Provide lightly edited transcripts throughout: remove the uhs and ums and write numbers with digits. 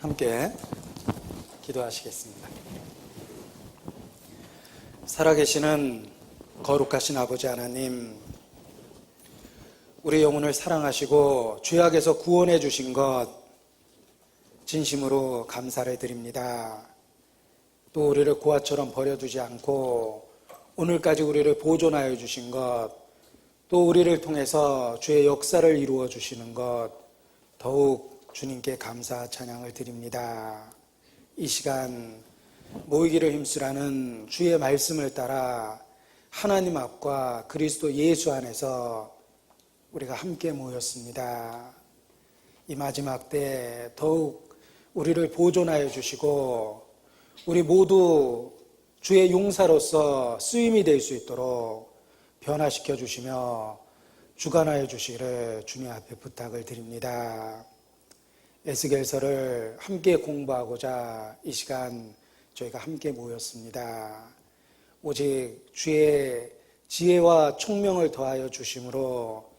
함께 기도하시겠습니다. 살아계시는 거룩하신 아버지 하나님, 우리 영혼을 사랑하시고 죄악에서 구원해 주신 것 진심으로 감사를 드립니다. 또 우리를 고아처럼 버려두지 않고 오늘까지 우리를 보존하여 주신 것, 또 우리를 통해서 주의 역사를 이루어 주시는 것 더욱 주님께 감사 찬양을 드립니다. 이 시간 모이기를 힘쓰라는 주의 말씀을 따라 하나님 앞과 그리스도 예수 안에서 우리가 함께 모였습니다. 이 마지막 때 더욱 우리를 보존하여 주시고 우리 모두 주의 용사로서 쓰임이 될 수 있도록 변화시켜 주시며 주관하여 주시기를 주님 앞에 부탁을 드립니다. 에스겔서를 함께 공부하고자 이 시간 저희가 함께 모였습니다. 오직 주의 지혜와 총명을 더하여 주심으로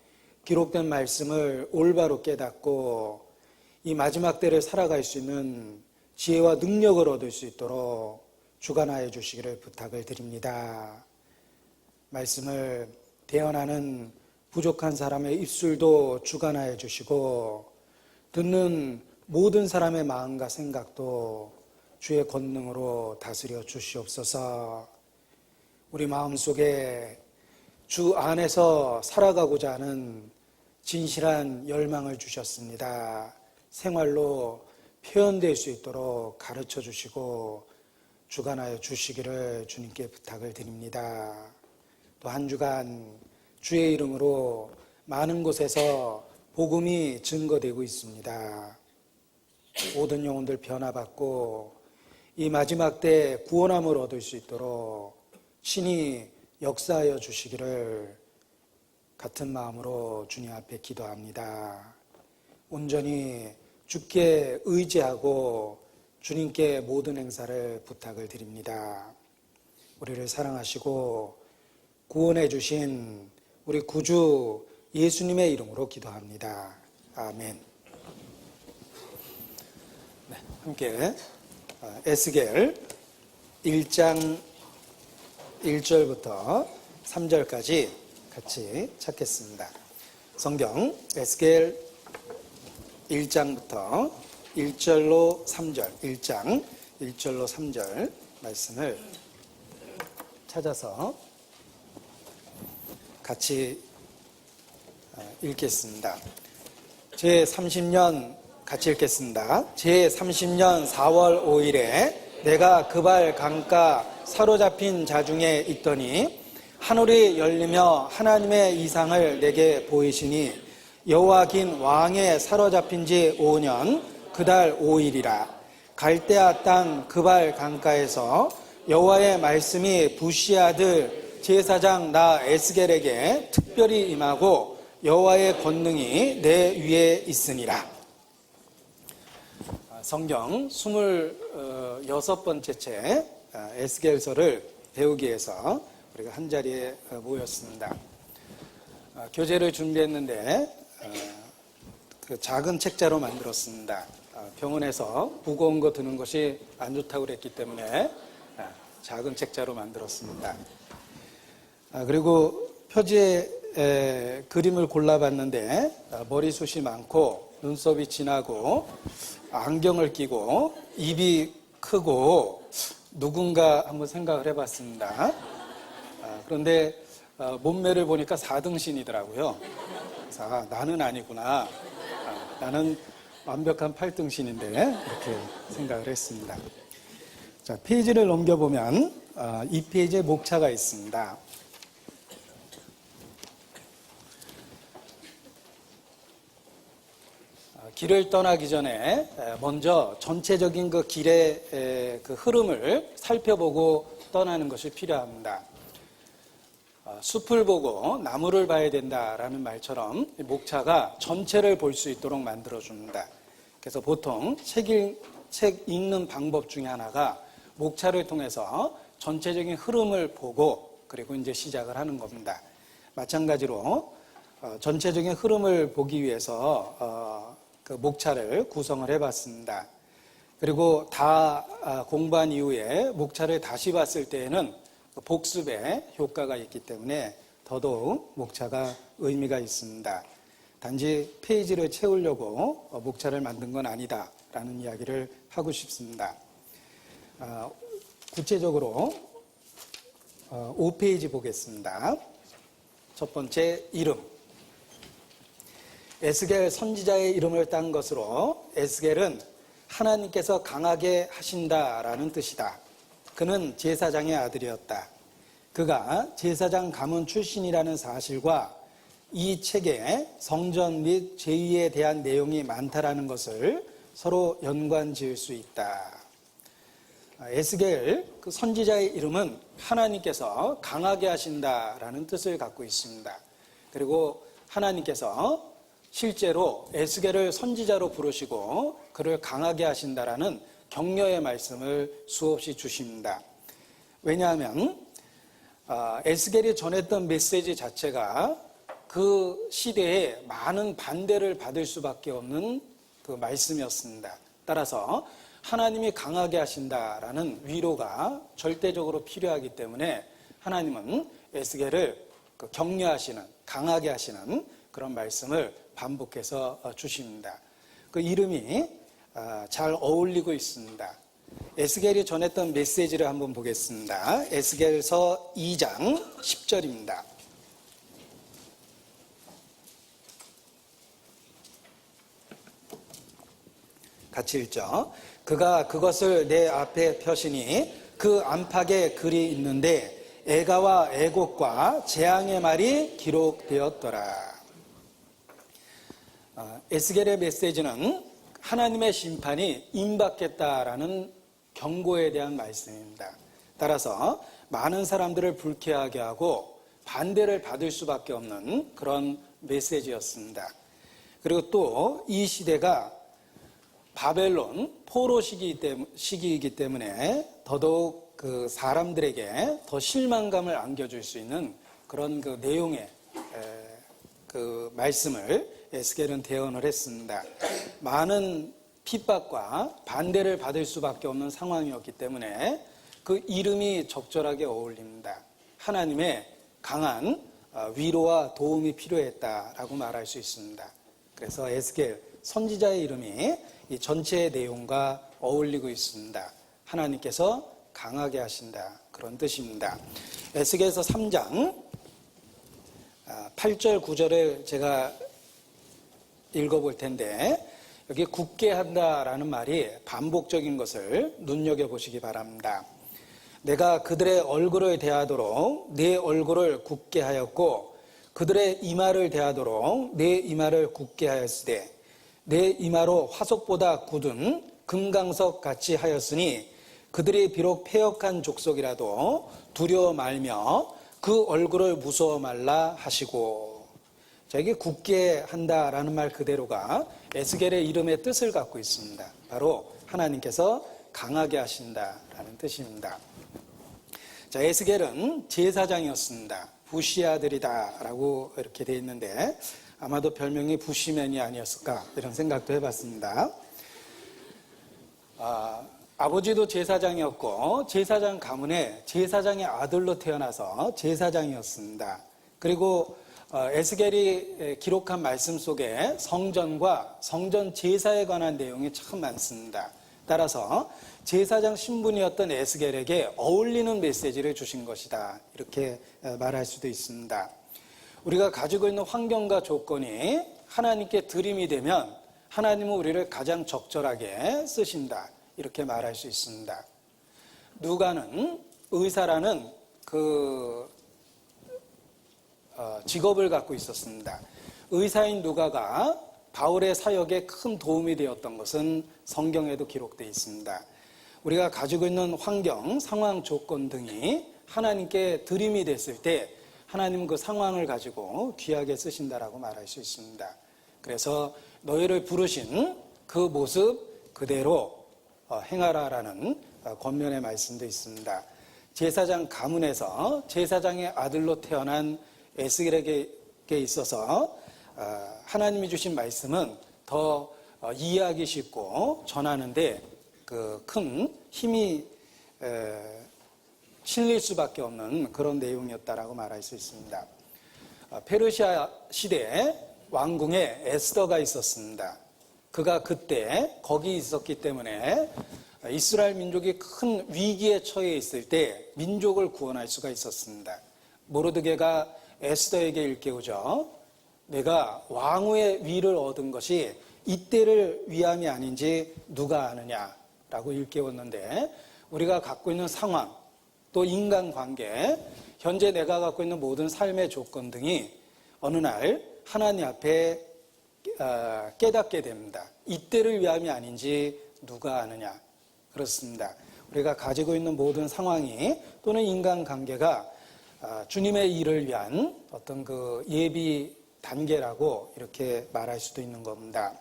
기록된 말씀을 올바로 깨닫고 이 마지막 때를 살아갈 수 있는 지혜와 능력을 얻을 수 있도록 주관하여 주시기를 부탁을 드립니다. 말씀을 대언하는 부족한 사람의 입술도 주관하여 주시고 듣는 모든 사람의 마음과 생각도 주의 권능으로 다스려 주시옵소서. 우리 마음속에 주 안에서 살아가고자 하는 진실한 열망을 주셨습니다. 생활로 표현될 수 있도록 가르쳐 주시고 주관하여 주시기를 주님께 부탁을 드립니다. 또 한 주간 주의 이름으로 많은 곳에서 복음이 증거되고 있습니다. 모든 영혼들 변화받고 이 마지막 때 구원함을 얻을 수 있도록 신이 역사하여 주시기를 같은 마음으로 주님 앞에 기도합니다. 온전히 주께 의지하고 주님께 모든 행사를 부탁을 드립니다. 우리를 사랑하시고 구원해 주신 우리 구주 예수님의 이름으로 기도합니다. 아멘. 네, 함께 에스겔 1장 1절부터 3절까지 같이 찾겠습니다. 성경 에스겔 1장부터 1절로 3절, 1장 1절로 3절 말씀을 찾아서 같이 읽겠습니다. 제30년 같이 읽겠습니다. 제30년 4월 5일에 내가 그발 강가 사로잡힌 자 중에 있더니 하늘이 열리며 하나님의 이상을 내게 보이시니 여호와긴 왕의 사로잡힌 지 5년 그달 5일이라. 갈대아 땅 그발 강가에서 여호와의 말씀이 부시 아들 제사장 나 에스겔에게 특별히 임하고 여호와의 권능이 내 위에 있으니라. 성경 26번째 책 에스겔서를 배우기 위해서 우리가 한자리에 모였습니다. 교재를 준비했는데 그 작은 책자로 만들었습니다. 병원에서 무거운 거 드는 것이 안 좋다고 그랬기 때문에 작은 책자로 만들었습니다. 그리고 표지에 그림을 골라봤는데 머리숱이 많고 눈썹이 진하고 안경을 끼고 입이 크고 누군가 한번 생각을 해봤습니다. 그런데 몸매를 보니까 4등신이더라고요. 그래서 나는 아니구나. 나는 완벽한 8등신인데 이렇게 생각을 했습니다. 자, 페이지를 넘겨보면 이 페이지에 목차가 있습니다. 길을 떠나기 전에 먼저 전체적인 그 길의 그 흐름을 살펴보고 떠나는 것이 필요합니다. 숲을 보고 나무를 봐야 된다라는 말처럼 목차가 전체를 볼 수 있도록 만들어줍니다. 그래서 보통 책 읽는 방법 중에 하나가 목차를 통해서 전체적인 흐름을 보고 그리고 이제 시작을 하는 겁니다. 마찬가지로 전체적인 흐름을 보기 위해서 그 목차를 구성을 해봤습니다. 그리고 다 공부한 이후에 목차를 다시 봤을 때에는 복습에 효과가 있기 때문에 더더욱 목차가 의미가 있습니다. 단지 페이지를 채우려고 목차를 만든 건 아니다라는 이야기를 하고 싶습니다. 구체적으로 5페이지 보겠습니다. 첫 번째, 이름. 에스겔 선지자의 이름을 딴 것으로 에스겔은 하나님께서 강하게 하신다라는 뜻이다. 그는 제사장의 아들이었다. 그가 제사장 가문 출신이라는 사실과 이 책에 성전 및 제의에 대한 내용이 많다라는 것을 서로 연관 지을 수 있다. 에스겔 그 선지자의 이름은 하나님께서 강하게 하신다라는 뜻을 갖고 있습니다. 그리고 하나님께서 실제로 에스겔을 선지자로 부르시고 그를 강하게 하신다라는 격려의 말씀을 수없이 주십니다. 왜냐하면 에스겔이 전했던 메시지 자체가 그 시대에 많은 반대를 받을 수밖에 없는 그 말씀이었습니다. 따라서 하나님이 강하게 하신다라는 위로가 절대적으로 필요하기 때문에 하나님은 에스겔을 격려하시는, 강하게 하시는 그런 말씀을 반복해서 주십니다. 그 이름이 잘 어울리고 있습니다. 에스겔이 전했던 메시지를 한번 보겠습니다. 에스겔서 2장 10절입니다. 같이 읽죠. 그가 그것을 내 앞에 펴시니 그 안팎에 글이 있는데 애가와 애곡과 재앙의 말이 기록되었더라. 에스겔의 메시지는 하나님의 심판이 임박했다라는 경고에 대한 말씀입니다. 따라서 많은 사람들을 불쾌하게 하고 반대를 받을 수밖에 없는 그런 메시지였습니다. 그리고 또 이 시대가 바벨론 포로 시기이기 때문에 더더욱 그 사람들에게 더 실망감을 안겨줄 수 있는 그런 그 내용의 그 말씀을 에스겔은 대언을 했습니다. 많은 핍박과 반대를 받을 수밖에 없는 상황이었기 때문에 그 이름이 적절하게 어울립니다. 하나님의 강한 위로와 도움이 필요했다라고 말할 수 있습니다. 그래서 에스겔 선지자의 이름이 이 전체의 내용과 어울리고 있습니다. 하나님께서 강하게 하신다, 그런 뜻입니다. 에스겔서 3장 8절 9절을 제가 읽어볼 텐데 여기 굳게 한다라는 말이 반복적인 것을 눈여겨보시기 바랍니다. 내가 그들의 얼굴을 대하도록 내 얼굴을 굳게 하였고 그들의 이마를 대하도록 내 이마를 굳게 하였으되 내 이마로 화석보다 굳은 금강석 같이 하였으니 그들이 비록 패역한 족속이라도 두려워 말며 그 얼굴을 무서워 말라 하시고. 자, 이게 굳게 한다라는 말 그대로가 에스겔의 이름의 뜻을 갖고 있습니다. 바로 하나님께서 강하게 하신다라는 뜻입니다. 자, 에스겔은 제사장이었습니다. 부시 아들이다라고 이렇게 되어 있는데 아마도 별명이 부시맨이 아니었을까 이런 생각도 해봤습니다. 아버지도 제사장이었고 제사장 가문에 제사장의 아들로 태어나서 제사장이었습니다. 그리고 에스겔이 기록한 말씀 속에 성전과 성전 제사에 관한 내용이 참 많습니다. 따라서 제사장 신분이었던 에스겔에게 어울리는 메시지를 주신 것이다, 이렇게 말할 수도 있습니다. 우리가 가지고 있는 환경과 조건이 하나님께 드림이 되면 하나님은 우리를 가장 적절하게 쓰신다, 이렇게 말할 수 있습니다. 누가는 의사라는 그 직업을 갖고 있었습니다. 의사인 누가가 바울의 사역에 큰 도움이 되었던 것은 성경에도 기록되어 있습니다. 우리가 가지고 있는 환경, 상황, 조건 등이 하나님께 드림이 됐을 때 하나님은 그 상황을 가지고 귀하게 쓰신다라고 말할 수 있습니다. 그래서 너희를 부르신 그 모습 그대로 행하라라는 권면의 말씀도 있습니다. 제사장 가문에서 제사장의 아들로 태어난 에스겔에게 있어서 하나님이 주신 말씀은 더 이해하기 쉽고 전하는데 그 큰 힘이 실릴 수밖에 없는 그런 내용이었다라고 말할 수 있습니다. 페르시아 시대에 왕궁에 에스더가 있었습니다. 그가 그때 거기 있었기 때문에 이스라엘 민족이 큰 위기에 처해 있을 때 민족을 구원할 수가 있었습니다. 모르드게가 에스더에게 일깨우죠. 내가 왕후의 위를 얻은 것이 이때를 위함이 아닌지 누가 아느냐라고 일깨웠는데, 우리가 갖고 있는 상황, 또 인간관계, 현재 내가 갖고 있는 모든 삶의 조건 등이 어느 날 하나님 앞에 깨닫게 됩니다. 이때를 위함이 아닌지 누가 아느냐. 그렇습니다. 우리가 가지고 있는 모든 상황이 또는 인간관계가 주님의 일을 위한 어떤 그 예비 단계라고 이렇게 말할 수도 있는 겁니다.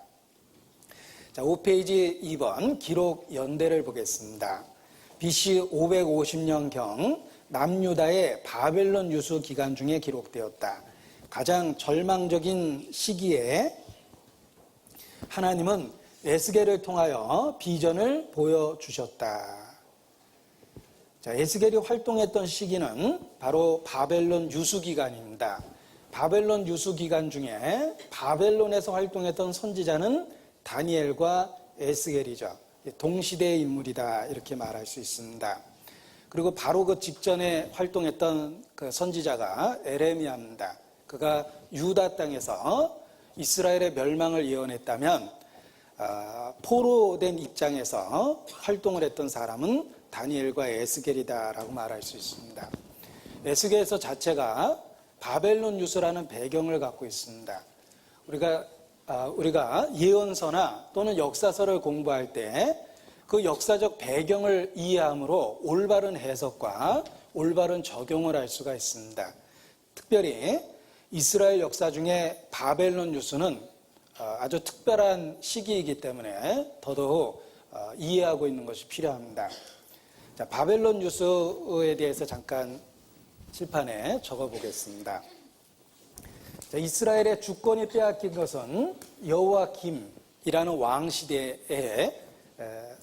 자, 5페이지 2번 기록 연대를 보겠습니다. BC 550년경 남유다의 바벨론 유수 기간 중에 기록되었다. 가장 절망적인 시기에 하나님은 에스겔을 통하여 비전을 보여주셨다. 자, 에스겔이 활동했던 시기는 바로 바벨론 유수 기간입니다. 바벨론 유수 기간 중에 바벨론에서 활동했던 선지자는 다니엘과 에스겔이죠. 동시대의 인물이다 이렇게 말할 수 있습니다. 그리고 바로 그 직전에 활동했던 그 선지자가 에레미야입니다. 그가 유다 땅에서 이스라엘의 멸망을 예언했다면 포로된 입장에서 활동을 했던 사람은 다니엘과 에스겔이다라고 말할 수 있습니다. 에스겔서 자체가 바벨론 유수라는 배경을 갖고 있습니다. 우리가 예언서나 또는 역사서를 공부할 때 그 역사적 배경을 이해함으로 올바른 해석과 올바른 적용을 할 수가 있습니다. 특별히 이스라엘 역사 중에 바벨론 유수는 아주 특별한 시기이기 때문에 더더욱 이해하고 있는 것이 필요합니다. 자, 바벨론 유수에 대해서 잠깐 칠판에 적어보겠습니다. 자, 이스라엘의 주권이 빼앗긴 것은 여호야김이라는 왕 시대에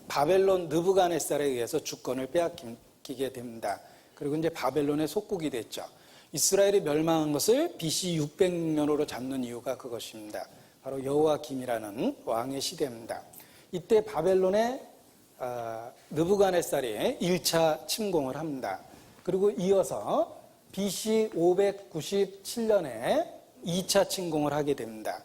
바벨론 느부갓네살에 의해서 주권을 빼앗기게 됩니다. 그리고 이제 바벨론의 속국이 됐죠. 이스라엘이 멸망한 것을 BC 600년으로 잡는 이유가 그것입니다. 바로 여호야김이라는 왕의 시대입니다. 이때 바벨론의 느부갓네살이 1차 침공을 합니다. 그리고 이어서 BC 597년에 2차 침공을 하게 됩니다.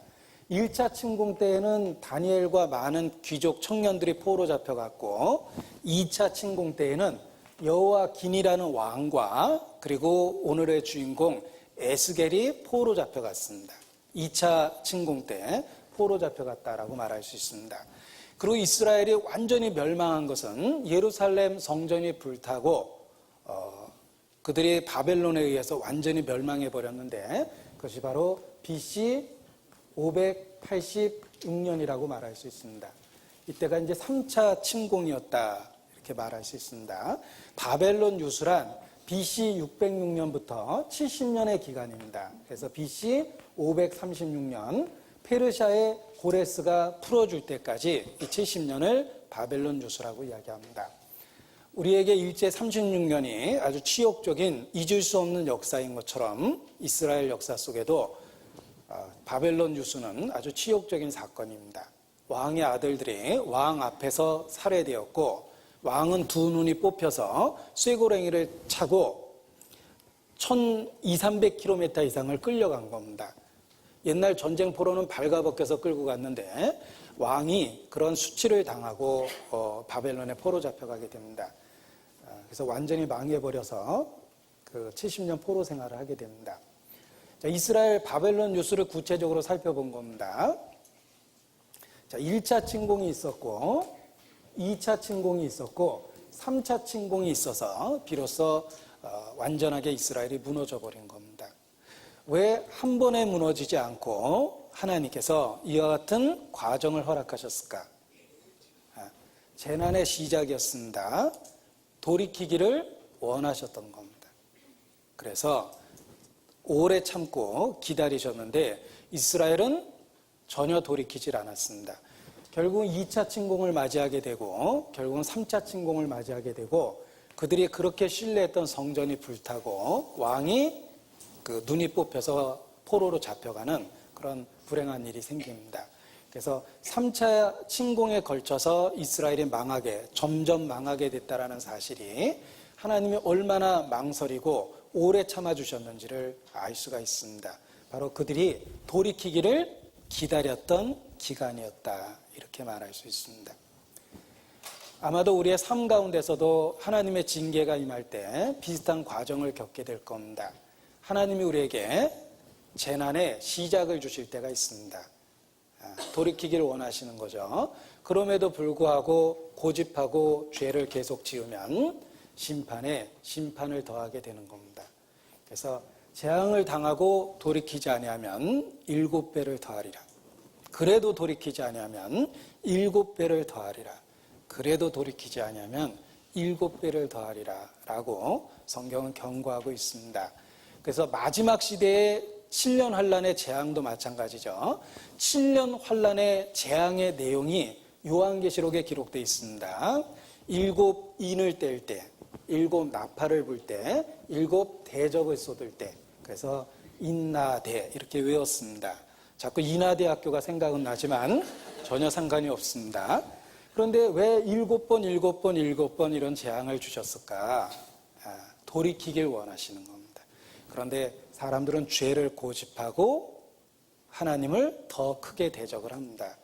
1차 침공 때에는 다니엘과 많은 귀족 청년들이 포로 잡혀갔고 2차 침공 때에는 여호야긴이라는 왕과 그리고 오늘의 주인공 에스겔이 포로 잡혀갔습니다. 2차 침공 때 포로 잡혀갔다라고 말할 수 있습니다. 그리고 이스라엘이 완전히 멸망한 것은 예루살렘 성전이 불타고 그들이 바벨론에 의해서 완전히 멸망해 버렸는데 그것이 바로 BC 586년이라고 말할 수 있습니다. 이때가 이제 3차 침공이었다 이렇게 말할 수 있습니다. 바벨론 유수란 BC 606년부터 70년의 기간입니다. 그래서 BC 536년 페르시아의 고레스가 풀어줄 때까지 이 70년을 바벨론 유수라고 이야기합니다. 우리에게 일제 36년이 아주 치욕적인 잊을 수 없는 역사인 것처럼 이스라엘 역사 속에도 바벨론 유수는 아주 치욕적인 사건입니다. 왕의 아들들이 왕 앞에서 살해되었고 왕은 두 눈이 뽑혀서 쇠고랭이를 차고 1200-300km 이상을 끌려간 겁니다. 옛날 전쟁포로는 발가벗겨서 끌고 갔는데 왕이 그런 수치를 당하고 바벨론에 포로 잡혀가게 됩니다. 그래서 완전히 망해버려서 그 70년 포로 생활을 하게 됩니다. 자, 이스라엘 바벨론 유수를 구체적으로 살펴본 겁니다. 자, 1차 침공이 있었고 2차 침공이 있었고 3차 침공이 있어서 비로소 완전하게 이스라엘이 무너져 버린 겁니다. 왜 한 번에 무너지지 않고 하나님께서 이와 같은 과정을 허락하셨을까? 재난의 시작이었습니다. 돌이키기를 원하셨던 겁니다. 그래서 오래 참고 기다리셨는데 이스라엘은 전혀 돌이키질 않았습니다. 결국은 2차 침공을 맞이하게 되고 결국은 3차 침공을 맞이하게 되고 그들이 그렇게 신뢰했던 성전이 불타고 왕이 그 눈이 뽑혀서 포로로 잡혀가는 그런 불행한 일이 생깁니다. 그래서 3차 침공에 걸쳐서 이스라엘이 점점 망하게 됐다라는 사실이 하나님이 얼마나 망설이고 오래 참아주셨는지를 알 수가 있습니다. 바로 그들이 돌이키기를 기다렸던 기간이었다. 이렇게 말할 수 있습니다. 아마도 우리의 삶 가운데서도 하나님의 징계가 임할 때 비슷한 과정을 겪게 될 겁니다. 하나님이 우리에게 재난의 시작을 주실 때가 있습니다. 돌이키기를 원하시는 거죠. 그럼에도 불구하고 고집하고 죄를 계속 지으면 심판에 심판을 더하게 되는 겁니다. 그래서 재앙을 당하고 돌이키지 아니하면 7배를 더하리라. 그래도 돌이키지 아니하면 7배를 더하리라. 그래도 돌이키지 아니하면 7배를 더하리라 라고 성경은 경고하고 있습니다. 그래서 마지막 시대의 7년 환란의 재앙도 마찬가지죠. 7년 환란의 재앙의 내용이 요한계시록에 기록되어 있습니다. 7 인을 뗄 때, 7 나팔을 불 때, 7 대접을 쏟을 때, 그래서 인나대 이렇게 외웠습니다. 자꾸 인하대학교가 생각은 나지만 전혀 상관이 없습니다. 그런데 왜 7번, 7번, 7번 이런 재앙을 주셨을까? 돌이키길 원하시는 겁니다. 그런데 사람들은 죄를 고집하고 하나님을 더 크게 대적을 합니다.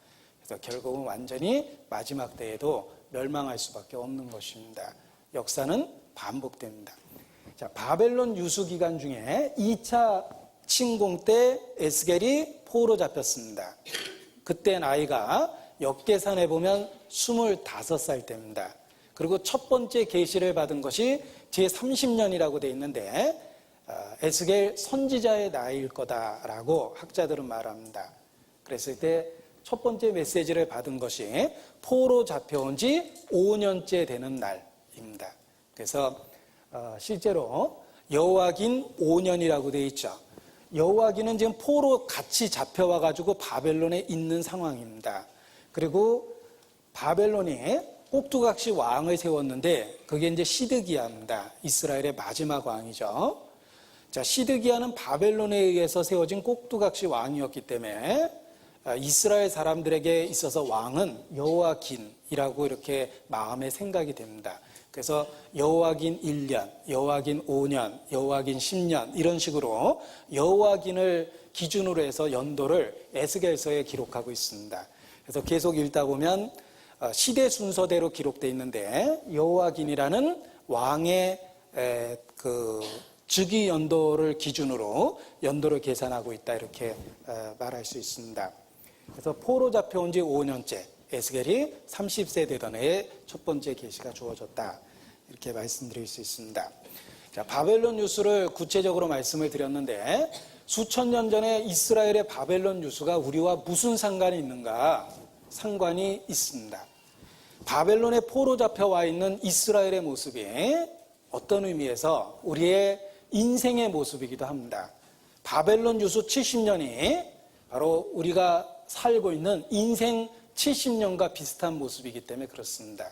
그래서 결국은 완전히 마지막 때에도 멸망할 수밖에 없는 것입니다. 역사는 반복됩니다. 자, 바벨론 유수 기간 중에 2차 침공 때 에스겔이 포로 잡혔습니다. 그때 나이가 역계산해 보면 25살 때입니다. 그리고 첫 번째 계시를 받은 것이 제30년이라고 되어 있는데 에스겔 선지자의 나이일 거다라고 학자들은 말합니다. 그랬을 때 첫 번째 메시지를 받은 것이 포로 잡혀온 지 5년째 되는 날입니다. 그래서 실제로 여호와긴 5년이라고 되어 있죠. 여호와긴은 지금 포로 같이 잡혀와가지고 바벨론에 있는 상황입니다. 그리고 바벨론이 꼭두각시 왕을 세웠는데 그게 이제 시드기야입니다. 이스라엘의 마지막 왕이죠. 자, 시드기야는 바벨론에 의해서 세워진 꼭두각시 왕이었기 때문에 이스라엘 사람들에게 있어서 왕은 여호와긴이라고 이렇게 마음에 생각이 됩니다. 그래서 여호와긴 1년, 여호와긴 5년, 여호와긴 10년 이런 식으로 여호와긴을 기준으로 해서 연도를 에스겔서에 기록하고 있습니다. 그래서 계속 읽다 보면 시대 순서대로 기록되어 있는데 여호와긴이라는 왕의 그 즉위 연도를 기준으로 연도를 계산하고 있다 이렇게 말할 수 있습니다. 그래서 포로 잡혀온 지 5년째 에스겔이 30세 되던 해에 첫 번째 계시가 주어졌다 이렇게 말씀드릴 수 있습니다. 자, 바벨론 유수를 구체적으로 말씀을 드렸는데 수천 년 전에 이스라엘의 바벨론 유수가 우리와 무슨 상관이 있는가? 상관이 있습니다. 바벨론에 포로 잡혀와 있는 이스라엘의 모습이 어떤 의미에서 우리의 인생의 모습이기도 합니다. 바벨론 유수 70년이 바로 우리가 살고 있는 인생 70년과 비슷한 모습이기 때문에 그렇습니다.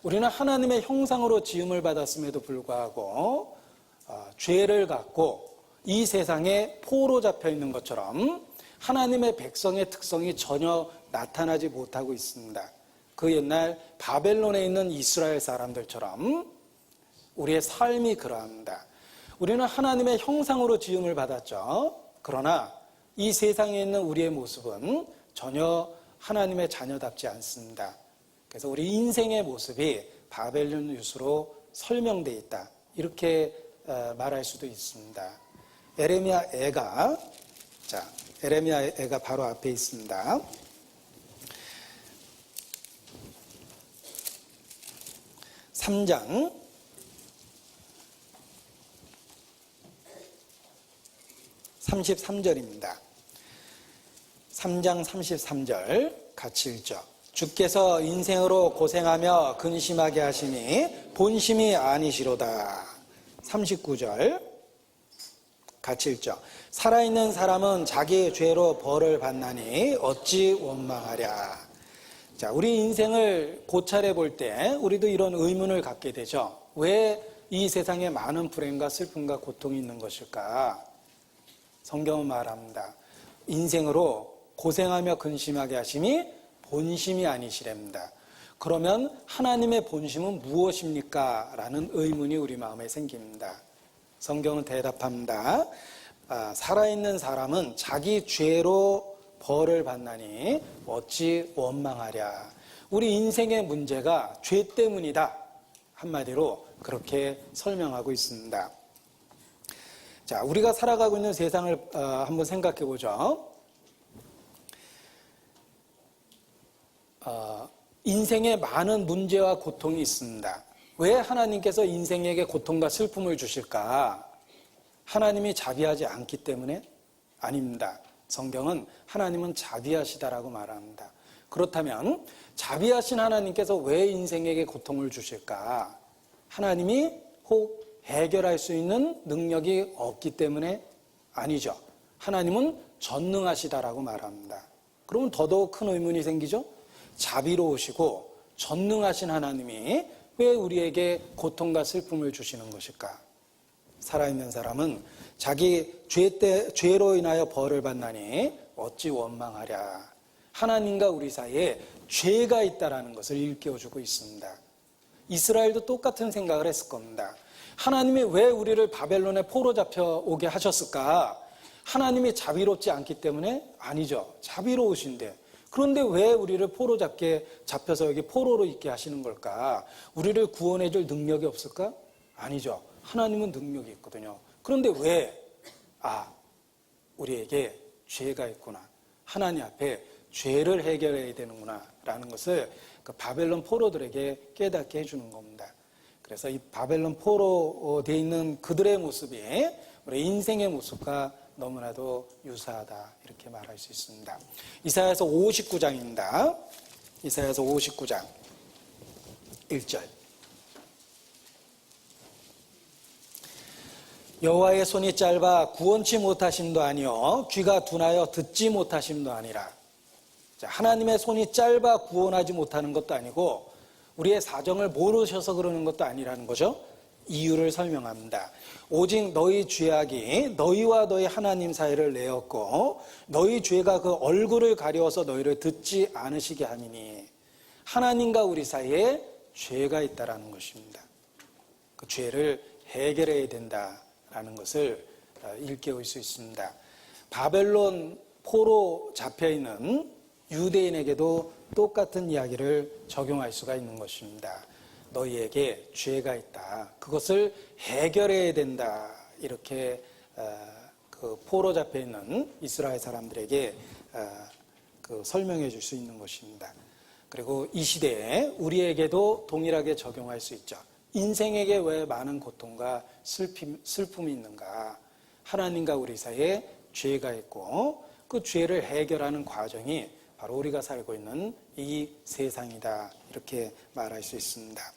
우리는 하나님의 형상으로 지음을 받았음에도 불구하고 죄를 갖고 이 세상에 포로 잡혀 있는 것처럼 하나님의 백성의 특성이 전혀 나타나지 못하고 있습니다. 그 옛날 바벨론에 있는 이스라엘 사람들처럼 우리의 삶이 그러합니다. 우리는 하나님의 형상으로 지음을 받았죠. 그러나 이 세상에 있는 우리의 모습은 전혀 하나님의 자녀답지 않습니다. 그래서 우리 인생의 모습이 바벨론 유수로 설명되어 있다. 이렇게 말할 수도 있습니다. 에레미야 애가 바로 앞에 있습니다. (3장) 33절입니다. 3장 33절 같이 읽죠. 주께서 인생으로 고생하며 근심하게 하시니 본심이 아니시로다. 39절 같이 읽죠. 살아있는 사람은 자기의 죄로 벌을 받나니 어찌 원망하랴. 자, 자, 우리 인생을 고찰해 볼 때 우리도 이런 의문을 갖게 되죠. 왜 이 세상에 많은 불행과 슬픔과 고통이 있는 것일까? 성경은 말합니다. 인생으로 고생하며 근심하게 하심이 본심이 아니시랍니다. 그러면 하나님의 본심은 무엇입니까? 라는 의문이 우리 마음에 생깁니다. 성경은 대답합니다. 살아있는 사람은 자기 죄로 벌을 받나니 어찌 원망하랴. 우리 인생의 문제가 죄 때문이다. 한마디로 그렇게 설명하고 있습니다. 자, 우리가 살아가고 있는 세상을 한번 생각해 보죠. 인생에 많은 문제와 고통이 있습니다. 왜 하나님께서 인생에게 고통과 슬픔을 주실까? 하나님이 자비하지 않기 때문에? 아닙니다. 성경은 하나님은 자비하시다라고 말합니다. 그렇다면 자비하신 하나님께서 왜 인생에게 고통을 주실까? 하나님이 혹 해결할 수 있는 능력이 없기 때문에? 아니죠. 하나님은 전능하시다라고 말합니다. 그러면 더더욱 큰 의문이 생기죠? 자비로우시고 전능하신 하나님이 왜 우리에게 고통과 슬픔을 주시는 것일까? 살아있는 사람은 자기 죄로 인하여 벌을 받나니 어찌 원망하랴. 하나님과 우리 사이에 죄가 있다는 것을 일깨워주고 있습니다. 이스라엘도 똑같은 생각을 했을 겁니다. 하나님이 왜 우리를 바벨론에 포로 잡혀오게 하셨을까? 하나님이 자비롭지 않기 때문에? 아니죠. 자비로우신데. 그런데 왜 우리를 포로 잡혀서 여기 포로로 있게 하시는 걸까? 우리를 구원해 줄 능력이 없을까? 아니죠. 하나님은 능력이 있거든요. 그런데 왜? 우리에게 죄가 있구나. 하나님 앞에 죄를 해결해야 되는구나 라는 것을 그 바벨론 포로들에게 깨닫게 해주는 겁니다. 그래서 이 바벨론 포로 되어 있는 그들의 모습이 우리 인생의 모습과 너무나도 유사하다 이렇게 말할 수 있습니다. 이사야서 59장입니다. 이사야서 59장 1절. 여호와의 손이 짧아 구원치 못하심도 아니요 귀가 둔하여 듣지 못하심도 아니라. 자, 하나님의 손이 짧아 구원하지 못하는 것도 아니고 우리의 사정을 모르셔서 그러는 것도 아니라는 거죠. 이유를 설명합니다. 오직 너희 죄악이 너희와 너희 하나님 사이를 내었고 너희 죄가 그 얼굴을 가려워서 너희를 듣지 않으시게 하니니. 하나님과 우리 사이에 죄가 있다라는 것입니다. 그 죄를 해결해야 된다라는 것을 일깨울 수 있습니다. 바벨론 포로 잡혀있는 유대인에게도 똑같은 이야기를 적용할 수가 있는 것입니다. 너희에게 죄가 있다. 그것을 해결해야 된다. 이렇게 그 포로 잡혀 있는 이스라엘 사람들에게 설명해 줄 수 있는 것입니다. 그리고 이 시대에 우리에게도 동일하게 적용할 수 있죠. 인생에게 왜 많은 고통과 슬픔이 있는가? 하나님과 우리 사이에 죄가 있고 그 죄를 해결하는 과정이 바로 우리가 살고 있는 이 세상이다. 이렇게 말할 수 있습니다.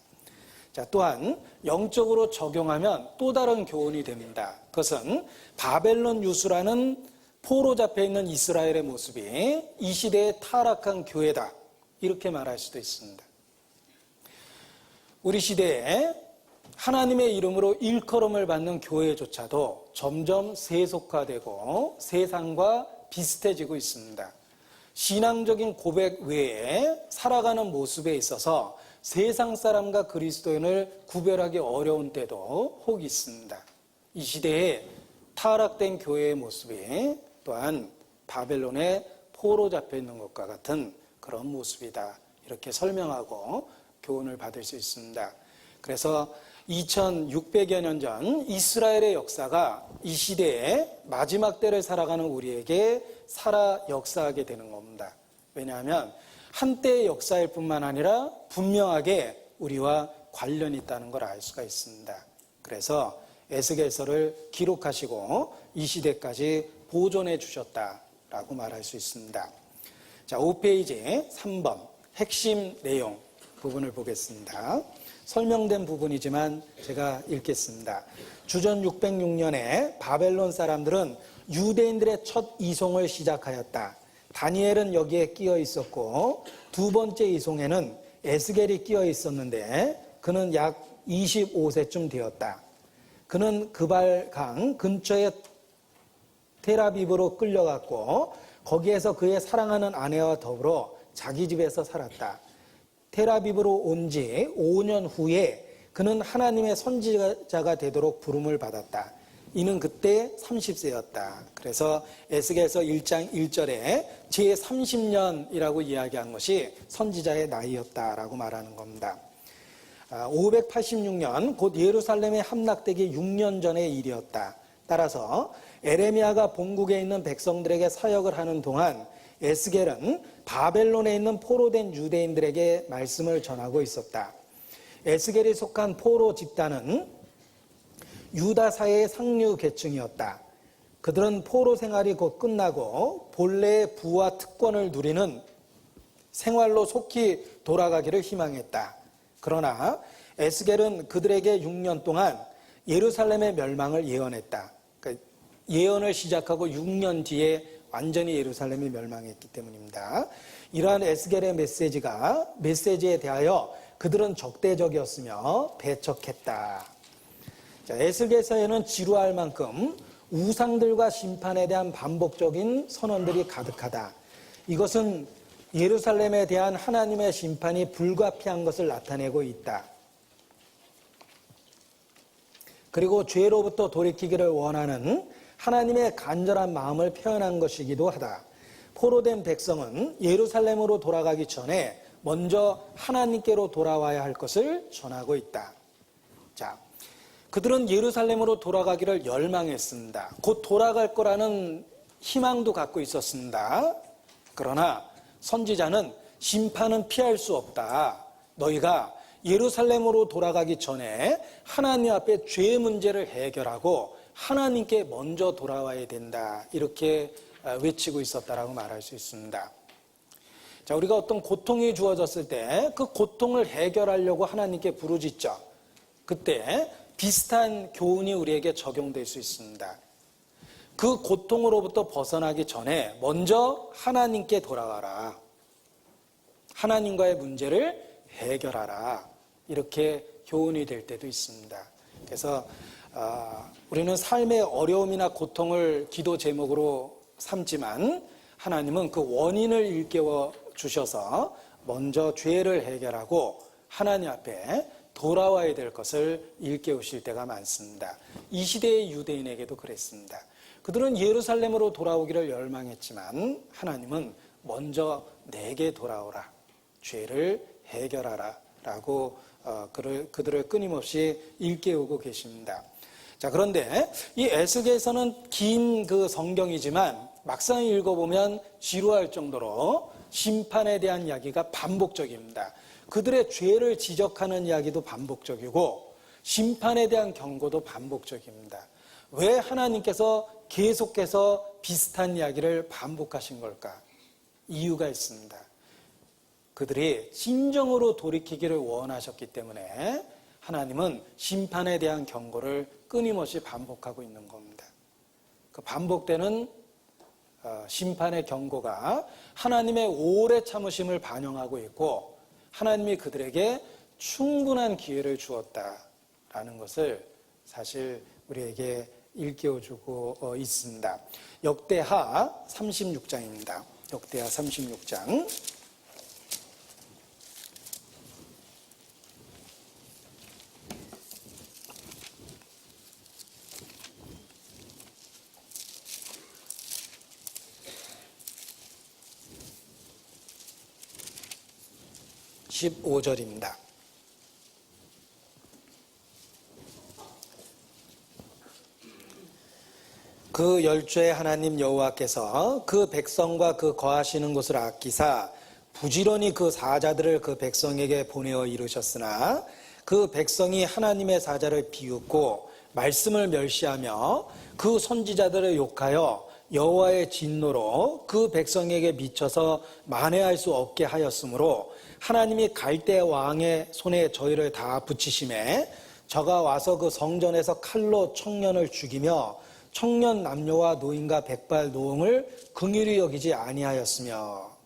자, 또한 영적으로 적용하면 또 다른 교훈이 됩니다. 그것은 바벨론 유수라는 포로 잡혀 있는 이스라엘의 모습이 이 시대의 타락한 교회다. 이렇게 말할 수도 있습니다. 우리 시대에 하나님의 이름으로 일컬음을 받는 교회조차도 점점 세속화되고 세상과 비슷해지고 있습니다. 신앙적인 고백 외에 살아가는 모습에 있어서 세상 사람과 그리스도인을 구별하기 어려운 때도 혹 있습니다. 이 시대에 타락된 교회의 모습이 또한 바벨론에 포로 잡혀 있는 것과 같은 그런 모습이다. 이렇게 설명하고 교훈을 받을 수 있습니다. 그래서 2600여 년 전 이스라엘의 역사가 이 시대에 마지막 때를 살아가는 우리에게 살아 역사하게 되는 겁니다. 왜냐하면 한때의 역사일 뿐만 아니라 분명하게 우리와 관련이 있다는 걸 알 수가 있습니다. 그래서 에스겔서를 기록하시고 이 시대까지 보존해 주셨다라고 말할 수 있습니다. 자, 5페이지 3번 핵심 내용 부분을 보겠습니다. 설명된 부분이지만 제가 읽겠습니다. 주전 606년에 바벨론 사람들은 유대인들의 첫 이송을 시작하였다. 다니엘은 여기에 끼어 있었고 두 번째 이송에는 에스겔이 끼어 있었는데 그는 약 25세쯤 되었다. 그는 그발강 근처에 텔아비브로 끌려갔고 거기에서 그의 사랑하는 아내와 더불어 자기 집에서 살았다. 텔아비브로 온 지 5년 후에 그는 하나님의 선지자가 되도록 부름을 받았다. 이는 그때 30세였다. 그래서 에스겔서 1장 1절에 제30년이라고 이야기한 것이 선지자의 나이였다라고 말하는 겁니다. 586년 곧 예루살렘에 함락되기 6년 전의 일이었다. 따라서 에레미야가 본국에 있는 백성들에게 사역을 하는 동안 에스겔은 바벨론에 있는 포로된 유대인들에게 말씀을 전하고 있었다. 에스겔이 속한 포로 집단은 유다 사회의 상류 계층이었다. 그들은 포로 생활이 곧 끝나고 본래의 부와 특권을 누리는 생활로 속히 돌아가기를 희망했다. 그러나 에스겔은 그들에게 6년 동안 예루살렘의 멸망을 예언했다. 그러니까 예언을 시작하고 6년 뒤에 완전히 예루살렘이 멸망했기 때문입니다. 이러한 에스겔의 메시지에 대하여 그들은 적대적이었으며 배척했다. 에스겔서에는 지루할 만큼 우상들과 심판에 대한 반복적인 선언들이 가득하다. 이것은 예루살렘에 대한 하나님의 심판이 불가피한 것을 나타내고 있다. 그리고 죄로부터 돌이키기를 원하는 하나님의 간절한 마음을 표현한 것이기도 하다. 포로된 백성은 예루살렘으로 돌아가기 전에 먼저 하나님께로 돌아와야 할 것을 전하고 있다. 자, 그들은 예루살렘으로 돌아가기를 열망했습니다. 곧 돌아갈 거라는 희망도 갖고 있었습니다. 그러나 선지자는 심판은 피할 수 없다. 너희가 예루살렘으로 돌아가기 전에 하나님 앞에 죄 문제를 해결하고 하나님께 먼저 돌아와야 된다. 이렇게 외치고 있었다라고 말할 수 있습니다. 자, 우리가 어떤 고통이 주어졌을 때 그 고통을 해결하려고 하나님께 부르짖죠. 그때 비슷한 교훈이 우리에게 적용될 수 있습니다. 그 고통으로부터 벗어나기 전에 먼저 하나님께 돌아와라. 하나님과의 문제를 해결하라. 이렇게 교훈이 될 때도 있습니다. 그래서 우리는 삶의 어려움이나 고통을 기도 제목으로 삼지만 하나님은 그 원인을 일깨워 주셔서 먼저 죄를 해결하고 하나님 앞에 돌아와야 될 것을 일깨우실 때가 많습니다. 이 시대의 유대인에게도 그랬습니다. 그들은 예루살렘으로 돌아오기를 열망했지만 하나님은 먼저 내게 돌아오라. 죄를 해결하라. 라고 그들을 끊임없이 일깨우고 계십니다. 자, 그런데 이 에스겔서는 긴 그 성경이지만 막상 읽어보면 지루할 정도로 심판에 대한 이야기가 반복적입니다. 그들의 죄를 지적하는 이야기도 반복적이고 심판에 대한 경고도 반복적입니다. 왜 하나님께서 계속해서 비슷한 이야기를 반복하신 걸까? 이유가 있습니다. 그들이 진정으로 돌이키기를 원하셨기 때문에 하나님은 심판에 대한 경고를 끊임없이 반복하고 있는 겁니다. 그 반복되는 심판의 경고가 하나님의 오래 참으심을 반영하고 있고 하나님이 그들에게 충분한 기회를 주었다라는 것을 사실 우리에게 일깨워주고 있습니다. 역대하 36장입니다. 역대하 36장 15절입니다. 그 열조의 하나님 여호와께서 그 백성과 그 거하시는 곳을 아끼사 부지런히 그 사자들을 그 백성에게 보내어 이르셨으나 그 백성이 하나님의 사자를 비웃고 말씀을 멸시하며 그 선지자들을 욕하여 여호와의 진노로 그 백성에게 미쳐서 만회할 수 없게 하였으므로 하나님이 갈대 왕의 손에 저희를 다 붙이심에 저가 와서 그 성전에서 칼로 청년을 죽이며 청년 남녀와 노인과 백발 노홍을 긍휼히 여기지 아니하였으며.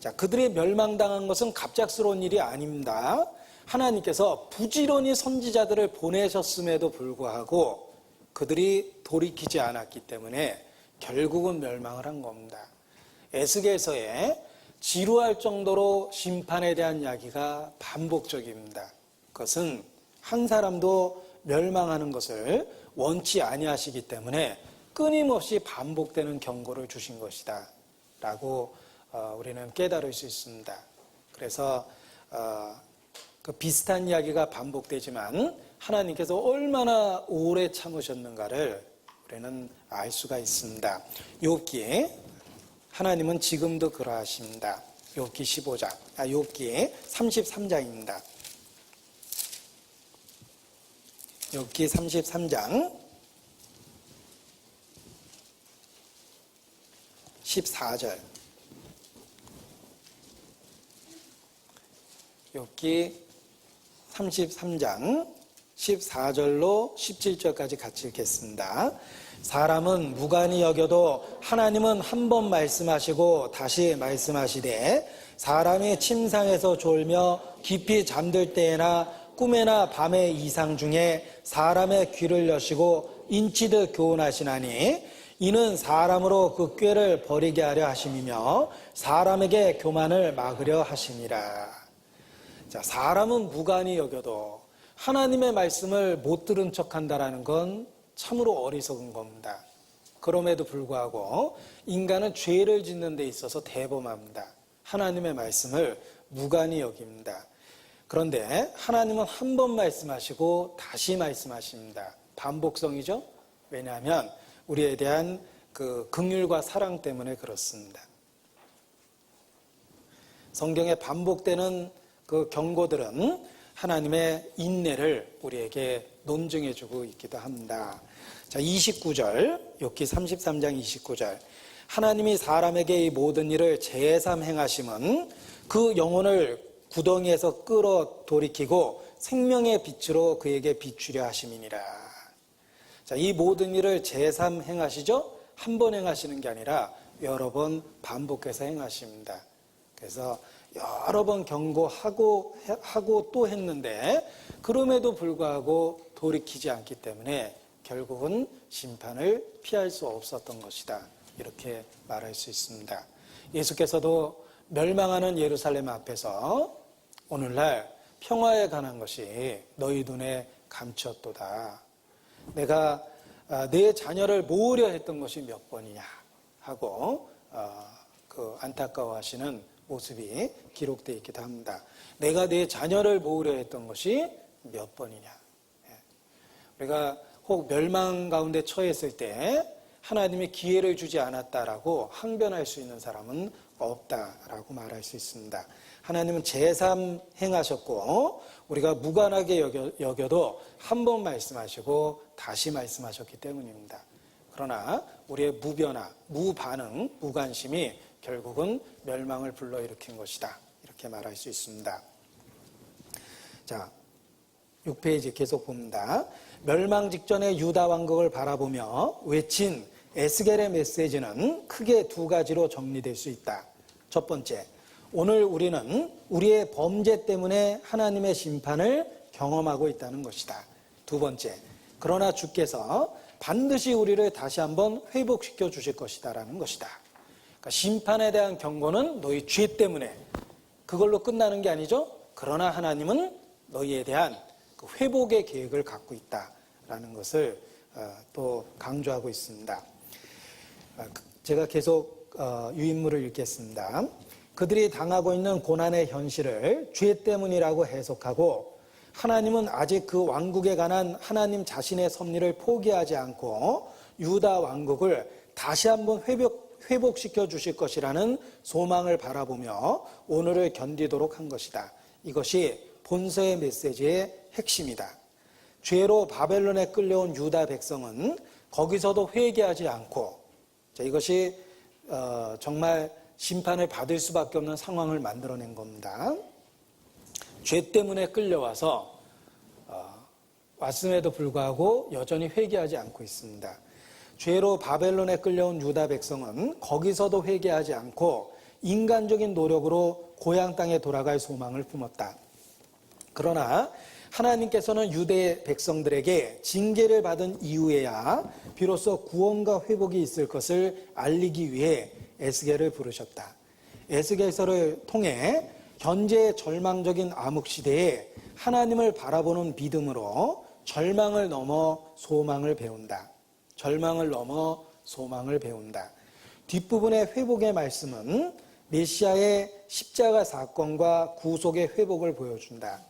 자, 그들이 멸망당한 것은 갑작스러운 일이 아닙니다. 하나님께서 부지런히 선지자들을 보내셨음에도 불구하고 그들이 돌이키지 않았기 때문에 결국은 멸망을 한 겁니다. 에스겔서에 지루할 정도로 심판에 대한 이야기가 반복적입니다. 그것은 한 사람도 멸망하는 것을 원치 아니하시기 때문에 끊임없이 반복되는 경고를 주신 것이다 라고 우리는 깨달을 수 있습니다. 그래서 그 비슷한 이야기가 반복되지만 하나님께서 얼마나 오래 참으셨는가를 우리는 알 수가 있습니다. 욥기, 하나님은 지금도 그러하십니다. 욥기 15장, 욥기 33장입니다. 욥기 33장 14절. 욥기 33장 14절로 17절까지 같이 읽겠습니다. 사람은 무관히 여겨도 하나님은 한 번 말씀하시고 다시 말씀하시되 사람이 침상에서 졸며 깊이 잠들 때에나 꿈에나 밤의 이상 중에 사람의 귀를 여시고 인치듯 교훈하시나니 이는 사람으로 그 꾀를 버리게 하려 하심이며 사람에게 교만을 막으려 하심이라. 자, 사람은 무관히 여겨도 하나님의 말씀을 못 들은 척한다라는 건 참으로 어리석은 겁니다. 그럼에도 불구하고 인간은 죄를 짓는 데 있어서 대범합니다. 하나님의 말씀을 무관히 여깁니다. 그런데 하나님은 한 번 말씀하시고 다시 말씀하십니다. 반복성이죠? 왜냐하면 우리에 대한 그 긍휼과 사랑 때문에 그렇습니다. 성경에 반복되는 그 경고들은 하나님의 인내를 우리에게 논증해주고 있기도 합니다. 자, 29절, 욥기 33장 29절. 하나님이 사람에게 이 모든 일을 재삼 행하심은 그 영혼을 구덩이에서 끌어 돌이키고 생명의 빛으로 그에게 비추려 하심이니라. 자, 이 모든 일을 재삼 행하시죠? 한 번 행하시는 게 아니라 여러 번 반복해서 행하십니다. 그래서 여러 번 경고하고 또 했는데 그럼에도 불구하고 돌이키지 않기 때문에 결국은 심판을 피할 수 없었던 것이다. 이렇게 말할 수 있습니다. 예수께서도 멸망하는 예루살렘 앞에서 오늘날 평화에 관한 것이 너희 눈에 감추었도다. 내가 내 자녀를 모으려 했던 것이 몇 번이냐 하고 그 안타까워하시는 모습이 기록되어 있기도 합니다. 내가 내 자녀를 모으려 했던 것이 몇 번이냐. 우리가 혹 멸망 가운데 처했을 때 하나님이 기회를 주지 않았다라고 항변할 수 있는 사람은 없다라고 말할 수 있습니다. 하나님은 재삼 행하셨고 우리가 무관하게 여겨도 한 번 말씀하시고 다시 말씀하셨기 때문입니다. 그러나 우리의 무변화, 무반응, 무관심이 결국은 멸망을 불러일으킨 것이다. 이렇게 말할 수 있습니다. 자, 6페이지 계속 봅니다. 멸망 직전의 유다 왕국을 바라보며 외친 에스겔의 메시지는 크게 두 가지로 정리될 수 있다. 첫 번째, 오늘 우리는 우리의 범죄 때문에 하나님의 심판을 경험하고 있다는 것이다. 두 번째, 그러나 주께서 반드시 우리를 다시 한번 회복시켜 주실 것이다라는 것이다. 그러니까 심판에 대한 경고는 너희 죄 때문에 그걸로 끝나는 게 아니죠. 그러나 하나님은 너희에 대한 그 회복의 계획을 갖고 있다라는 것을 또 강조하고 있습니다. 제가 계속 유인물을 읽겠습니다. 그들이 당하고 있는 고난의 현실을 죄 때문이라고 해석하고 하나님은 아직 그 왕국에 관한 하나님 자신의 섭리를 포기하지 않고 유다 왕국을 다시 한번 회복시켜 주실 것이라는 소망을 바라보며 오늘을 견디도록 한 것이다. 이것이 본서의 메시지의 핵심이다. 죄로 바벨론에 끌려온 유다 백성은 거기서도 회개하지 않고 이것이 정말 심판을 받을 수밖에 없는 상황을 만들어낸 겁니다. 죄 때문에 끌려와서 왔음에도 불구하고 여전히 회개하지 않고 있습니다. 죄로 바벨론에 끌려온 유다 백성은 거기서도 회개하지 않고 인간적인 노력으로 고향 땅에 돌아갈 소망을 품었다. 그러나 하나님께서는 유대 백성들에게 징계를 받은 이후에야 비로소 구원과 회복이 있을 것을 알리기 위해 에스겔을 부르셨다. 에스겔서를 통해 현재의 절망적인 암흑시대에 하나님을 바라보는 믿음으로 절망을 넘어 소망을 배운다. 절망을 넘어 소망을 배운다. 뒷부분의 회복의 말씀은 메시아의 십자가 사건과 구속의 회복을 보여준다.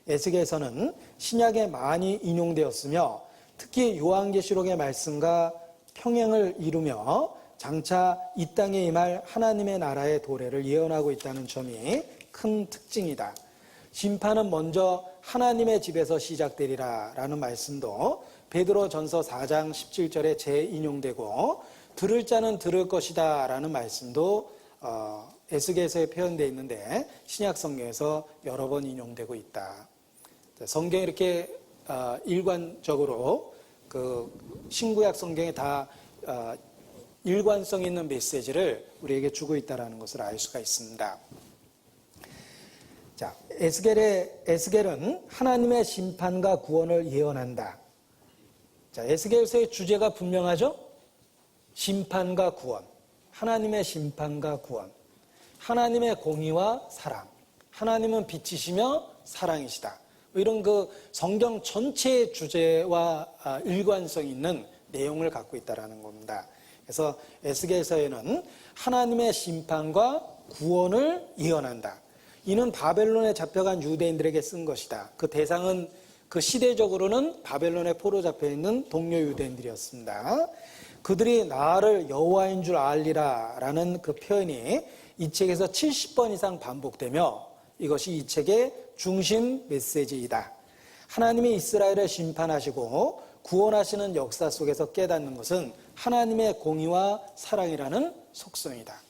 에스겔서는 신약에 많이 인용되었으며 특히 요한계시록의 말씀과 평행을 이루며 장차 이 땅에 임할 하나님의 나라의 도래를 예언하고 있다는 점이 큰 특징이다. 심판은 먼저 하나님의 집에서 시작되리라 라는 말씀도 베드로전서 4장 17절에 재인용되고 들을 자는 들을 것이다 라는 말씀도 에스겔서에 표현되어 있는데 신약 성경에서 여러 번 인용되고 있다. 성경에 이렇게 일관적으로 그 신구약 성경에 다 일관성 있는 메시지를 우리에게 주고 있다는 것을 알 수가 있습니다. 자, 에스겔은 하나님의 심판과 구원을 예언한다. 자, 에스겔서의 주제가 분명하죠? 심판과 구원. 하나님의 심판과 구원. 하나님의 공의와 사랑. 하나님은 빛이시며 사랑이시다. 이런 그 성경 전체의 주제와 일관성 있는 내용을 갖고 있다는 겁니다. 그래서 에스겔서에는 하나님의 심판과 구원을 예언한다. 이는 바벨론에 잡혀간 유대인들에게 쓴 것이다. 그 대상은 그 시대적으로는 바벨론에 포로 잡혀 있는 동료 유대인들이었습니다. 그들이 나를 여호와인 줄 알리라 라는 그 표현이 이 책에서 70번 이상 반복되며 이것이 이 책의 중심 메시지이다. 하나님이 이스라엘을 심판하시고 구원하시는 역사 속에서 깨닫는 것은 하나님의 공의와 사랑이라는 속성이다.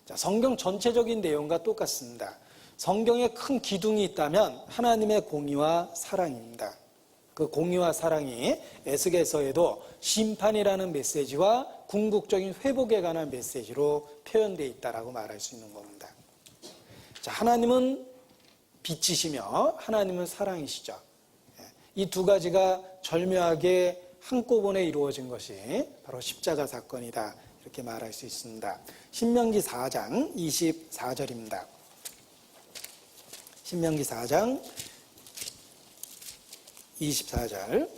자, 성경 전체적인 내용과 똑같습니다. 성경에 큰 기둥이 있다면 하나님의 공의와 사랑입니다. 그 공의와 사랑이 에스겔서에도 심판이라는 메시지와 궁극적인 회복에 관한 메시지로 표현되어 있다라고 말할 수 있는 겁니다. 자, 하나님은 빛이시며 하나님은 사랑이시죠. 이 두 가지가 절묘하게 한꺼번에 이루어진 것이 바로 십자가 사건이다. 이렇게 말할 수 있습니다. 신명기 4장 24절입니다. 신명기 4장 24절.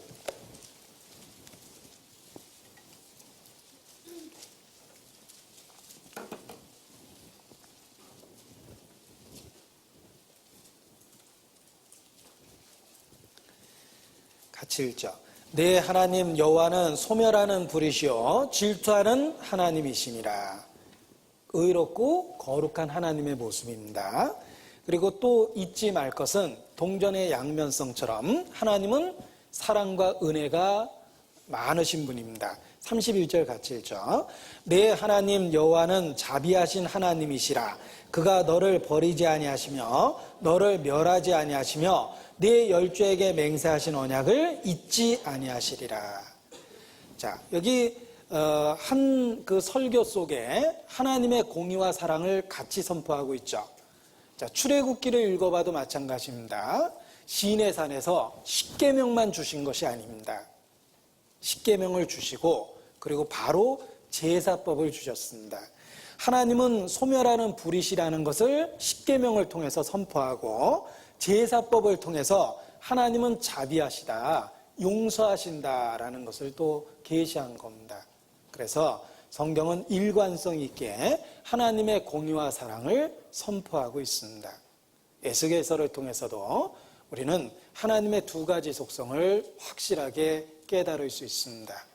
같이 읽죠. 내 하나님 여호와는 소멸하는 불이시요 질투하는 하나님이시니라. 의롭고 거룩한 하나님의 모습입니다. 그리고 또 잊지 말 것은 동전의 양면성처럼 하나님은 사랑과 은혜가 많으신 분입니다. 31절 같이 읽죠. 내 하나님 여호와는 자비하신 하나님이시라. 그가 너를 버리지 아니하시며 너를 멸하지 아니하시며 네 열조에게 맹세하신 언약을 잊지 아니하시리라. 자, 여기 한 그 설교 속에 하나님의 공의와 사랑을 같이 선포하고 있죠. 자, 출애굽기를 읽어봐도 마찬가지입니다. 시내 산에서 십계명만 주신 것이 아닙니다. 십계명을 주시고 그리고 바로 제사법을 주셨습니다. 하나님은 소멸하는 불이시라는 것을 십계명을 통해서 선포하고 제사법을 통해서 하나님은 자비하시다, 용서하신다라는 것을 또 계시한 겁니다. 그래서 성경은 일관성 있게 하나님의 공의와 사랑을 선포하고 있습니다. 에스겔서를 통해서도 우리는 하나님의 두 가지 속성을 확실하게 깨달을 수 있습니다.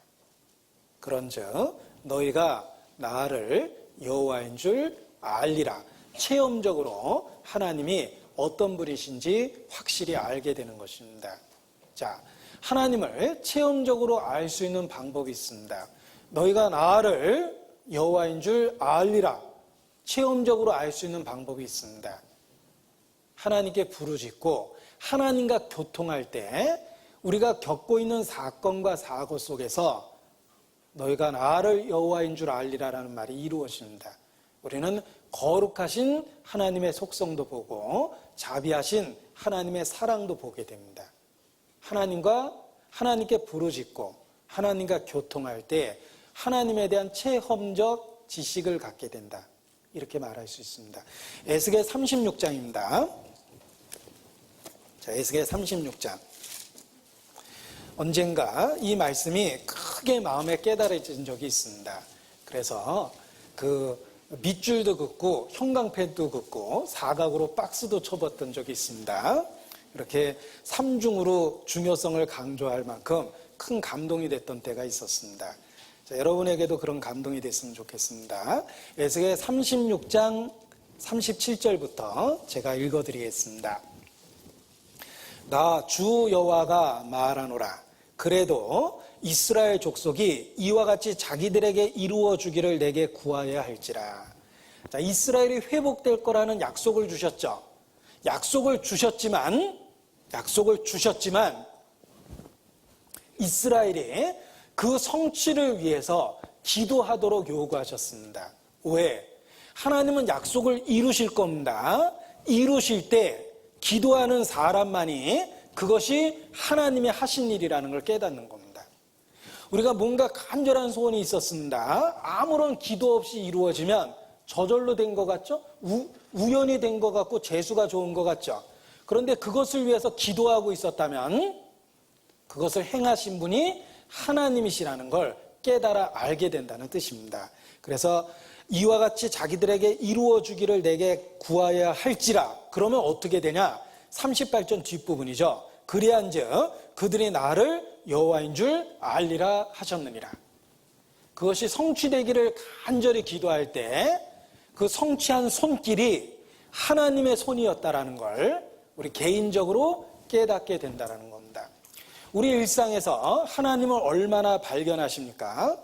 그런즉 너희가 나를 여호와인 줄 알리라. 체험적으로 하나님이 어떤 분이신지 확실히 알게 되는 것입니다. 자, 하나님을 체험적으로 알 수 있는 방법이 있습니다. 너희가 나를 여호와인 줄 알리라. 체험적으로 알 수 있는 방법이 있습니다. 하나님께 부르짖고 하나님과 교통할 때 우리가 겪고 있는 사건과 사고 속에서 너희가 나를 여호와인 줄 알리라라는 말이 이루어집니다. 우리는 거룩하신 하나님의 속성도 보고 자비하신 하나님의 사랑도 보게 됩니다. 하나님께 부르짖고 하나님과 교통할 때 하나님에 대한 체험적 지식을 갖게 된다. 이렇게 말할 수 있습니다. 에스겔 36장입니다. 자, 에스겔 36장. 언젠가 이 말씀이 크게 마음에 깨달아진 적이 있습니다. 그래서 밑줄도 긋고 형광펜도 긋고 사각으로 박스도 쳐봤던 적이 있습니다. 이렇게 삼중으로 중요성을 강조할 만큼 큰 감동이 됐던 때가 있었습니다. 자, 여러분에게도 그런 감동이 됐으면 좋겠습니다. 에스겔 36장 37절부터 제가 읽어드리겠습니다. 나 주 여호와가 말하노라. 그래도 이스라엘 족속이 이와 같이 자기들에게 이루어 주기를 내게 구하여야 할지라. 자, 이스라엘이 회복될 거라는 약속을 주셨죠. 약속을 주셨지만 이스라엘이 그 성취를 위해서 기도하도록 요구하셨습니다. 왜? 하나님은 약속을 이루실 겁니다. 이루실 때 기도하는 사람만이 그것이 하나님의 하신 일이라는 걸 깨닫는 겁니다. 우리가 뭔가 간절한 소원이 있었습니다. 아무런 기도 없이 이루어지면 저절로 된 것 같죠? 우연히 된 것 같고 재수가 좋은 것 같죠? 그런데 그것을 위해서 기도하고 있었다면 그것을 행하신 분이 하나님이시라는 걸 깨달아 알게 된다는 뜻입니다. 그래서 이와 같이 자기들에게 이루어 주기를 내게 구하여야 할지라. 그러면 어떻게 되냐? 38절 뒷부분이죠. 그리한즉 그들이 나를 여호와인 줄 알리라 하셨느니라. 그것이 성취되기를 간절히 기도할 때 그 성취한 손길이 하나님의 손이었다라는 걸 우리 개인적으로 깨닫게 된다는 겁니다. 우리 일상에서 하나님을 얼마나 발견하십니까?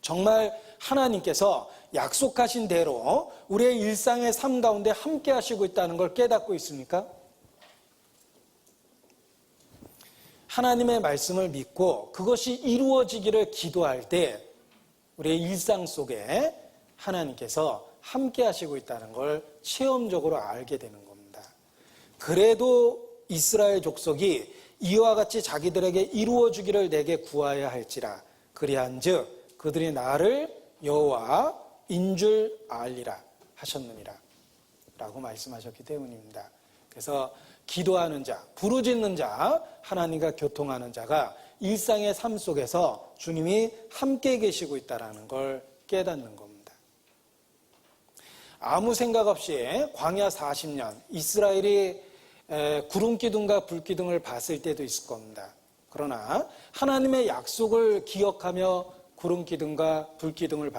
정말 하나님께서 약속하신 대로 우리의 일상의 삶 가운데 함께 하시고 있다는 걸 깨닫고 있습니까? 하나님의 말씀을 믿고 그것이 이루어지기를 기도할 때 우리의 일상 속에 하나님께서 함께 하시고 있다는 걸 체험적으로 알게 되는 겁니다. 그래도 이스라엘 족속이 이와 같이 자기들에게 이루어 주기를 내게 구하여야 할지라. 그리한즉 그들이 나를 여호와인 줄 알리라 하셨느니라 라고 말씀하셨기 때문입니다. 그래서 기도하는 자, 부르짖는 자, 하나님과 교통하는 자가 일상의 삶 속에서 주님이 함께 계시고 있다는 걸 깨닫는 겁니다. 아무 생각 없이 광야 40년 이스라엘이 구름기둥과 불기둥을 봤을 때도 있을 겁니다. 그러나 하나님의 약속을 기억하며 구름기둥과 불기둥을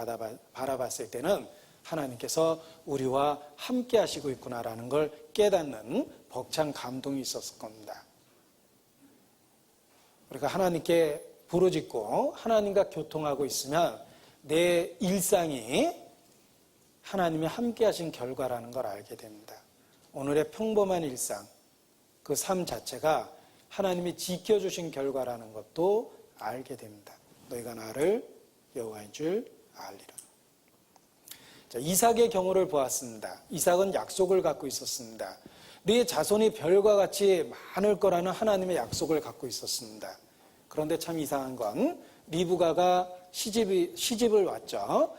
바라봤을 때는 하나님께서 우리와 함께 하시고 있구나라는 걸 깨닫는 벅찬 감동이 있었을 겁니다. 우리가 하나님께 부르짖고 하나님과 교통하고 있으면 내 일상이 하나님이 함께 하신 결과라는 걸 알게 됩니다. 오늘의 평범한 일상, 그 삶 자체가 하나님이 지켜주신 결과라는 것도 알게 됩니다. 너희가 나를 여호와인 줄 알리라. 자, 이삭의 경우를 보았습니다. 이삭은 약속을 갖고 있었습니다. 네 자손이 별과 같이 많을 거라는 하나님의 약속을 갖고 있었습니다. 그런데 참 이상한 건 리브가가 시집을 왔죠.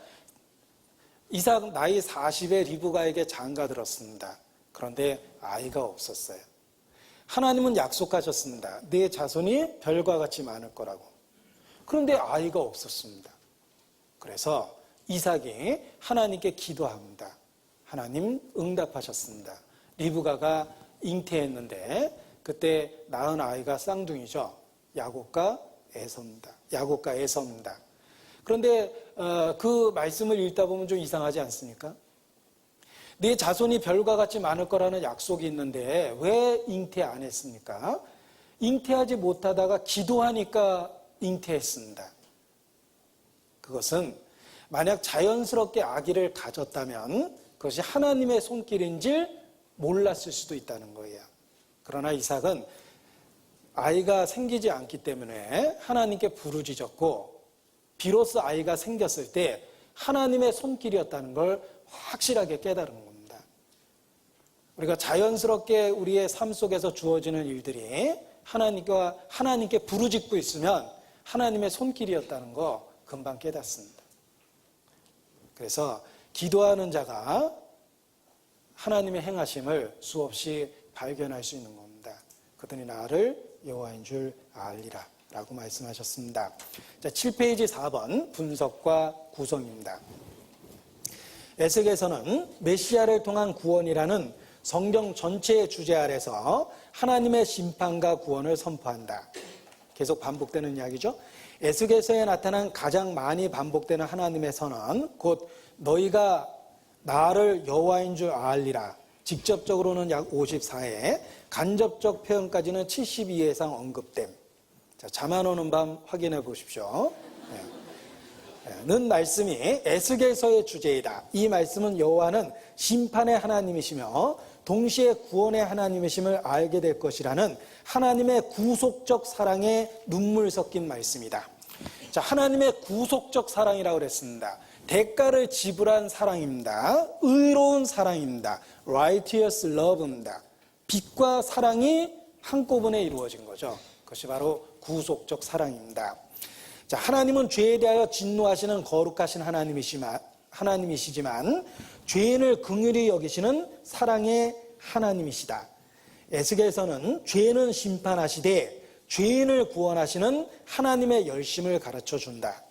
이삭 나이 40에 리브가에게 장가들었습니다. 그런데 아이가 없었어요. 하나님은 약속하셨습니다. 네 자손이 별과 같이 많을 거라고. 그런데 아이가 없었습니다. 그래서 이삭이 하나님께 기도합니다. 하나님 응답하셨습니다. 리브가가 잉태했는데 그때 낳은 아이가 쌍둥이죠. 야곱과 에서입니다. 그런데 그 말씀을 읽다 보면 좀 이상하지 않습니까? 네 자손이 별과 같이 많을 거라는 약속이 있는데 왜 잉태 안 했습니까? 잉태하지 못하다가 기도하니까 잉태했습니다. 그것은 만약 자연스럽게 아기를 가졌다면 그것이 하나님의 손길인지 몰랐을 수도 있다는 거예요. 그러나 이삭은 아이가 생기지 않기 때문에 하나님께 부르짖었고 비로소 아이가 생겼을 때 하나님의 손길이었다는 걸 확실하게 깨달은 겁니다. 우리가 자연스럽게 우리의 삶 속에서 주어지는 일들이 하나님께 부르짖고 있으면 하나님의 손길이었다는 거 금방 깨닫습니다. 그래서 기도하는 자가 하나님의 행하심을 수없이 발견할 수 있는 겁니다. 그들이 나를 여호와인 줄 알리라 라고 말씀하셨습니다. 자, 7페이지 4번 분석과 구성입니다. 에스겔서는 메시아를 통한 구원이라는 성경 전체의 주제 아래서 하나님의 심판과 구원을 선포한다. 계속 반복되는 이야기죠. 에스겔서에 나타난 가장 많이 반복되는 하나님의 선언, 곧 너희가 나를 여호와인 줄 알리라. 직접적으로는 약 54회, 간접적 표현까지는 72회 이상 언급됨. 자, 잠 안 오는 밤 확인해 보십시오. 는 말씀이 에스겔서의 주제이다. 이 말씀은 여호와는 심판의 하나님이시며 동시에 구원의 하나님이심을 알게 될 것이라는 하나님의 구속적 사랑에 눈물 섞인 말씀이다. 자, 하나님의 구속적 사랑이라고 그랬습니다. 대가를 지불한 사랑입니다. 의로운 사랑입니다. righteous love입니다. 빛과 사랑이 한꺼번에 이루어진 거죠. 그것이 바로 구속적 사랑입니다. 자, 하나님은 죄에 대하여 진노하시는 거룩하신 하나님이시지만 죄인을 긍휼히 여기시는 사랑의 하나님이시다. 에스겔서는 죄는 심판하시되 죄인을 구원하시는 하나님의 열심을 가르쳐 준다.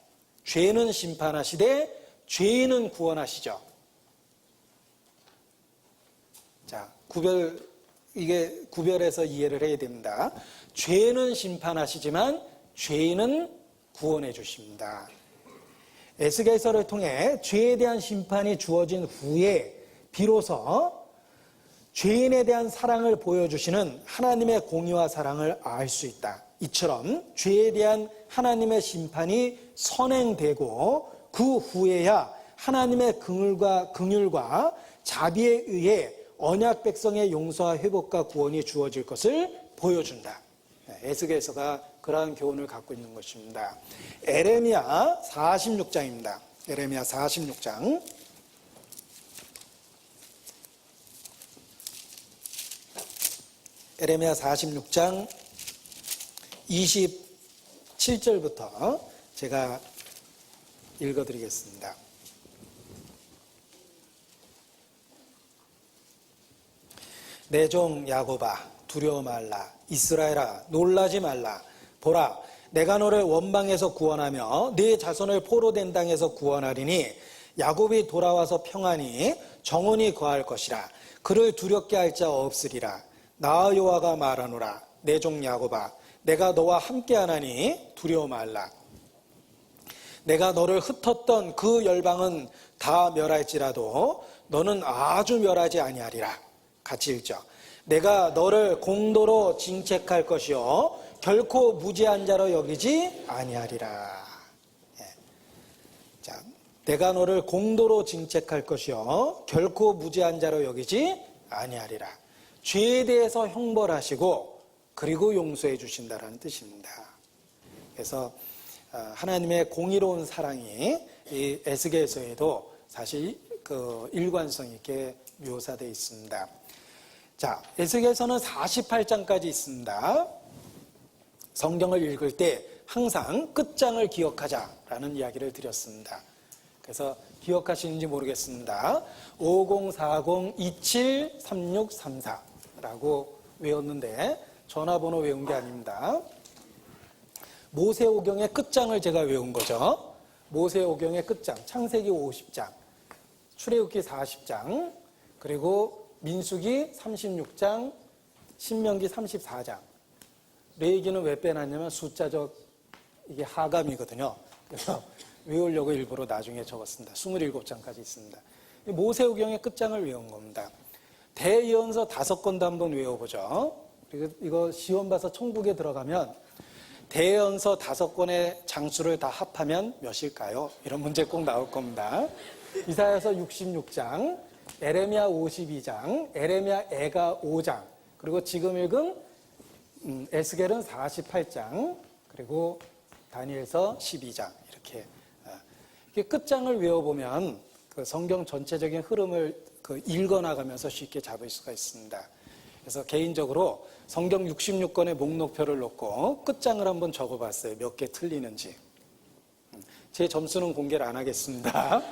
죄는 심판하시되 죄인은 구원하시죠. 자, 구별해서 이해를 해야 됩니다. 죄는 심판하시지만 죄인은 구원해 주십니다. 에스겔서를 통해 죄에 대한 심판이 주어진 후에 비로소 죄인에 대한 사랑을 보여주시는 하나님의 공의와 사랑을 알 수 있다. 이처럼 죄에 대한 하나님의 심판이 선행되고 그 후에야 하나님의 긍휼과 자비에 의해 언약 백성의 용서와 회복과 구원이 주어질 것을 보여준다. 에스겔서가 그러한 교훈을 갖고 있는 것입니다. 에레미야 46장입니다. 에레미야 46장. 에레미야 46장 27절부터 제가 읽어드리겠습니다. 내 종 야곱아 두려워 말라. 이스라엘아 놀라지 말라. 보라 내가 너를 원방에서 구원하며 네 자손을 포로된 땅에서 구원하리니 야곱이 돌아와서 평안히 정온이 거할 것이라. 그를 두렵게 할 자 없으리라. 나 여호와가 말하노라. 내 종 야곱아 내가 너와 함께하나니 두려워 말라. 내가 너를 흩었던 그 열방은 다 멸할지라도 너는 아주 멸하지 아니하리라. 같이 읽죠. 내가 너를 공도로 징책할 것이요 결코 무지한 자로 여기지 아니하리라. 자, 내가 너를 공도로 징책할 것이요 결코 무지한 자로 여기지 아니하리라. 죄에 대해서 형벌하시고 그리고 용서해 주신다라는 뜻입니다. 그래서 하나님의 공의로운 사랑이 이 에스겔서에도 사실 그 일관성 있게 묘사되어 있습니다. 자, 에스겔서는 48장까지 있습니다. 성경을 읽을 때 항상 끝장을 기억하자라는 이야기를 드렸습니다. 그래서 기억하시는지 모르겠습니다. 5040273634라고 외웠는데 전화번호 외운 게 아닙니다. 모세오경의 끝장을 제가 외운 거죠. 모세오경의 끝장, 창세기 50장, 출애굽기 40장, 그리고 민수기 36장, 신명기 34장. 레위기는 왜 빼놨냐면 숫자적 이게 하감이거든요. 그래서 외우려고 일부러 나중에 적었습니다. 27장까지 있습니다. 모세오경의 끝장을 외운 겁니다. 대예언서 5권도 한번 외워보죠. 그리고 이거 시험 봐서 천국에 들어가면 대예언서 5권의 장수를 다 합하면 몇일까요? 이런 문제 꼭 나올 겁니다. 이사야서 66장, 에레미야 52장, 에레미야 애가 5장, 그리고 지금 읽은 에스겔은 48장, 그리고 다니엘서 12장 이렇게 끝장을 외워보면 그 성경 전체적인 흐름을 읽어나가면서 쉽게 잡을 수가 있습니다. 그래서 개인적으로 성경 66권의 목록표를 놓고 끝장을 한번 적어봤어요. 몇 개 틀리는지. 제 점수는 공개를 안 하겠습니다.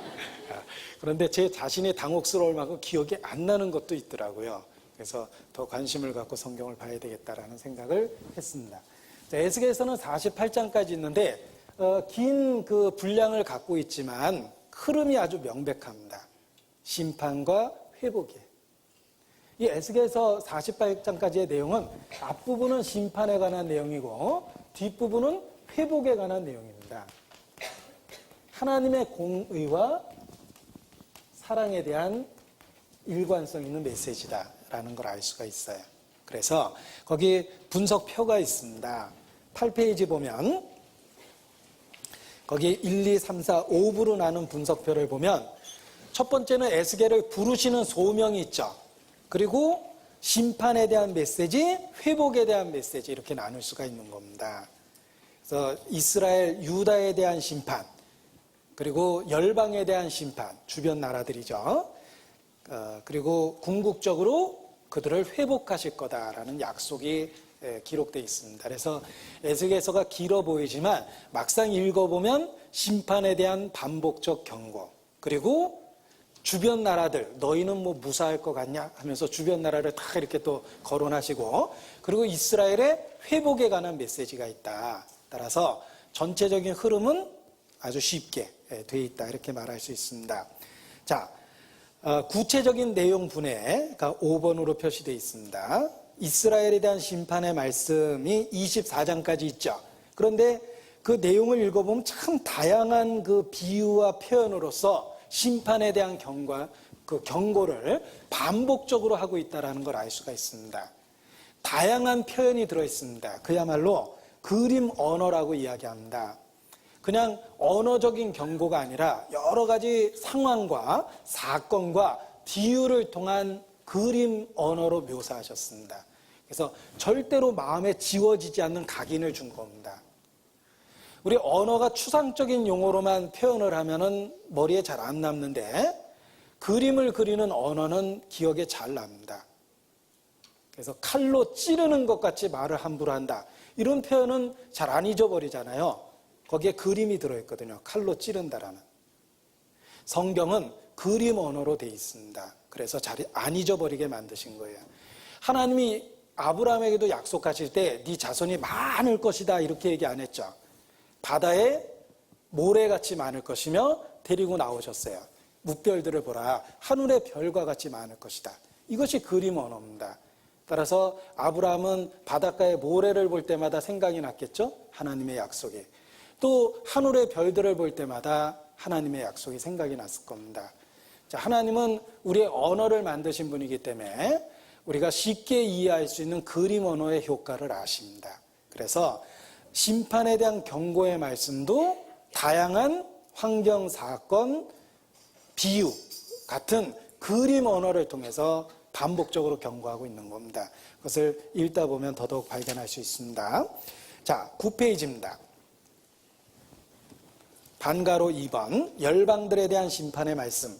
그런데 제 자신이 당혹스러울 만큼 기억이 안 나는 것도 있더라고요. 그래서 더 관심을 갖고 성경을 봐야 되겠다라는 생각을 했습니다. 자, 에스겔서는 48장까지 있는데 긴 그 분량을 갖고 있지만 흐름이 아주 명백합니다. 심판과 회복이에요. 이 에스겔서 48장까지의 내용은 앞부분은 심판에 관한 내용이고 뒷부분은 회복에 관한 내용입니다. 하나님의 공의와 사랑에 대한 일관성 있는 메시지다라는 걸 알 수가 있어요. 그래서 거기 분석표가 있습니다. 8페이지 보면 거기 1, 2, 3, 4, 5부로 나눈 분석표를 보면 첫 번째는 에스겔을 부르시는 소명이 있죠. 그리고 심판에 대한 메시지, 회복에 대한 메시지 이렇게 나눌 수가 있는 겁니다. 그래서 이스라엘, 유다에 대한 심판, 그리고 열방에 대한 심판, 주변 나라들이죠. 그리고 궁극적으로 그들을 회복하실 거다라는 약속이 기록되어 있습니다. 그래서 에스겔서가 길어 보이지만 막상 읽어보면 심판에 대한 반복적 경고, 그리고 주변 나라들, 너희는 뭐 무사할 것 같냐 하면서 주변 나라를 다 이렇게 또 거론하시고, 그리고 이스라엘의 회복에 관한 메시지가 있다. 따라서 전체적인 흐름은 아주 쉽게 되어 있다, 이렇게 말할 수 있습니다. 자, 구체적인 내용 분해가 5번으로 표시되어 있습니다. 이스라엘에 대한 심판의 말씀이 24장까지 있죠. 그런데 그 내용을 읽어보면 참 다양한 그 비유와 표현으로서 심판에 대한 경고를 반복적으로 하고 있다는 걸 알 수가 있습니다. 다양한 표현이 들어있습니다. 그야말로 그림 언어라고 이야기합니다. 그냥 언어적인 경고가 아니라 여러 가지 상황과 사건과 비유를 통한 그림 언어로 묘사하셨습니다. 그래서 절대로 마음에 지워지지 않는 각인을 준 겁니다. 우리 언어가 추상적인 용어로만 표현을 하면은 머리에 잘 안 남는데 그림을 그리는 언어는 기억에 잘 납니다. 그래서 칼로 찌르는 것 같이 말을 함부로 한다. 이런 표현은 잘 안 잊어버리잖아요. 거기에 그림이 들어있거든요. 칼로 찌른다라는. 성경은 그림 언어로 되어 있습니다. 그래서 잘 안 잊어버리게 만드신 거예요. 하나님이 아브라함에게도 약속하실 때 네 자손이 많을 것이다 이렇게 얘기 안 했죠. 바다에 모래같이 많을 것이며 데리고 나오셨어요. 뭇별들을 보라. 하늘의 별과 같이 많을 것이다. 이것이 그림 언어입니다. 따라서 아브라함은 바닷가의 모래를 볼 때마다 생각이 났겠죠. 하나님의 약속이. 또 하늘의 별들을 볼 때마다 하나님의 약속이 생각이 났을 겁니다. 자, 하나님은 우리의 언어를 만드신 분이기 때문에 우리가 쉽게 이해할 수 있는 그림 언어의 효과를 아십니다. 그래서 심판에 대한 경고의 말씀도 다양한 환경, 사건, 비유 같은 그림 언어를 통해서 반복적으로 경고하고 있는 겁니다. 그것을 읽다 보면 더더욱 발견할 수 있습니다. 자, 9페이지입니다. 반가로 2번, 열방들에 대한 심판의 말씀.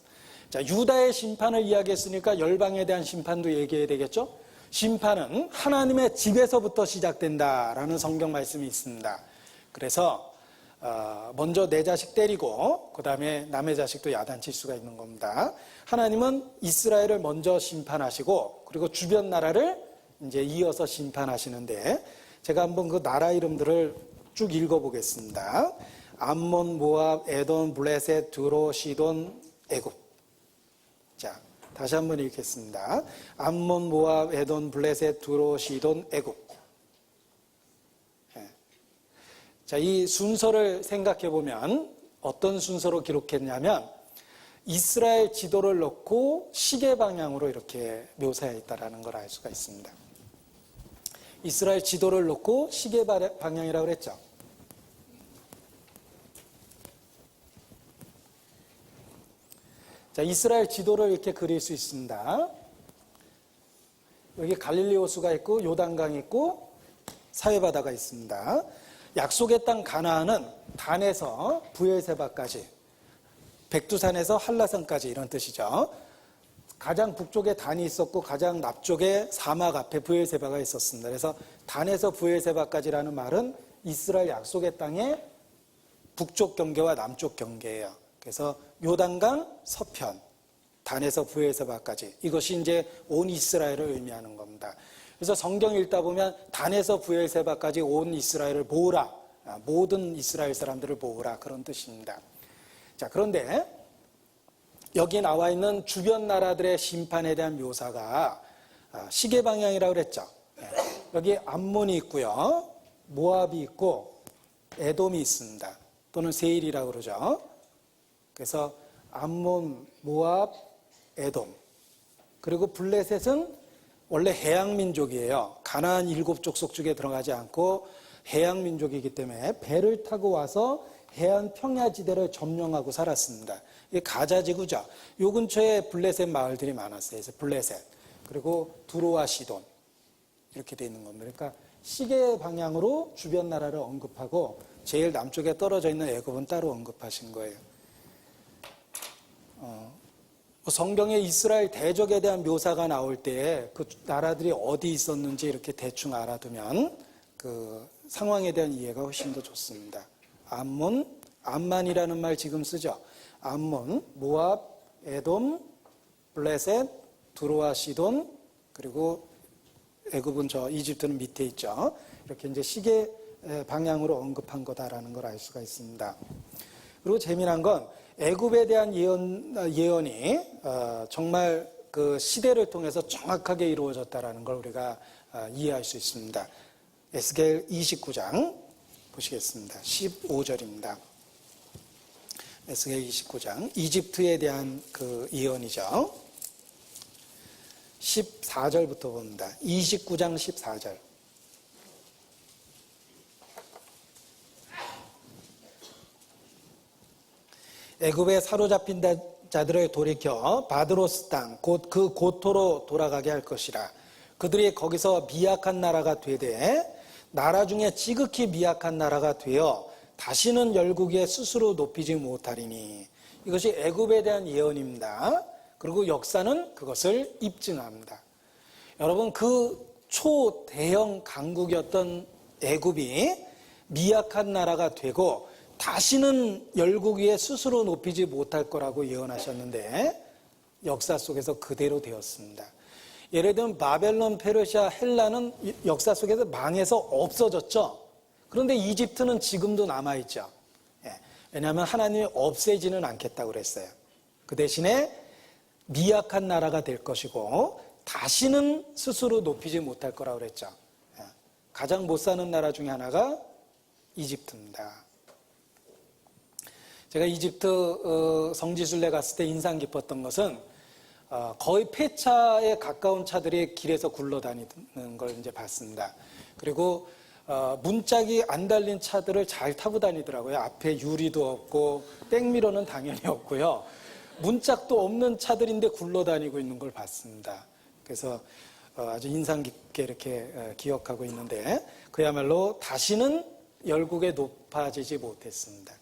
자, 유다의 심판을 이야기했으니까 열방에 대한 심판도 얘기해야 되겠죠? 심판은 하나님의 집에서부터 시작된다라는 성경 말씀이 있습니다. 그래서 먼저 내 자식 때리고 그 다음에 남의 자식도 야단칠 수가 있는 겁니다. 하나님은 이스라엘을 먼저 심판하시고 그리고 주변 나라를 이제 이어서 심판하시는데 제가 한번 그 나라 이름들을 쭉 읽어보겠습니다. 암몬, 모압, 에돔, 블레셋, 두로, 시돈, 애굽. 자, 다시 한번 읽겠습니다. 암몬, 모압, 에돔, 블레셋, 두로, 시돈, 애굽. 자, 이 순서를 생각해 보면 어떤 순서로 기록했냐면 이스라엘 지도를 놓고 시계 방향으로 이렇게 묘사해 있다는 걸 알 수가 있습니다. 이스라엘 지도를 놓고 시계 방향이라고 그랬죠. 자, 이스라엘 지도를 이렇게 그릴 수 있습니다. 여기 갈릴리 호수가 있고 요단강이 있고 사해바다가 있습니다. 약속의 땅 가나안은 단에서 브엘세바까지 백두산에서 한라산까지 이런 뜻이죠. 가장 북쪽에 단이 있었고 가장 남쪽에 사막 앞에 브엘세바가 있었습니다. 그래서 단에서 브엘세바까지라는 말은 이스라엘 약속의 땅의 북쪽 경계와 남쪽 경계예요. 그래서 요단강 서편, 단에서 브엘세바까지, 이것이 이제 온 이스라엘을 의미하는 겁니다. 그래서 성경 읽다 보면 단에서 브엘세바까지 온 이스라엘을 모으라, 모든 이스라엘 사람들을 모으라, 그런 뜻입니다. 자, 그런데 여기 나와 있는 주변 나라들의 심판에 대한 묘사가 시계 방향이라고 그랬죠. 여기 암몬이 있고요, 모압이 있고 에돔이 있습니다. 또는 세일이라고 그러죠. 그래서 암몬, 모압, 에돔, 그리고 블레셋은 원래 해양민족이에요. 가나안 7족 속중에 들어가지 않고 해양민족이기 때문에 배를 타고 와서 해안 평야지대를 점령하고 살았습니다. 이게 가자지구죠. 요 근처에 블레셋 마을들이 많았어요. 그래서 블레셋, 그리고 두로와 시돈, 이렇게 돼 있는 겁니다. 그러니까 시계 방향으로 주변 나라를 언급하고 제일 남쪽에 떨어져 있는 애굽은 따로 언급하신 거예요. 성경에 이스라엘 대적에 대한 묘사가 나올 때 그 나라들이 어디 있었는지 이렇게 대충 알아두면 그 상황에 대한 이해가 훨씬 더 좋습니다. 암몬, 암만이라는 말 지금 쓰죠. 암몬, 모압, 에돔, 블레셋, 두로와 시돈, 그리고 애굽은 이집트는 밑에 있죠. 이렇게 이제 시계 방향으로 언급한 거다라는 걸 알 수가 있습니다. 그리고 재미난 건 애굽에 대한 예언이 정말 그 시대를 통해서 정확하게 이루어졌다라는 걸 우리가 이해할 수 있습니다. 에스겔 29장 보시겠습니다. 15절입니다. 에스겔 29장, 이집트에 대한 그 예언이죠. 14절부터 봅니다. 29장 14절. 애굽에 사로잡힌 자들을 돌이켜 바드로스 땅, 곧 그 고토로 돌아가게 할 것이라. 그들이 거기서 미약한 나라가 되되 나라 중에 지극히 미약한 나라가 되어 다시는 열국에 스스로 높이지 못하리니. 이것이 애굽에 대한 예언입니다. 그리고 역사는 그것을 입증합니다. 여러분, 그 초대형 강국이었던 애굽이 미약한 나라가 되고 다시는 열국 위에 스스로 높이지 못할 거라고 예언하셨는데 역사 속에서 그대로 되었습니다. 예를 들면 바벨론, 페르시아, 헬라는 역사 속에서 망해서 없어졌죠. 그런데 이집트는 지금도 남아있죠. 왜냐하면 하나님이 없애지는 않겠다고 그랬어요. 그 대신에 미약한 나라가 될 것이고 다시는 스스로 높이지 못할 거라고 그랬죠. 가장 못 사는 나라 중에 하나가 이집트입니다. 제가 이집트 성지순례 갔을 때 인상 깊었던 것은 거의 폐차에 가까운 차들이 길에서 굴러다니는 걸 이제 봤습니다. 그리고 문짝이 안 달린 차들을 잘 타고 다니더라고요. 앞에 유리도 없고 백미러는 당연히 없고요. 문짝도 없는 차들인데 굴러다니고 있는 걸 봤습니다. 그래서 아주 인상 깊게 이렇게 기억하고 있는데 그야말로 다시는 열국에 높아지지 못했습니다.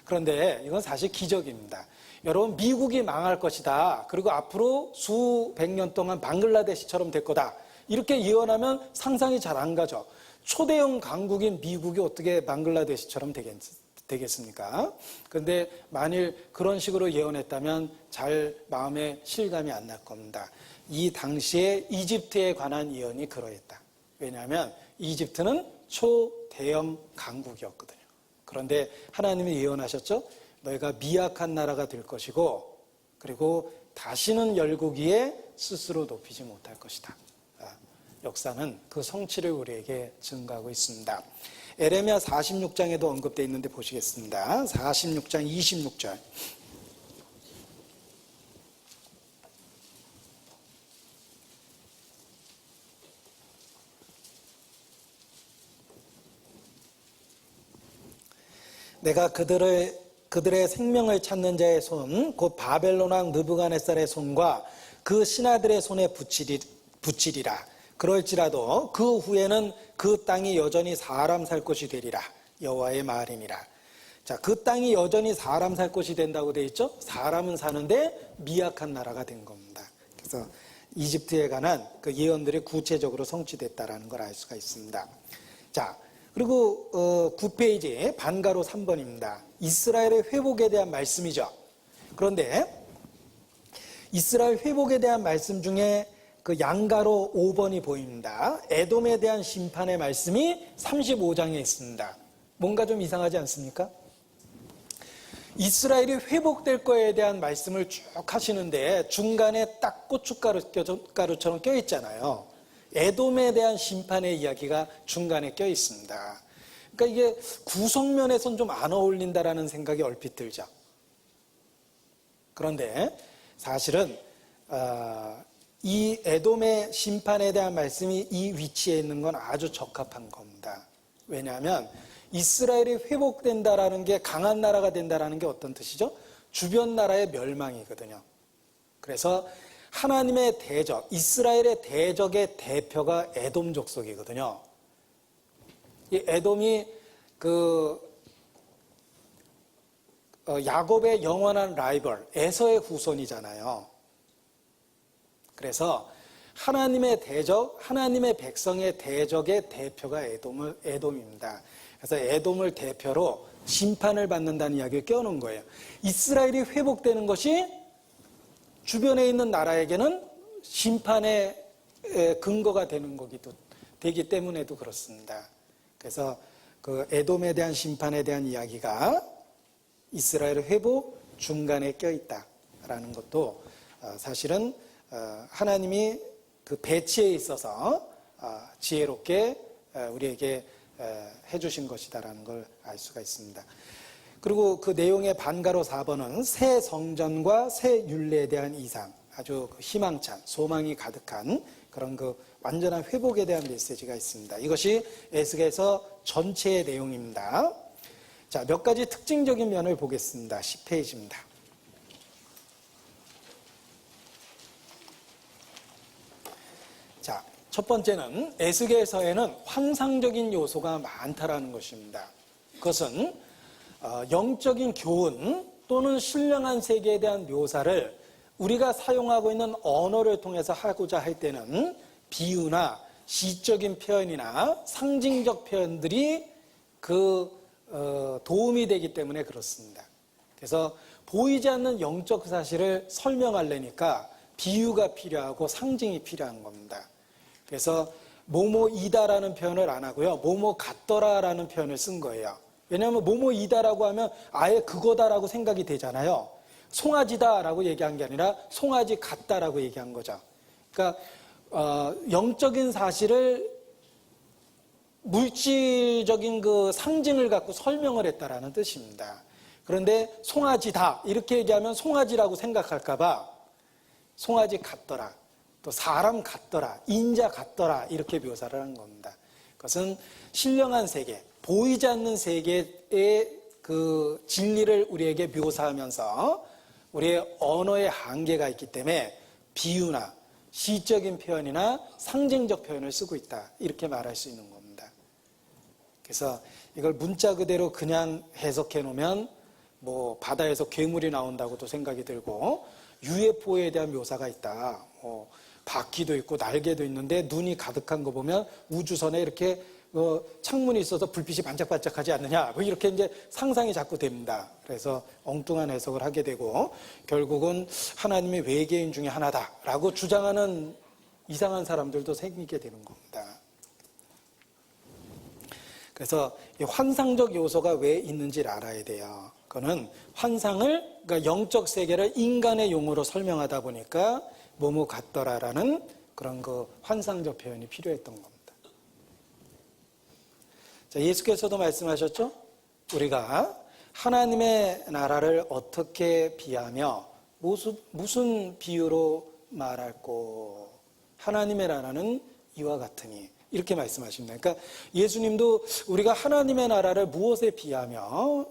그런데 이건 사실 기적입니다. 여러분, 미국이 망할 것이다. 그리고 앞으로 수백 년 동안 방글라데시처럼 될 거다. 이렇게 예언하면 상상이 잘 안 가죠. 초대형 강국인 미국이 어떻게 방글라데시처럼 되겠습니까? 그런데 만일 그런 식으로 예언했다면 잘 마음에 실감이 안 날 겁니다. 이 당시에 이집트에 관한 예언이 그러했다. 왜냐하면 이집트는 초대형 강국이었거든요. 그런데 하나님이 예언하셨죠. 너희가 미약한 나라가 될 것이고 그리고 다시는 열국 위에 스스로 높이지 못할 것이다. 역사는 그 성취를 우리에게 증가하고 있습니다. 에레미야 46장에도 언급되어 있는데 보시겠습니다. 46장 26절. 내가 그들의 생명을 찾는 자의 손, 곧 바벨론 왕 느부갓네살의 손과 그 신하들의 손에 붙이리라. 그럴지라도 그 후에는 그 땅이 여전히 사람 살 곳이 되리라. 여호와의 말이니라. 자, 그 땅이 여전히 사람 살 곳이 된다고 돼 있죠? 사람은 사는데 미약한 나라가 된 겁니다. 그래서 이집트에 관한 그 예언들이 구체적으로 성취됐다라는 걸 알 수가 있습니다. 자, 그리고 9페이지 반가로 3번입니다. 이스라엘의 회복에 대한 말씀이죠. 그런데 이스라엘 회복에 대한 말씀 중에 그 양가로 5번이 보입니다. 에돔에 대한 심판의 말씀이 35장에 있습니다. 뭔가 좀 이상하지 않습니까? 이스라엘이 회복될 거에 대한 말씀을 쭉 하시는데 중간에 딱 고춧가루처럼 껴있잖아요. 에돔에 대한 심판의 이야기가 중간에 껴있습니다. 그러니까 이게 구성면에선 좀 안 어울린다라는 생각이 얼핏 들죠. 그런데 사실은 이 에돔의 심판에 대한 말씀이 이 위치에 있는 건 아주 적합한 겁니다. 왜냐하면 이스라엘이 회복된다라는 게 강한 나라가 된다라는 게 어떤 뜻이죠? 주변 나라의 멸망이거든요. 그래서 하나님의 대적, 이스라엘의 대적의 대표가 에돔 족속이거든요. 이 에돔이 야곱의 영원한 라이벌 에서의 후손이잖아요. 그래서 하나님의 대적, 하나님의 백성의 대적의 대표가 에돔입니다. 그래서 에돔을 대표로 심판을 받는다는 이야기를 껴놓은 거예요. 이스라엘이 회복되는 것이 주변에 있는 나라에게는 심판의 근거가 되기 때문에도 그렇습니다. 그래서 그 에돔에 대한 심판에 대한 이야기가 이스라엘의 회복 중간에 껴있다라는 것도 사실은 하나님이 그 배치에 있어서 지혜롭게 우리에게 해주신 것이다라는 걸 알 수가 있습니다. 그리고 그 내용의 반가로 4번은 새 성전과 새 율례에 대한 이상, 아주 희망찬, 소망이 가득한 그런 그 완전한 회복에 대한 메시지가 있습니다. 이것이 에스겔서 전체의 내용입니다. 자, 몇 가지 특징적인 면을 보겠습니다. 10페이지입니다. 자, 첫 번째는 에스겔서에는 환상적인 요소가 많다라는 것입니다. 그것은 영적인 교훈 또는 신령한 세계에 대한 묘사를 우리가 사용하고 있는 언어를 통해서 하고자 할 때는 비유나 시적인 표현이나 상징적 표현들이 도움이 되기 때문에 그렇습니다. 그래서 보이지 않는 영적 사실을 설명하려니까 비유가 필요하고 상징이 필요한 겁니다. 그래서 뭐뭐이다라는 표현을 안 하고요. 뭐뭐 같더라라는 표현을 쓴 거예요. 왜냐하면 뭐뭐이다라고 하면 아예 그거다라고 생각이 되잖아요. 송아지다라고 얘기한 게 아니라 송아지 같다라고 얘기한 거죠. 그러니까 영적인 사실을 물질적인 그 상징을 갖고 설명을 했다라는 뜻입니다. 그런데 송아지다 이렇게 얘기하면 송아지라고 생각할까 봐 송아지 같더라, 또 사람 같더라, 인자 같더라 이렇게 묘사를 한 겁니다. 그것은 신령한 세계, 보이지 않는 세계의 그 진리를 우리에게 묘사하면서 우리의 언어의 한계가 있기 때문에 비유나 시적인 표현이나 상징적 표현을 쓰고 있다 이렇게 말할 수 있는 겁니다. 그래서 이걸 문자 그대로 그냥 해석해 놓으면 뭐 바다에서 괴물이 나온다고도 생각이 들고 UFO에 대한 묘사가 있다. 바퀴도 있고 날개도 있는데 눈이 가득한 거 보면 우주선에 이렇게 창문이 있어서 불빛이 반짝반짝하지 않느냐. 뭐 이렇게 이제 상상이 자꾸 됩니다. 그래서 엉뚱한 해석을 하게 되고 결국은 하나님의 외계인 중에 하나다라고 주장하는 이상한 사람들도 생기게 되는 겁니다. 그래서 이 환상적 요소가 왜 있는지를 알아야 돼요. 그거는 환상을, 그러니까 영적 세계를 인간의 용어로 설명하다 보니까 뭐뭐 같더라라는 그런 그 환상적 표현이 필요했던 겁니다. 자, 예수께서도 말씀하셨죠? 우리가 하나님의 나라를 어떻게 비하며 무슨 비유로 말할꼬? 하나님의 나라는 이와 같으니. 이렇게 말씀하십니다. 그러니까 예수님도 우리가 하나님의 나라를 무엇에 비하며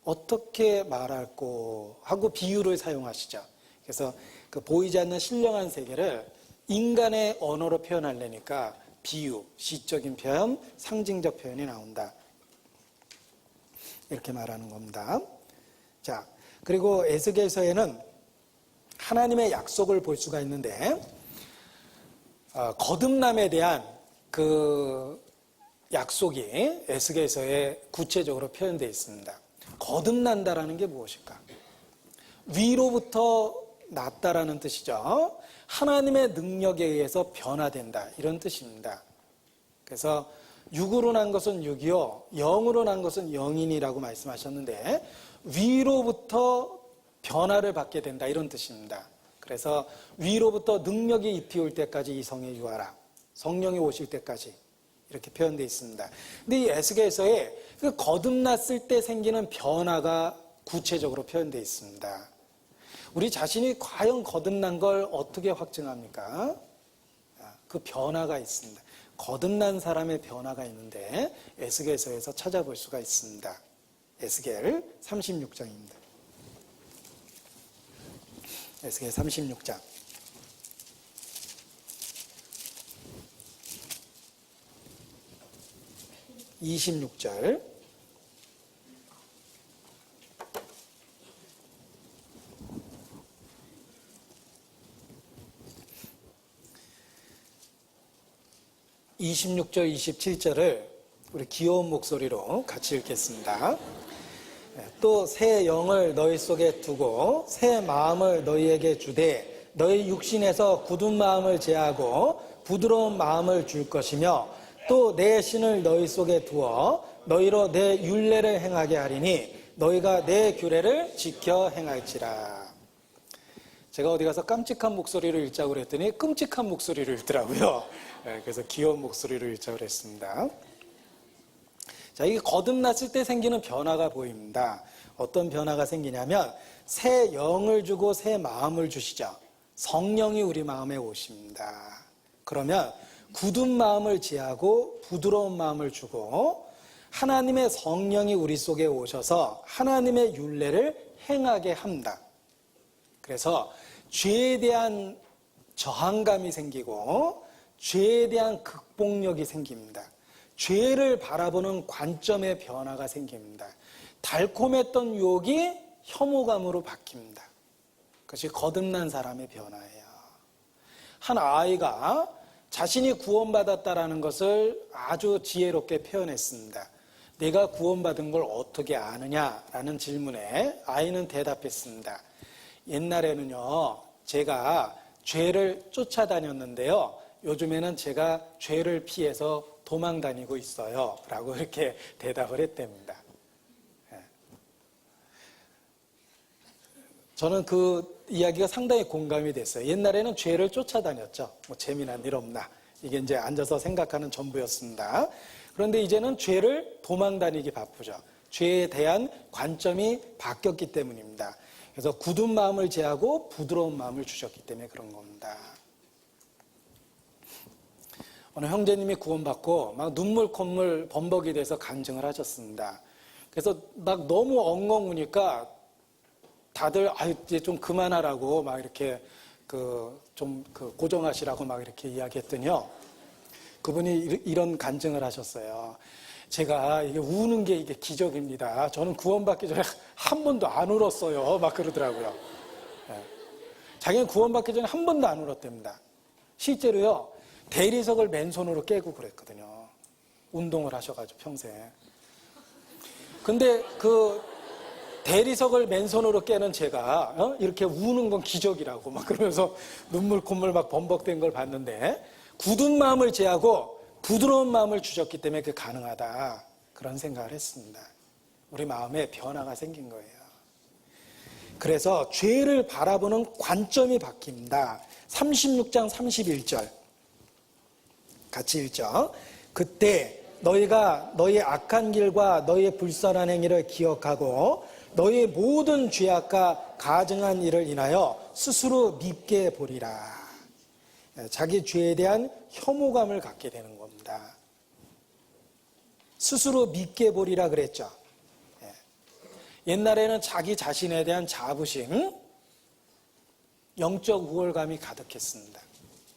어떻게 말할꼬 하고 비유를 사용하시죠. 그래서 그 보이지 않는 신령한 세계를 인간의 언어로 표현하려니까 비유, 시적인 표현, 상징적 표현이 나온다. 이렇게 말하는 겁니다. 자, 그리고 에스겔서에는 하나님의 약속을 볼 수가 있는데 거듭남에 대한 그 약속이 에스겔서에 구체적으로 표현되어 있습니다. 거듭난다라는 게 무엇일까? 위로부터 났다라는 뜻이죠. 하나님의 능력에 의해서 변화된다 이런 뜻입니다. 그래서 육으로 난 것은 육이요 영으로 난 것은 영이니라고 말씀하셨는데 위로부터 변화를 받게 된다 이런 뜻입니다. 그래서 위로부터 능력이 입히올 때까지 이 성에 유하라. 성령이 오실 때까지 이렇게 표현되어 있습니다. 근데 이 에스겔서에 그 거듭났을 때 생기는 변화가 구체적으로 표현되어 있습니다. 우리 자신이 과연 거듭난 걸 어떻게 확증합니까? 그 변화가 있습니다. 거듭난 사람의 변화가 있는데 에스겔서에서 찾아볼 수가 있습니다. 에스겔 36장입니다. 에스겔 36장 26절 26절 27절을 우리 귀여운 목소리로 같이 읽겠습니다. 또 새 영을 너희 속에 두고 새 마음을 너희에게 주되 너희 육신에서 굳은 마음을 제하고 부드러운 마음을 줄 것이며 또 내 신을 너희 속에 두어 너희로 내 율례를 행하게 하리니 너희가 내 규례를 지켜 행할지라. 제가 어디 가서 깜찍한 목소리를 읽자고 그랬더니 끔찍한 목소리를 읽더라고요. 그래서 귀여운 목소리를 읽자고 그랬습니다. 자, 이게 거듭났을 때 생기는 변화가 보입니다. 어떤 변화가 생기냐면 새 영을 주고 새 마음을 주시죠. 성령이 우리 마음에 오십니다. 그러면 굳은 마음을 제하고 부드러운 마음을 주고 하나님의 성령이 우리 속에 오셔서 하나님의 율례를 행하게 합니다. 그래서 죄에 대한 저항감이 생기고 죄에 대한 극복력이 생깁니다. 죄를 바라보는 관점의 변화가 생깁니다. 달콤했던 유혹이 혐오감으로 바뀝니다. 그것이 거듭난 사람의 변화예요. 한 아이가 자신이 구원받았다라는 것을 아주 지혜롭게 표현했습니다. 내가 구원받은 걸 어떻게 아느냐라는 질문에 아이는 대답했습니다. 옛날에는요, 제가 죄를 쫓아다녔는데요, 요즘에는 제가 죄를 피해서 도망 다니고 있어요. 라고 이렇게 대답을 했답니다. 저는 그 이야기가 상당히 공감이 됐어요. 옛날에는 죄를 쫓아다녔죠. 뭐 재미난 일 없나. 이게 이제 앉아서 생각하는 전부였습니다. 그런데 이제는 죄를 도망 다니기 바쁘죠. 죄에 대한 관점이 바뀌었기 때문입니다. 그래서 굳은 마음을 제하고 부드러운 마음을 주셨기 때문에 그런 겁니다. 어느 형제님이 구원받고 막 눈물 콧물 범벅이 돼서 간증을 하셨습니다. 그래서 막 너무 엉엉 우니까 다들 이제 좀 그만하라고 막 이렇게 좀 고정하시라고 막 이렇게 이야기했더니요. 그분이 이런 간증을 하셨어요. 제가 이게 우는 게 이게 기적입니다. 저는 구원받기 전에 한 번도 안 울었어요. 막 그러더라고요. 자기는 구원받기 전에 한 번도 안 울었답니다. 실제로요, 대리석을 맨손으로 깨고 그랬거든요. 운동을 하셔가지고 평생. 근데 그 대리석을 맨손으로 깨는 제가 이렇게 우는 건 기적이라고 막 그러면서 눈물 콧물 막 범벅된 걸 봤는데 굳은 마음을 제하고 부드러운 마음을 주셨기 때문에 그게 가능하다. 그런 생각을 했습니다. 우리 마음에 변화가 생긴 거예요. 그래서 죄를 바라보는 관점이 바뀝니다. 36장 31절 같이 읽죠. 그때 너희가 너희의 악한 길과 너희의 불선한 행위를 기억하고 너희의 모든 죄악과 가증한 일을 인하여 스스로 밉게 보리라. 자기 죄에 대한 혐오감을 갖게 되는 겁니다. 스스로 밉게 보리라 그랬죠. 옛날에는 자기 자신에 대한 자부심, 영적 우월감이 가득했습니다.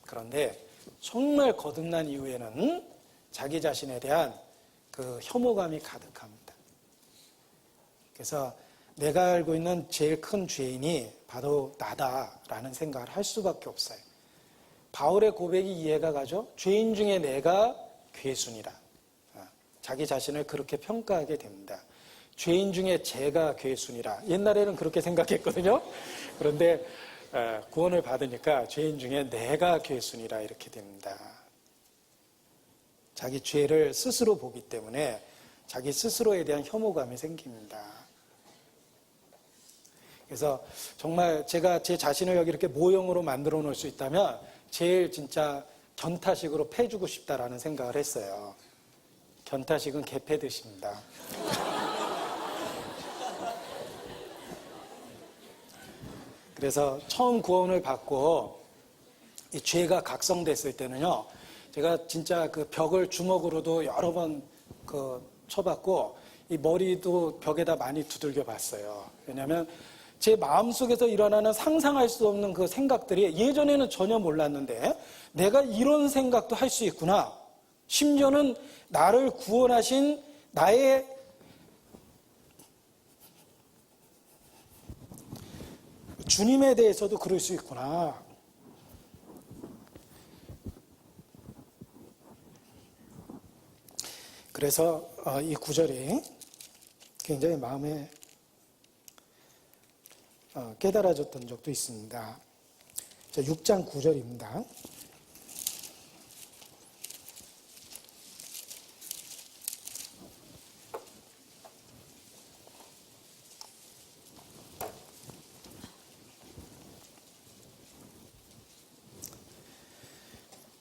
그런데 정말 거듭난 이후에는 자기 자신에 대한 그 혐오감이 가득합니다. 그래서 내가 알고 있는 제일 큰 죄인이 바로 나다라는 생각을 할 수밖에 없어요. 바울의 고백이 이해가 가죠? 죄인 중에 내가 괴순이라. 자기 자신을 그렇게 평가하게 됩니다. 죄인 중에 제가 괴순이라. 옛날에는 그렇게 생각했거든요. 그런데 구원을 받으니까 죄인 중에 내가 괴순이라 이렇게 됩니다. 자기 죄를 스스로 보기 때문에 자기 스스로에 대한 혐오감이 생깁니다. 그래서 정말 제가 제 자신을 여기 이렇게 모형으로 만들어 놓을 수 있다면 제일 진짜 견타식으로 패주고 싶다라는 생각을 했어요. 견타식은 개 패듯입니다. 그래서 처음 구원을 받고 이 죄가 각성됐을 때는요, 제가 진짜 그 벽을 주먹으로도 여러 번 쳐봤고, 이 머리도 벽에다 많이 두들겨 봤어요. 왜냐하면 제 마음속에서 일어나는 상상할 수 없는 그 생각들이 예전에는 전혀 몰랐는데, 내가 이런 생각도 할 수 있구나. 심지어는 나를 구원하신 나의 주님에 대해서도 그럴 수 있구나. 그래서 이 구절이 굉장히 마음에 깨달아졌던 적도 있습니다. 6장 9절입니다.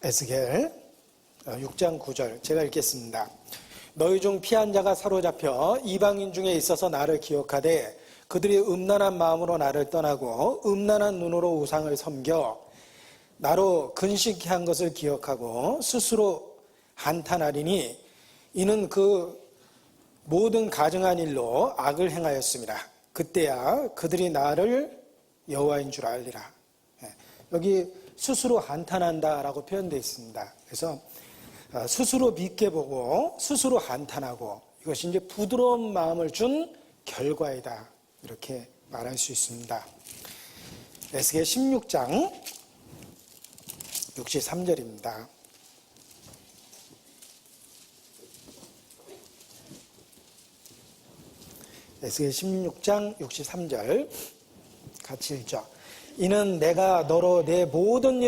에스겔 6장 9절 제가 읽겠습니다. 너희 중 피한 자가 사로잡혀 이방인 중에 있어서 나를 기억하되 그들이 음란한 마음으로 나를 떠나고 음란한 눈으로 우상을 섬겨 나로 근심케 한 것을 기억하고 스스로 한탄하리니 이는 그 모든 가증한 일로 악을 행하였습니다. 그때야 그들이 나를 여호와인 줄 알리라. 여기 스스로 한탄한다라고 표현되어 있습니다. 그래서 스스로 믿게 보고 스스로 한탄하고 이것이 이제 부드러운 마음을 준 결과이다. 이렇게 말할 수 있습니다. 에스겔 16장 63절입니다. 에스겔 16장 63절 같이 읽죠. 이는 내가 너로 내 모든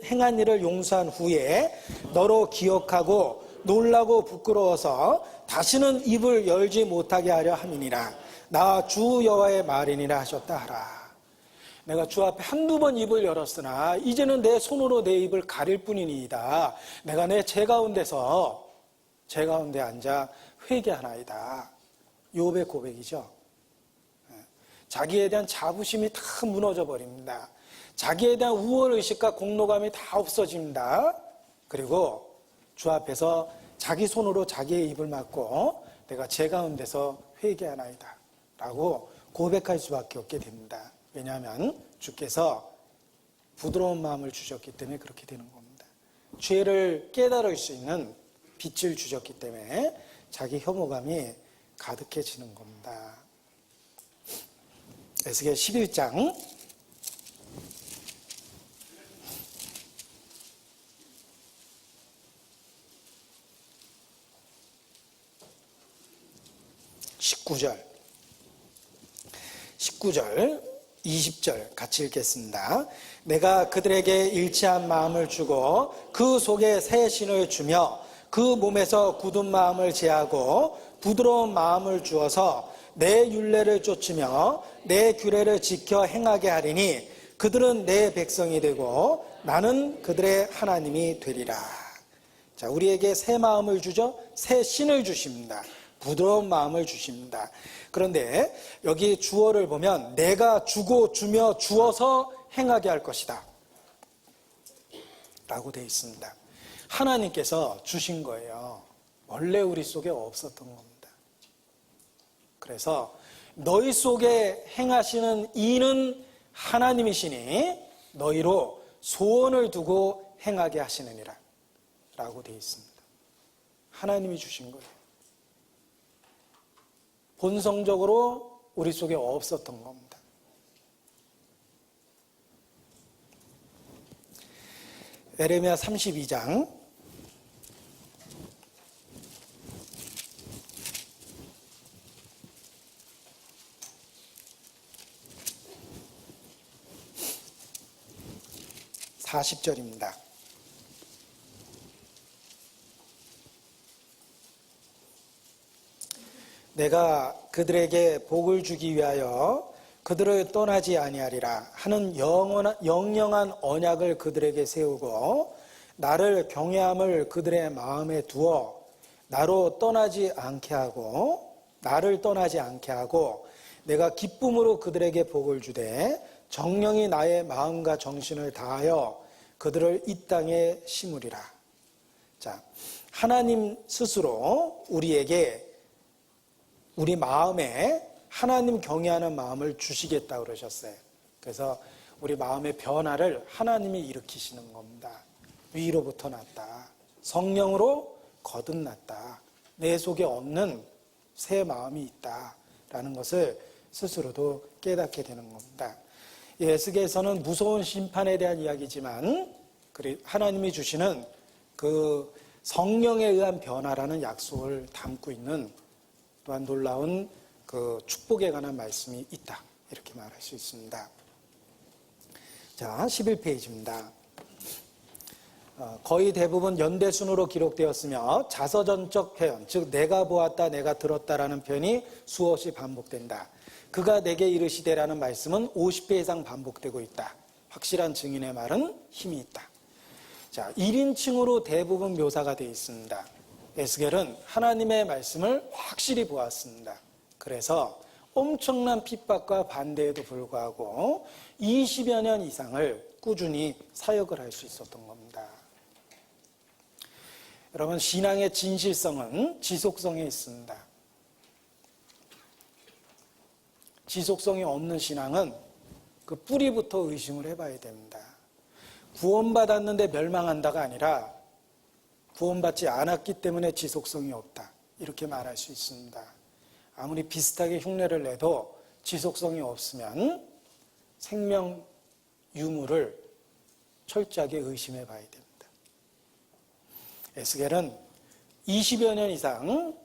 행한 일을 용서한 후에 너로 기억하고 놀라고 부끄러워서 다시는 입을 열지 못하게 하려 함이니라. 나 주 여호와의 말이니라 하셨다 하라. 내가 주 앞에 한두 번 입을 열었으나 이제는 내 손으로 내 입을 가릴 뿐이니이다. 내가 내 제 가운데 앉아 회개하나이다. 욥의 고백이죠. 자기에 대한 자부심이 다 무너져 버립니다. 자기에 대한 우월의식과 공로감이 다 없어집니다. 그리고 주 앞에서 자기 손으로 자기의 입을 막고 내가 제 가운데서 회개하나이다 라고 고백할 수밖에 없게 됩니다. 왜냐하면 주께서 부드러운 마음을 주셨기 때문에 그렇게 되는 겁니다. 죄를 깨달을 수 있는 빛을 주셨기 때문에 자기 혐오감이 가득해지는 겁니다. 에스겔 11장 19절 20절 같이 읽겠습니다. 내가 그들에게 일치한 마음을 주고 그 속에 새 신을 주며 그 몸에서 굳은 마음을 제하고 부드러운 마음을 주어서 내 율례를 쫓으며 내 규례를 지켜 행하게 하리니 그들은 내 백성이 되고 나는 그들의 하나님이 되리라. 자, 우리에게 새 마음을 주죠. 새 신을 주십니다. 부드러운 마음을 주십니다. 그런데 여기 주어를 보면 내가 주고 주며 주어서 행하게 할 것이다 라고 되어 있습니다. 하나님께서 주신 거예요. 원래 우리 속에 없었던 겁니다. 그래서 너희 속에 행하시는 이는 하나님이시니 너희로 소원을 두고 행하게 하시느니라 라고 되어 있습니다. 하나님이 주신 거예요. 본성적으로 우리 속에 없었던 겁니다. 에레미야 32장 40절입니다. 내가 그들에게 복을 주기 위하여 그들을 떠나지 아니하리라 하는 영영한 언약을 그들에게 세우고 나를 경외함을 그들의 마음에 두어 나를 떠나지 않게 하고 내가 기쁨으로 그들에게 복을 주되 정령이 나의 마음과 정신을 다하여 그들을 이 땅에 심으리라. 자, 하나님 스스로 우리에게 우리 마음에 하나님 경외하는 마음을 주시겠다 그러셨어요. 그래서 우리 마음의 변화를 하나님이 일으키시는 겁니다. 위로부터 났다. 성령으로 거듭났다. 내 속에 없는 새 마음이 있다라는 것을 스스로도 깨닫게 되는 겁니다. 에스겔서는 무서운 심판에 대한 이야기지만 하나님이 주시는 그 성령에 의한 변화라는 약속을 담고 있는 또한 놀라운 그 축복에 관한 말씀이 있다. 이렇게 말할 수 있습니다. 자, 11페이지입니다. 거의 대부분 연대순으로 기록되었으며 자서전적 표현, 즉 내가 보았다, 내가 들었다라는 표현이 수없이 반복된다. 그가 내게 이르시되라는 말씀은 50회 이상 반복되고 있다. 확실한 증인의 말은 힘이 있다. 자, 1인칭으로 대부분 묘사가 되어 있습니다. 에스겔은 하나님의 말씀을 확실히 보았습니다. 그래서 엄청난 핍박과 반대에도 불구하고 20여 년 이상을 꾸준히 사역을 할 수 있었던 겁니다. 여러분, 신앙의 진실성은 지속성에 있습니다. 지속성이 없는 신앙은 그 뿌리부터 의심을 해봐야 됩니다. 구원받았는데 멸망한다가 아니라 구원받지 않았기 때문에 지속성이 없다. 이렇게 말할 수 있습니다. 아무리 비슷하게 흉내를 내도 지속성이 없으면 생명 유무를 철저하게 의심해 봐야 됩니다. 에스겔은 20여 년 이상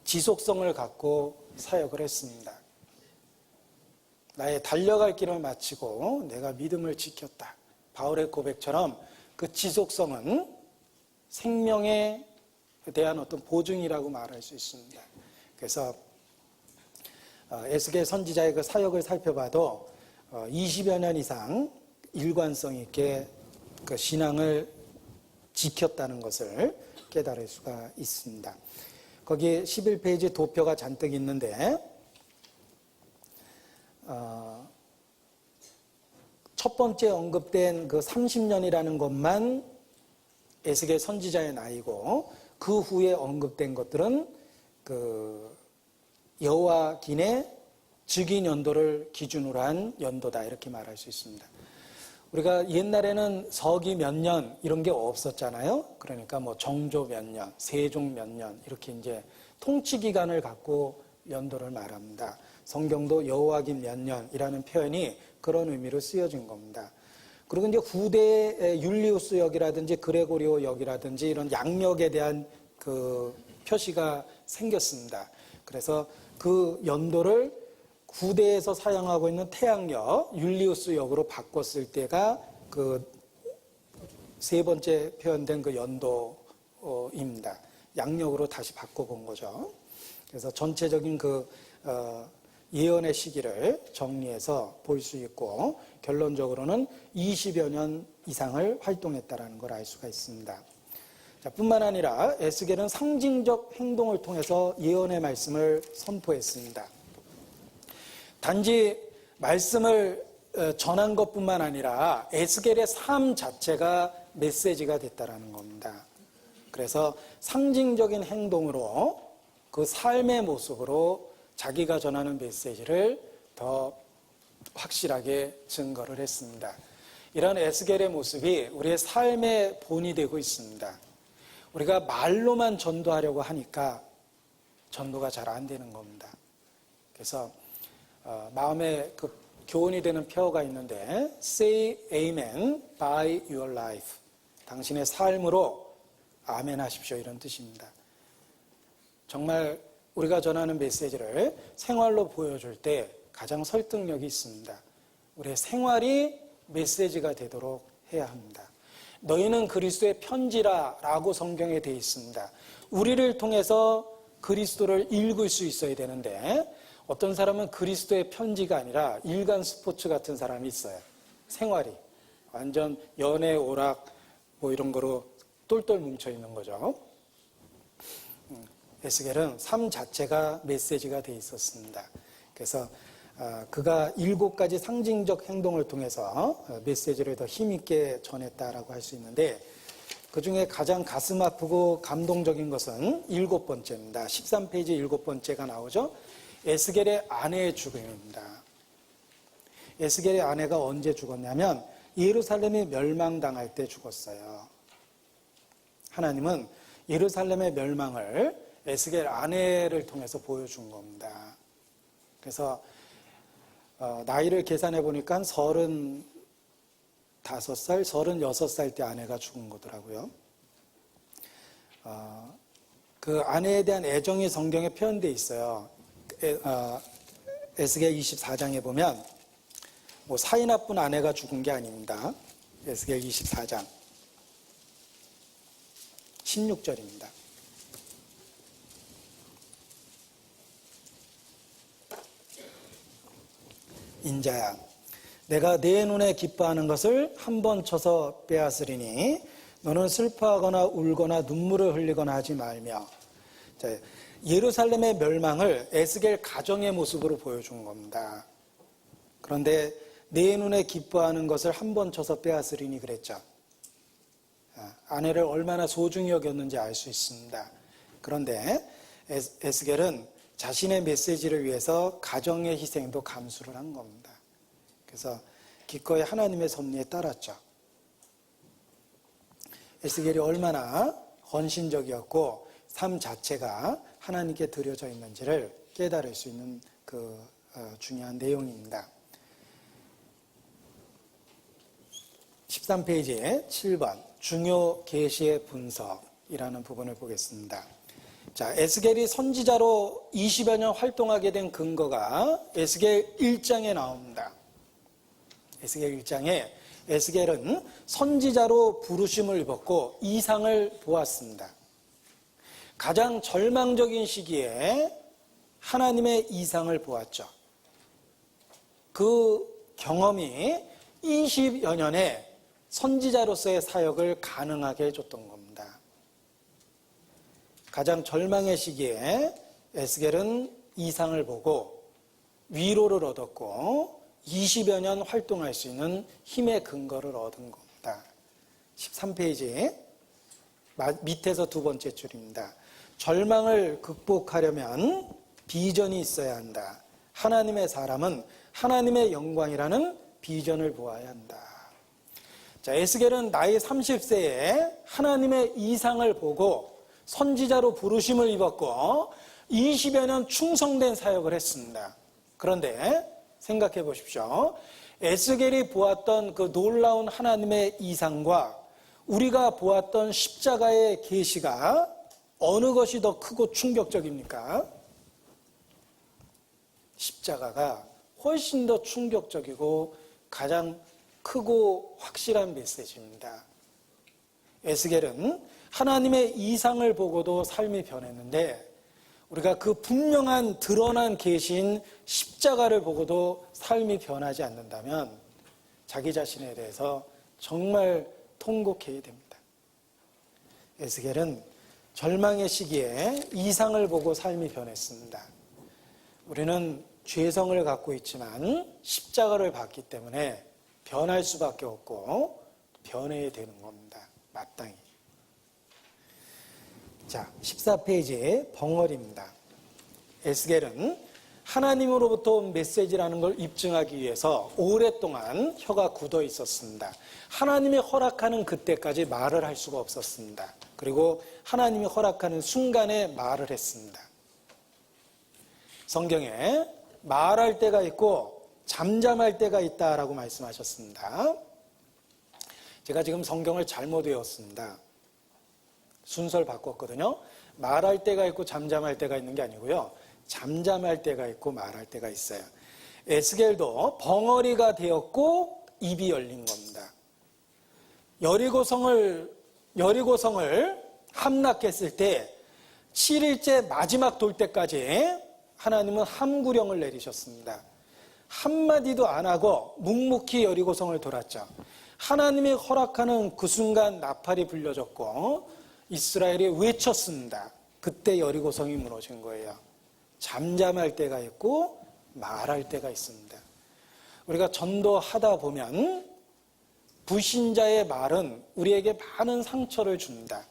지속성을 갖고 사역을 했습니다. 나의 달려갈 길을 마치고 내가 믿음을 지켰다. 바울의 고백처럼 그 지속성은 생명에 대한 어떤 보증이라고 말할 수 있습니다. 그래서 에스겔 선지자의 그 사역을 살펴봐도 20여 년 이상 일관성 있게 그 신앙을 지켰다는 것을 깨달을 수가 있습니다. 거기 11페이지 도표가 잔뜩 있는데 첫 번째 언급된 그 30년이라는 것만 에스겔 선지자의 나이고 그 후에 언급된 것들은 그 여호와긴의 즉위 연도를 기준으로 한 연도다 이렇게 말할 수 있습니다. 우리가 옛날에는 서기 몇 년 이런 게 없었잖아요. 그러니까 뭐 정조 몇 년, 세종 몇 년 이렇게 이제 통치 기간을 갖고 연도를 말합니다. 성경도 여호와긴 몇 년이라는 표현이 그런 의미로 쓰여진 겁니다. 그리고 이제 후대의 율리우스 역이라든지 그레고리오 역이라든지 이런 양력에 대한 그 표시가 생겼습니다. 그래서 그 연도를 구대에서 사용하고 있는 태양력, 율리우스 역으로 바꿨을 때가 그 세 번째 표현된 그 연도입니다. 양력으로 다시 바꿔본 거죠. 그래서 전체적인 그 예언의 시기를 정리해서 볼 수 있고 결론적으로는 20여 년 이상을 활동했다는 걸 알 수가 있습니다. 자, 뿐만 아니라 에스겔은 상징적 행동을 통해서 예언의 말씀을 선포했습니다. 단지 말씀을 전한 것뿐만 아니라 에스겔의 삶 자체가 메시지가 됐다는 겁니다. 그래서 상징적인 행동으로 그 삶의 모습으로 자기가 전하는 메시지를 더 확실하게 증거를 했습니다. 이런 에스겔의 모습이 우리의 삶의 본이 되고 있습니다. 우리가 말로만 전도하려고 하니까 전도가 잘 안 되는 겁니다. 그래서 마음에 그 교훈이 되는 표어가 있는데 Say Amen by your life. 당신의 삶으로 아멘 하십시오, 이런 뜻입니다. 정말 우리가 전하는 메시지를 생활로 보여줄 때 가장 설득력이 있습니다. 우리의 생활이 메시지가 되도록 해야 합니다. 너희는 그리스도의 편지라 라고 성경에 되어 있습니다. 우리를 통해서 그리스도를 읽을 수 있어야 되는데 어떤 사람은 그리스도의 편지가 아니라 일간 스포츠 같은 사람이 있어요. 생활이 완전 연애, 오락 뭐 이런 거로 똘똘 뭉쳐 있는 거죠. 에스겔은 삶 자체가 메시지가 되어 있었습니다. 그래서 그가 7가지 상징적 행동을 통해서 메시지를 더 힘있게 전했다라고 할 수 있는데, 그 중에 가장 가슴 아프고 감동적인 것은 7번째입니다. 13페이지 7번째가 나오죠. 에스겔의 아내의 죽음입니다. 에스겔의 아내가 언제 죽었냐면 예루살렘이 멸망당할 때 죽었어요. 하나님은 예루살렘의 멸망을 에스겔 아내를 통해서 보여준 겁니다. 그래서 나이를 계산해 보니까 35살, 36살 때 아내가 죽은 거더라고요. 그 아내에 대한 애정이 성경에 표현되어 있어요. 에스겔 24장에 보면 뭐 사이 나쁜 아내가 죽은 게 아닙니다. 에스겔 24장 16절입니다. 인자야, 내가 내 눈에 기뻐하는 것을 한 번 쳐서 빼앗으리니 너는 슬퍼하거나 울거나 눈물을 흘리거나 하지 말며. 자, 예루살렘의 멸망을 에스겔 가정의 모습으로 보여준 겁니다. 그런데 내 눈에 기뻐하는 것을 한 번 쳐서 빼앗으리니 그랬죠. 아내를 얼마나 소중히 여겼는지 알 수 있습니다. 그런데 에스겔은 자신의 메시지를 위해서 가정의 희생도 감수를 한 겁니다. 그래서 기꺼이 하나님의 섭리에 따랐죠. 에스겔이 얼마나 헌신적이었고 삶 자체가 하나님께 드려져 있는지를 깨달을 수 있는 그 중요한 내용입니다. 13페이지에 7번 중요 계시의 분석이라는 부분을 보겠습니다. 자, 에스겔이 선지자로 20여 년 활동하게 된 근거가 에스겔 1장에 나옵니다. 에스겔 1장에 에스겔은 선지자로 부르심을 입었고 이상을 보았습니다. 가장 절망적인 시기에 하나님의 이상을 보았죠. 그 경험이 20여 년의 선지자로서의 사역을 가능하게 해줬던 겁니다. 가장 절망의 시기에 에스겔은 이상을 보고 위로를 얻었고 20여 년 활동할 수 있는 힘의 근거를 얻은 겁니다. 13페이지 밑에서 두 번째 줄입니다. 절망을 극복하려면 비전이 있어야 한다. 하나님의 사람은 하나님의 영광이라는 비전을 보아야 한다. 자, 에스겔은 나이 30세에 하나님의 이상을 보고 선지자로 부르심을 입었고 20여 년 충성된 사역을 했습니다. 그런데 생각해 보십시오. 에스겔이 보았던 그 놀라운 하나님의 이상과 우리가 보았던 십자가의 계시가 어느 것이 더 크고 충격적입니까? 십자가가 훨씬 더 충격적이고 가장 크고 확실한 메시지입니다. 에스겔은 하나님의 이상을 보고도 삶이 변했는데 우리가 그 분명한 드러난 계시인 십자가를 보고도 삶이 변하지 않는다면 자기 자신에 대해서 정말 통곡해야 됩니다. 에스겔은 절망의 시기에 이상을 보고 삶이 변했습니다. 우리는 죄성을 갖고 있지만 십자가를 봤기 때문에 변할 수밖에 없고 변해야 되는 겁니다. 마땅히. 자, 14페이지의 벙어리입니다. 에스겔은 하나님으로부터 온 메시지라는 걸 입증하기 위해서 오랫동안 혀가 굳어 있었습니다. 하나님이 허락하는 그때까지 말을 할 수가 없었습니다. 그리고 하나님이 허락하는 순간에 말을 했습니다. 성경에 말할 때가 있고 잠잠할 때가 있다라고 말씀하셨습니다. 제가 지금 성경을 잘못 외웠습니다. 순서를 바꿨거든요. 말할 때가 있고 잠잠할 때가 있는 게 아니고요. 잠잠할 때가 있고 말할 때가 있어요. 에스겔도 벙어리가 되었고 입이 열린 겁니다. 여리고성을 함락했을 때 7일째 마지막 돌 때까지 하나님은 함구령을 내리셨습니다. 한마디도 안 하고 묵묵히 여리고성을 돌았죠. 하나님이 허락하는 그 순간 나팔이 불려졌고 이스라엘이 외쳤습니다. 그때 여리고성이 무너진 거예요. 잠잠할 때가 있고 말할 때가 있습니다. 우리가 전도하다 보면 불신자의 말은 우리에게 많은 상처를 줍니다.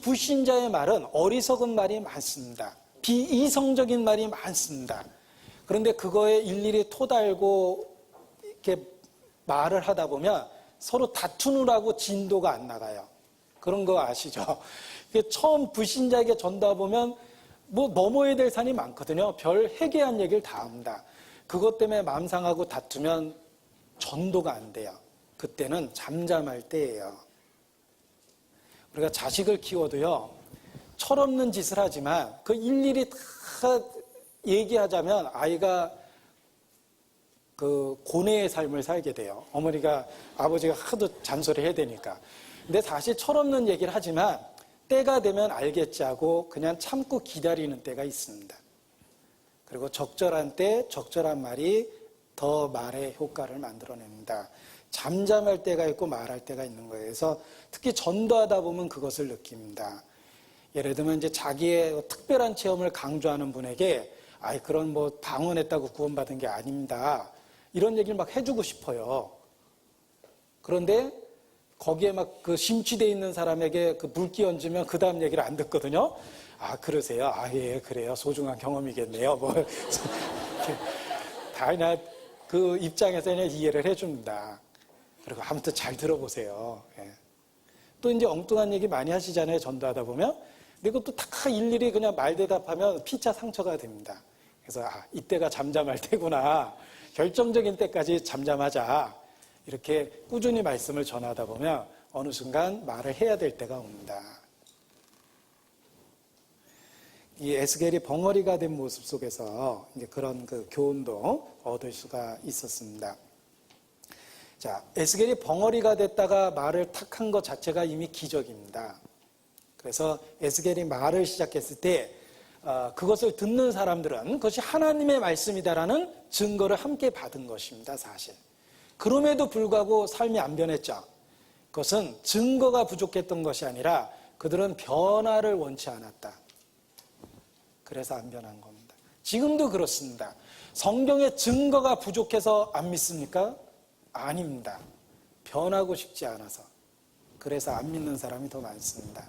불신자의 말은 어리석은 말이 많습니다. 비이성적인 말이 많습니다. 그런데 그거에 일일이 토달고 이렇게 말을 하다 보면 서로 다투느라고 진도가 안 나가요. 그런 거 아시죠? 처음 불신자에게 전도하다 보면 뭐 넘어야 될 산이 많거든요. 별 해괴한 얘기를 다 합니다. 그것 때문에 마음 상하고 다투면 전도가 안 돼요. 그때는 잠잠할 때예요. 우리가 자식을 키워도요, 철없는 짓을 하지만 그 일일이 다 얘기하자면 아이가 그 고뇌의 삶을 살게 돼요. 아버지가 하도 잔소리 해야 되니까. 근데 사실 철없는 얘기를 하지만 때가 되면 알겠지 하고 그냥 참고 기다리는 때가 있습니다. 그리고 적절한 때 적절한 말이 더 말의 효과를 만들어냅니다. 잠잠할 때가 있고 말할 때가 있는 거예요. 그래서 특히 전도하다 보면 그것을 느낍니다. 예를 들면 이제 자기의 특별한 체험을 강조하는 분에게 그런 뭐 방언했다고 구원받은 게 아닙니다. 이런 얘기를 막 해주고 싶어요. 그런데 거기에 막 그 심취되어 있는 사람에게 그 물기 얹으면 그 다음 얘기를 안 듣거든요. 그러세요? 예, 그래요. 소중한 경험이겠네요. 뭐. 다 그냥 그 입장에서 그냥 이해를 해줍니다. 그리고 아무튼 잘 들어보세요. 예. 또 이제 엉뚱한 얘기 많이 하시잖아요. 전도하다 보면. 근데 그것도 다 일일이 그냥 말 대답하면 피차 상처가 됩니다. 그래서 이때가 잠잠할 때구나. 결정적인 때까지 잠잠하자. 이렇게 꾸준히 말씀을 전하다 보면 어느 순간 말을 해야 될 때가 옵니다. 이 에스겔이 벙어리가 된 모습 속에서 이제 그런 그 교훈도 얻을 수가 있었습니다. 자, 에스겔이 벙어리가 됐다가 말을 탁 한 것 자체가 이미 기적입니다. 그래서 에스겔이 말을 시작했을 때 그것을 듣는 사람들은 그것이 하나님의 말씀이다라는 증거를 함께 받은 것입니다. 사실. 그럼에도 불구하고 삶이 안 변했죠. 그것은 증거가 부족했던 것이 아니라 그들은 변화를 원치 않았다. 그래서 안 변한 겁니다. 지금도 그렇습니다. 성경의 증거가 부족해서 안 믿습니까? 아닙니다. 변하고 싶지 않아서. 그래서 안 믿는 사람이 더 많습니다.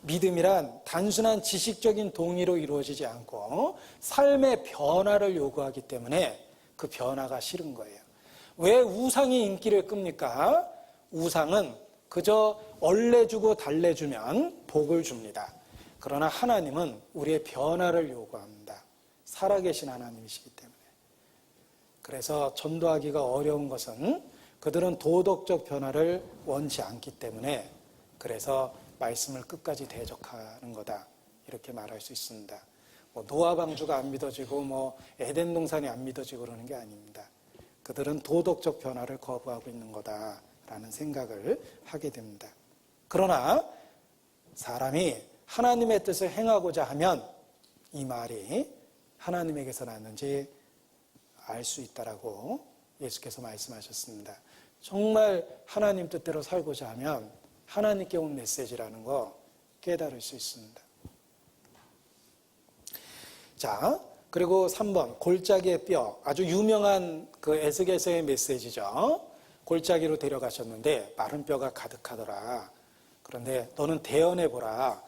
믿음이란 단순한 지식적인 동의로 이루어지지 않고 삶의 변화를 요구하기 때문에 그 변화가 싫은 거예요. 왜 우상이 인기를 끕니까? 우상은 그저 얼레주고 달래주면 복을 줍니다. 그러나 하나님은 우리의 변화를 요구합니다. 살아계신 하나님이시기 때문에. 그래서 전도하기가 어려운 것은 그들은 도덕적 변화를 원치 않기 때문에 그래서 말씀을 끝까지 대적하는 거다. 이렇게 말할 수 있습니다. 노아 방주가 안 믿어지고 에덴 동산이 안 믿어지고 그러는 게 아닙니다. 그들은 도덕적 변화를 거부하고 있는 거다라는 생각을 하게 됩니다. 그러나 사람이 하나님의 뜻을 행하고자 하면 이 말이 하나님에게서 났는지 알 수 있다라고 예수께서 말씀하셨습니다. 정말 하나님 뜻대로 살고자 하면 하나님께 온 메시지라는 거 깨달을 수 있습니다. 자, 그리고 3번 골짜기의 뼈, 아주 유명한 그 에스겔서의 메시지죠. 골짜기로 데려가셨는데 마른 뼈가 가득하더라. 그런데 너는 대언해보라.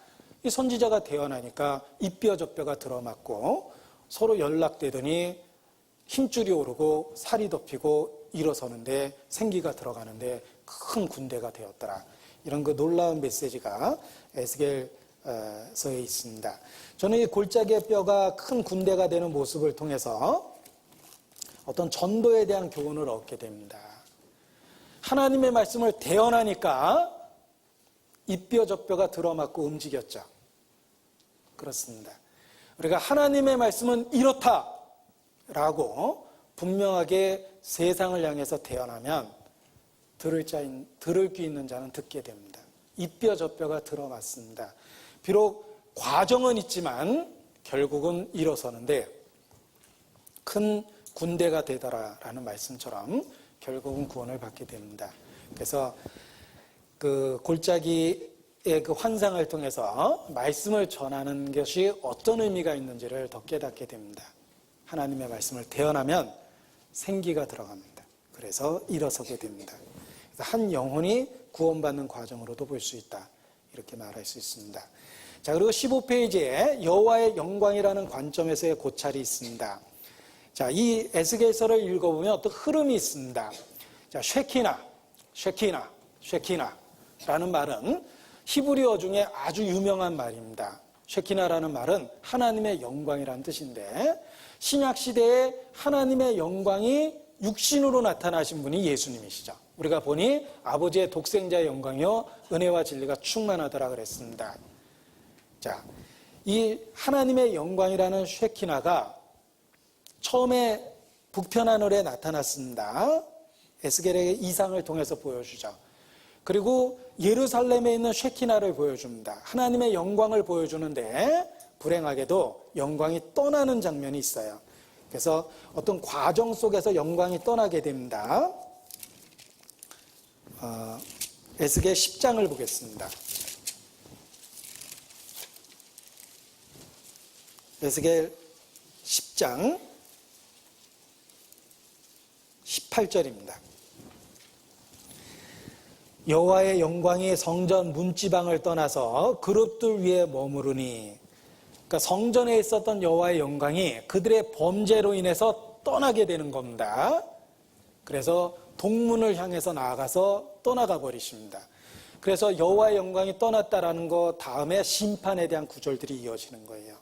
이 선지자가 대언하니까 이 뼈 저 뼈가 들어맞고 서로 연락되더니 힘줄이 오르고 살이 덮이고 일어서는데 생기가 들어가는데 큰 군대가 되었더라. 이런 그 놀라운 메시지가 에스겔서에 있습니다. 저는 이 골짜기의 뼈가 큰 군대가 되는 모습을 통해서 어떤 전도에 대한 교훈을 얻게 됩니다. 하나님의 말씀을 대언하니까 이 뼈 저 뼈가 들어맞고 움직였죠. 그렇습니다. 우리가 하나님의 말씀은 이렇다라고 분명하게 세상을 향해서 대언하면 들을 귀 있는 자는 듣게 됩니다. 이 뼈 저 뼈가 들어맞습니다. 비록 과정은 있지만 결국은 일어서는데 큰 군대가 되더라라는 말씀처럼 결국은 구원을 받게 됩니다. 그래서 그 골짜기의 그 환상을 통해서 말씀을 전하는 것이 어떤 의미가 있는지를 더 깨닫게 됩니다. 하나님의 말씀을 대언하면 생기가 들어갑니다. 그래서 일어서게 됩니다. 그래서 한 영혼이 구원받는 과정으로도 볼 수 있다. 이렇게 말할 수 있습니다. 자, 그리고 15페이지에 여호와의 영광이라는 관점에서의 고찰이 있습니다. 자, 이 에스겔서를 읽어보면 어떤 흐름이 있습니다. 자, 쉐키나라는 말은 히브리어 중에 아주 유명한 말입니다. 쉐키나라는 말은 하나님의 영광이라는 뜻인데 신약 시대에 하나님의 영광이 육신으로 나타나신 분이 예수님이시죠. 우리가 보니 아버지의 독생자의 영광이요 은혜와 진리가 충만하더라 그랬습니다. 자, 이 하나님의 영광이라는 쉐키나가 처음에 북편 하늘에 나타났습니다. 에스겔의 이상을 통해서 보여주죠. 그리고 예루살렘에 있는 쉐키나를 보여줍니다. 하나님의 영광을 보여주는데 불행하게도 영광이 떠나는 장면이 있어요. 그래서 어떤 과정 속에서 영광이 떠나게 됩니다. 에스겔 10장을 보겠습니다. 에스겔 10장 18절입니다. 여호와의 영광이 성전 문지방을 떠나서 그룹들 위에 머무르니, 그러니까 성전에 있었던 여호와의 영광이 그들의 범죄로 인해서 떠나게 되는 겁니다. 그래서 동문을 향해서 나아가서 떠나가 버리십니다. 그래서 여호와의 영광이 떠났다라는 것 다음에 심판에 대한 구절들이 이어지는 거예요.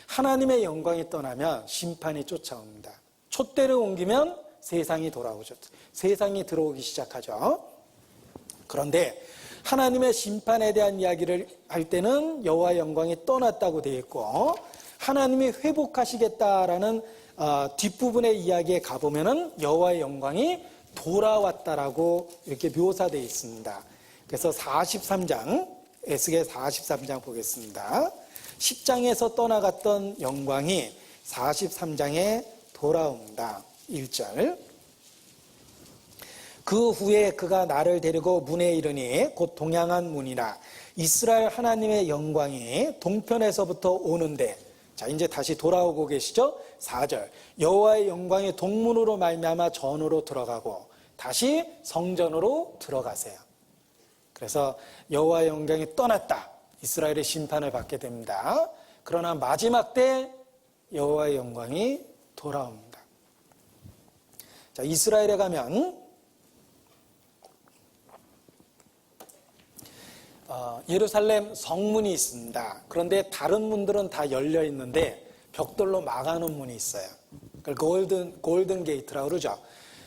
하나님의 영광이 떠나면 심판이 쫓아옵니다. 촛대를 옮기면 세상이 돌아오죠. 세상이 들어오기 시작하죠. 그런데 하나님의 심판에 대한 이야기를 할 때는 여호와의 영광이 떠났다고 되어 있고, 하나님이 회복하시겠다라는 뒷부분의 이야기에 가보면은 여호와의 영광이 돌아왔다라고 이렇게 묘사되어 있습니다. 그래서 43장, 에스겔 43장 보겠습니다. 10장에서 떠나갔던 영광이 43장에 돌아옵니다. 1절. 그 후에 그가 나를 데리고 문에 이르니 곧 동양한 문이라 이스라엘 하나님의 영광이 동편에서부터 오는데, 자 이제 다시 돌아오고 계시죠. 4절. 여호와의 영광이 동문으로 말미암아 전으로 들어가고 다시 성전으로 들어가세요. 그래서 여호와의 영광이 떠났다. 이스라엘의 심판을 받게 됩니다. 그러나 마지막 때 여호와의 영광이 돌아옵니다. 자, 이스라엘에 가면 예루살렘 성문이 있습니다. 그런데 다른 문들은 다 열려 있는데 벽돌로 막아놓은 문이 있어요. 그걸 골든 게이트라고 그러죠.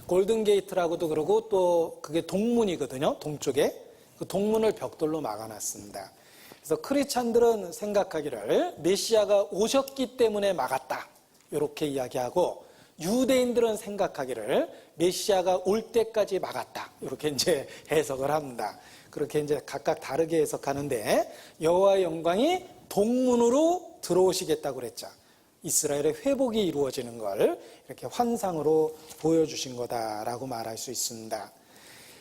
골든 게이트라고도 그러고 또 그게 동문이거든요. 동쪽에. 그 동문을 벽돌로 막아놨습니다. 그래서 크리스찬들은 생각하기를 메시아가 오셨기 때문에 막았다. 이렇게 이야기하고, 유대인들은 생각하기를 메시아가 올 때까지 막았다. 이렇게 이제 해석을 합니다. 그렇게 이제 각각 다르게 해석하는데, 여호와의 영광이 동문으로 들어오시겠다고 그랬죠. 이스라엘의 회복이 이루어지는 걸 이렇게 환상으로 보여주신 거다라고 말할 수 있습니다.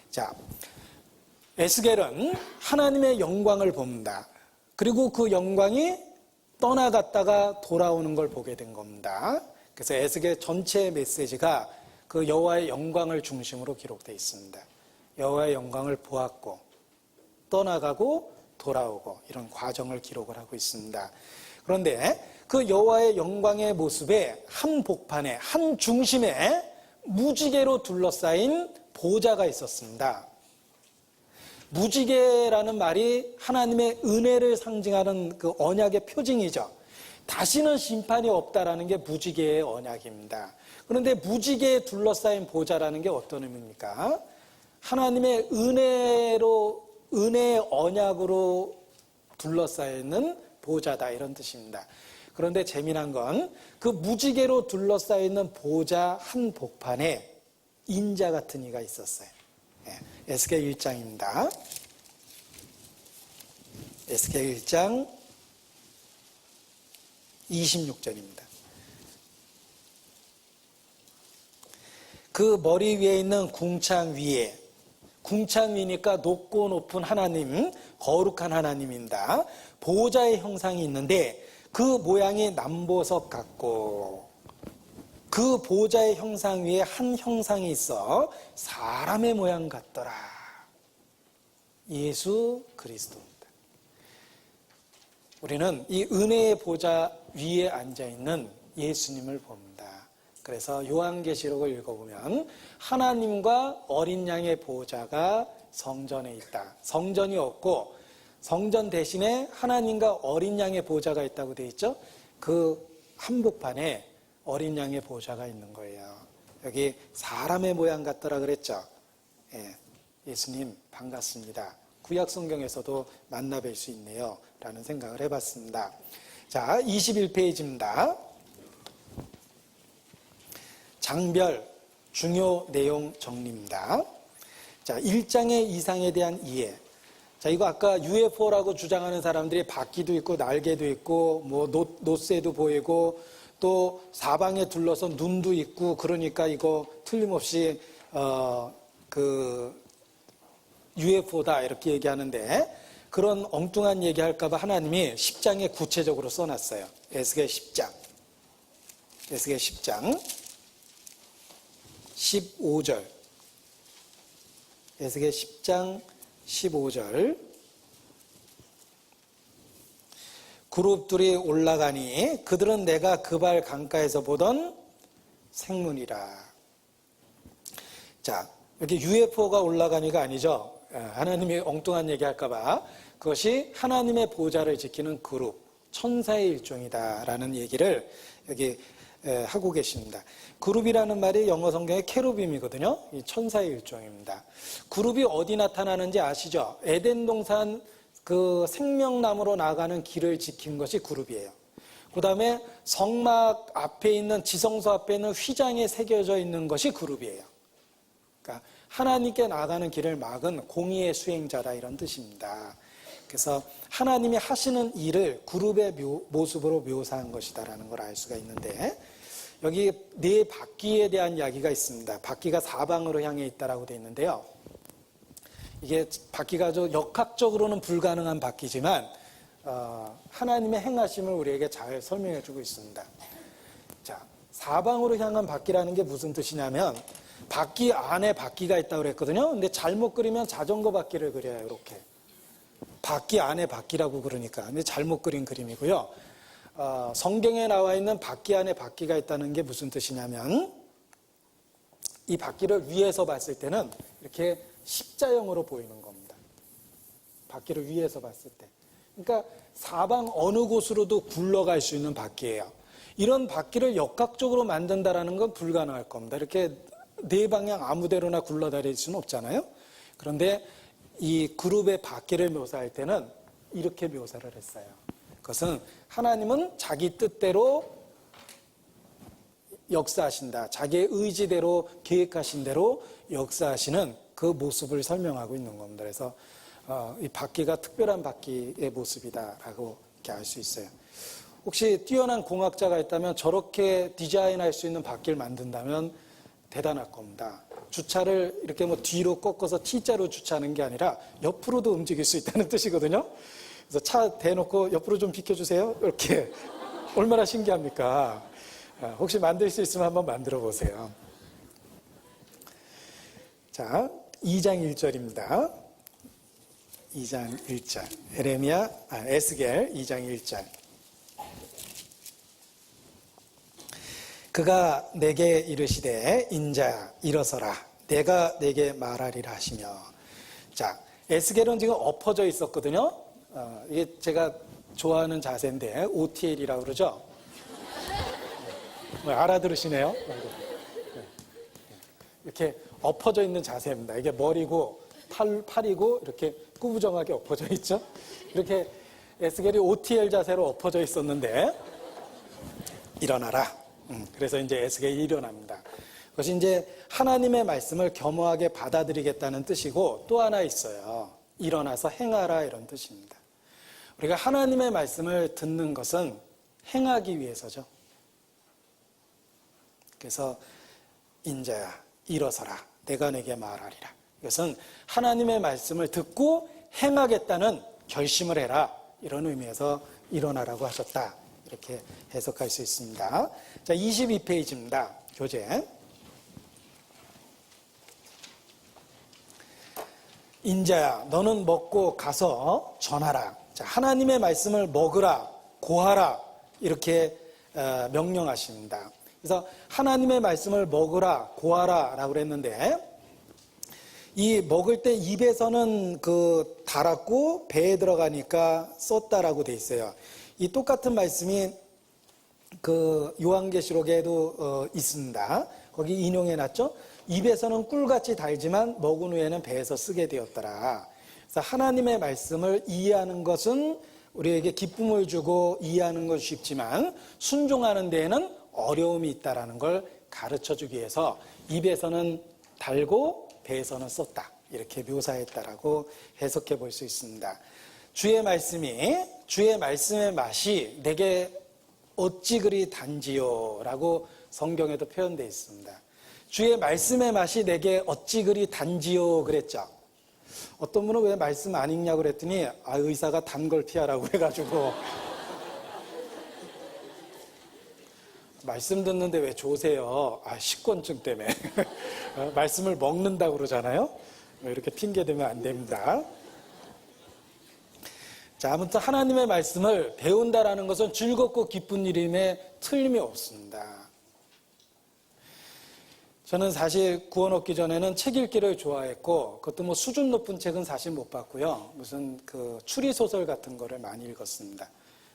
자, 에스겔은 하나님의 영광을 봅니다. 그리고 그 영광이 떠나갔다가 돌아오는 걸 보게 된 겁니다. 그래서 에스겔 전체의 메시지가 그 여호와의 영광을 중심으로 기록되어 있습니다. 여호와의 영광을 보았고 떠나가고 돌아오고 이런 과정을 기록을 하고 있습니다. 그런데 그 여호와의 영광의 모습에 한 복판에, 한 중심에 무지개로 둘러싸인 보좌가 있었습니다. 무지개라는 말이 하나님의 은혜를 상징하는 그 언약의 표징이죠. 다시는 심판이 없다라는 게 무지개의 언약입니다. 그런데 무지개에 둘러싸인 보좌라는 게 어떤 의미입니까? 하나님의 은혜의 언약으로 둘러싸여 있는 보좌다, 이런 뜻입니다. 그런데 재미난 건 그 무지개로 둘러싸여 있는 보좌 한 복판에 인자 같은 이가 있었어요. 에스겔 1장입니다. 에스겔 1장 26절입니다. 그 머리 위에 있는 궁창 위니까 높고 높은 하나님, 거룩한 하나님입니다. 보호자의 형상이 있는데 그 모양이 남보석 같고, 그 보호자의 형상 위에 한 형상이 있어 사람의 모양 같더라. 예수 그리스도입니다. 우리는 이 은혜의 보좌 위에 앉아있는 예수님을 봅니다. 그래서 요한계시록을 읽어보면 하나님과 어린 양의 보좌가 성전에 있다. 성전이 없고 성전 대신에 하나님과 어린 양의 보좌가 있다고 되어 있죠. 그 한복판에 어린 양의 보좌가 있는 거예요. 여기 사람의 모양 같더라 그랬죠. 예수님 반갑습니다. 구약 성경에서도 만나뵐 수 있네요 라는 생각을 해봤습니다. 자, 21페이지입니다. 장별 중요 내용 정리입니다. 자, 1장의 이상에 대한 이해. 자, 이거 아까 UFO라고 주장하는 사람들이 바퀴도 있고 날개도 있고 뭐 노쇠도 보이고 또 사방에 둘러서 눈도 있고, 그러니까 이거 틀림없이 UFO다 이렇게 얘기하는데, 그런 엉뚱한 얘기할까 봐 하나님이 10장에 구체적으로 써놨어요. 에스겔 10장 15절. 에스겔 10장 15절. 그룹들이 올라가니 그들은 내가 그발 강가에서 보던 생문이라. 자, 여기 UFO가 올라가니가 아니죠. 하나님이 엉뚱한 얘기할까 봐 그것이 하나님의 보좌를 지키는 그룹, 천사의 일종이다라는 얘기를 여기 하고 계십니다. 그룹이라는 말이 영어 성경의 케루빔이거든요. 이 천사의 일종입니다. 그룹이 어디 나타나는지 아시죠? 에덴 동산 그 생명나무로 나가는 길을 지킨 것이 그룹이에요. 그 다음에 성막 앞에 있는, 지성소 앞에 있는 휘장에 새겨져 있는 것이 그룹이에요. 그러니까 하나님께 나가는 길을 막은 공의의 수행자다, 이런 뜻입니다. 그래서 하나님이 하시는 일을 그룹의 모습으로 묘사한 것이다라는 걸 알 수가 있는데, 여기 네 바퀴에 대한 이야기가 있습니다. 바퀴가 사방으로 향해 있다라고 되어 있는데요. 이게 바퀴가 좀 역학적으로는 불가능한 바퀴지만 하나님의 행하심을 우리에게 잘 설명해 주고 있습니다. 자, 사방으로 향한 바퀴라는 게 무슨 뜻이냐면, 바퀴 안에 바퀴가 있다고 그랬거든요. 근데 잘못 그리면 자전거 바퀴를 그려요. 이렇게 바퀴 안에 바퀴라고 그러니까. 근데 잘못 그린 그림이고요. 성경에 나와 있는 바퀴 안에 바퀴가 있다는 게 무슨 뜻이냐면, 이 바퀴를 위에서 봤을 때는 이렇게 십자형으로 보이는 겁니다. 바퀴를 위에서 봤을 때. 그러니까 사방 어느 곳으로도 굴러갈 수 있는 바퀴예요. 이런 바퀴를 역학적으로 만든다라는 건 불가능할 겁니다. 이렇게 네 방향 아무데로나 굴러다닐 수는 없잖아요. 그런데 이 그룹의 바퀴를 묘사할 때는 이렇게 묘사를 했어요. 그것은 하나님은 자기 뜻대로 역사하신다. 자기의 의지대로 계획하신 대로 역사하시는 그 모습을 설명하고 있는 겁니다. 그래서 이 바퀴가 특별한 바퀴의 모습이다라고 이렇게 알 수 있어요. 혹시 뛰어난 공학자가 있다면 저렇게 디자인할 수 있는 바퀴를 만든다면 대단할 겁니다. 주차를 이렇게 뭐 뒤로 꺾어서 T자로 주차하는 게 아니라 옆으로도 움직일 수 있다는 뜻이거든요. 그래서 차 대놓고 옆으로 좀 비켜주세요. 이렇게 얼마나 신기합니까? 혹시 만들 수 있으면 한번 만들어 보세요. 자, 2장 1절입니다. 2장 1절. 에스겔 2장 1절. 그가 내게 이르시되 인자야 일어서라 내가 내게 말하리라 하시며. 자, 에스겔은 지금 엎어져 있었거든요. 이게 제가 좋아하는 자세인데 OTL이라고 그러죠. 알아들으시네요. 이렇게 엎어져 있는 자세입니다. 이게 머리고 팔이고 이렇게 꾸부정하게 엎어져 있죠. 이렇게 에스겔이 OTL 자세로 엎어져 있었는데 일어나라. 그래서 이제 에스겔이 일어납니다. 그것이 이제 하나님의 말씀을 겸허하게 받아들이겠다는 뜻이고 또 하나 있어요. 일어나서 행하라 이런 뜻입니다. 우리가 하나님의 말씀을 듣는 것은 행하기 위해서죠. 그래서 인자야 일어서라 내가 내게 말하리라. 이것은 하나님의 말씀을 듣고 행하겠다는 결심을 해라 이런 의미에서 일어나라고 하셨다. 이렇게 해석할 수 있습니다. 자, 22페이지입니다. 교재. 인자야 너는 먹고 가서 전하라. 자, 하나님의 말씀을 먹으라 고하라 이렇게 명령하십니다. 그래서 하나님의 말씀을 먹으라 고하라 라고 그랬는데 이 먹을 때 입에서는 그 달았고 배에 들어가니까 썼다라고 돼 있어요. 이 똑같은 말씀이 그 요한계시록에도 있습니다. 거기 인용해 놨죠. 입에서는 꿀같이 달지만 먹은 후에는 배에서 쓰게 되었더라. 그래서 하나님의 말씀을 이해하는 것은 우리에게 기쁨을 주고 이해하는 건 쉽지만 순종하는 데에는 어려움이 있다라는 걸 가르쳐 주기 위해서 입에서는 달고 배에서는 썼다. 이렇게 묘사했다라고 해석해 볼 수 있습니다. 주의 말씀의 맛이 내게 어찌 그리 단지요 라고 성경에도 표현되어 있습니다. 주의 말씀의 맛이 내게 어찌 그리 단지요 그랬죠. 어떤 분은 왜 말씀 안 읽냐고 그랬더니 의사가 단 걸 피하라고 해가지고 말씀 듣는데 왜 조세요? 식곤증 때문에 말씀을 먹는다고 그러잖아요. 이렇게 핑계 대면 안 됩니다. 자, 아무튼 하나님의 말씀을 배운다라는 것은 즐겁고 기쁜 일임에 틀림이 없습니다. 저는 사실 구원 얻기 전에는 책 읽기를 좋아했고 그것도 뭐 수준 높은 책은 사실 못 봤고요. 무슨 그 추리소설 같은 거를 많이 읽었습니다.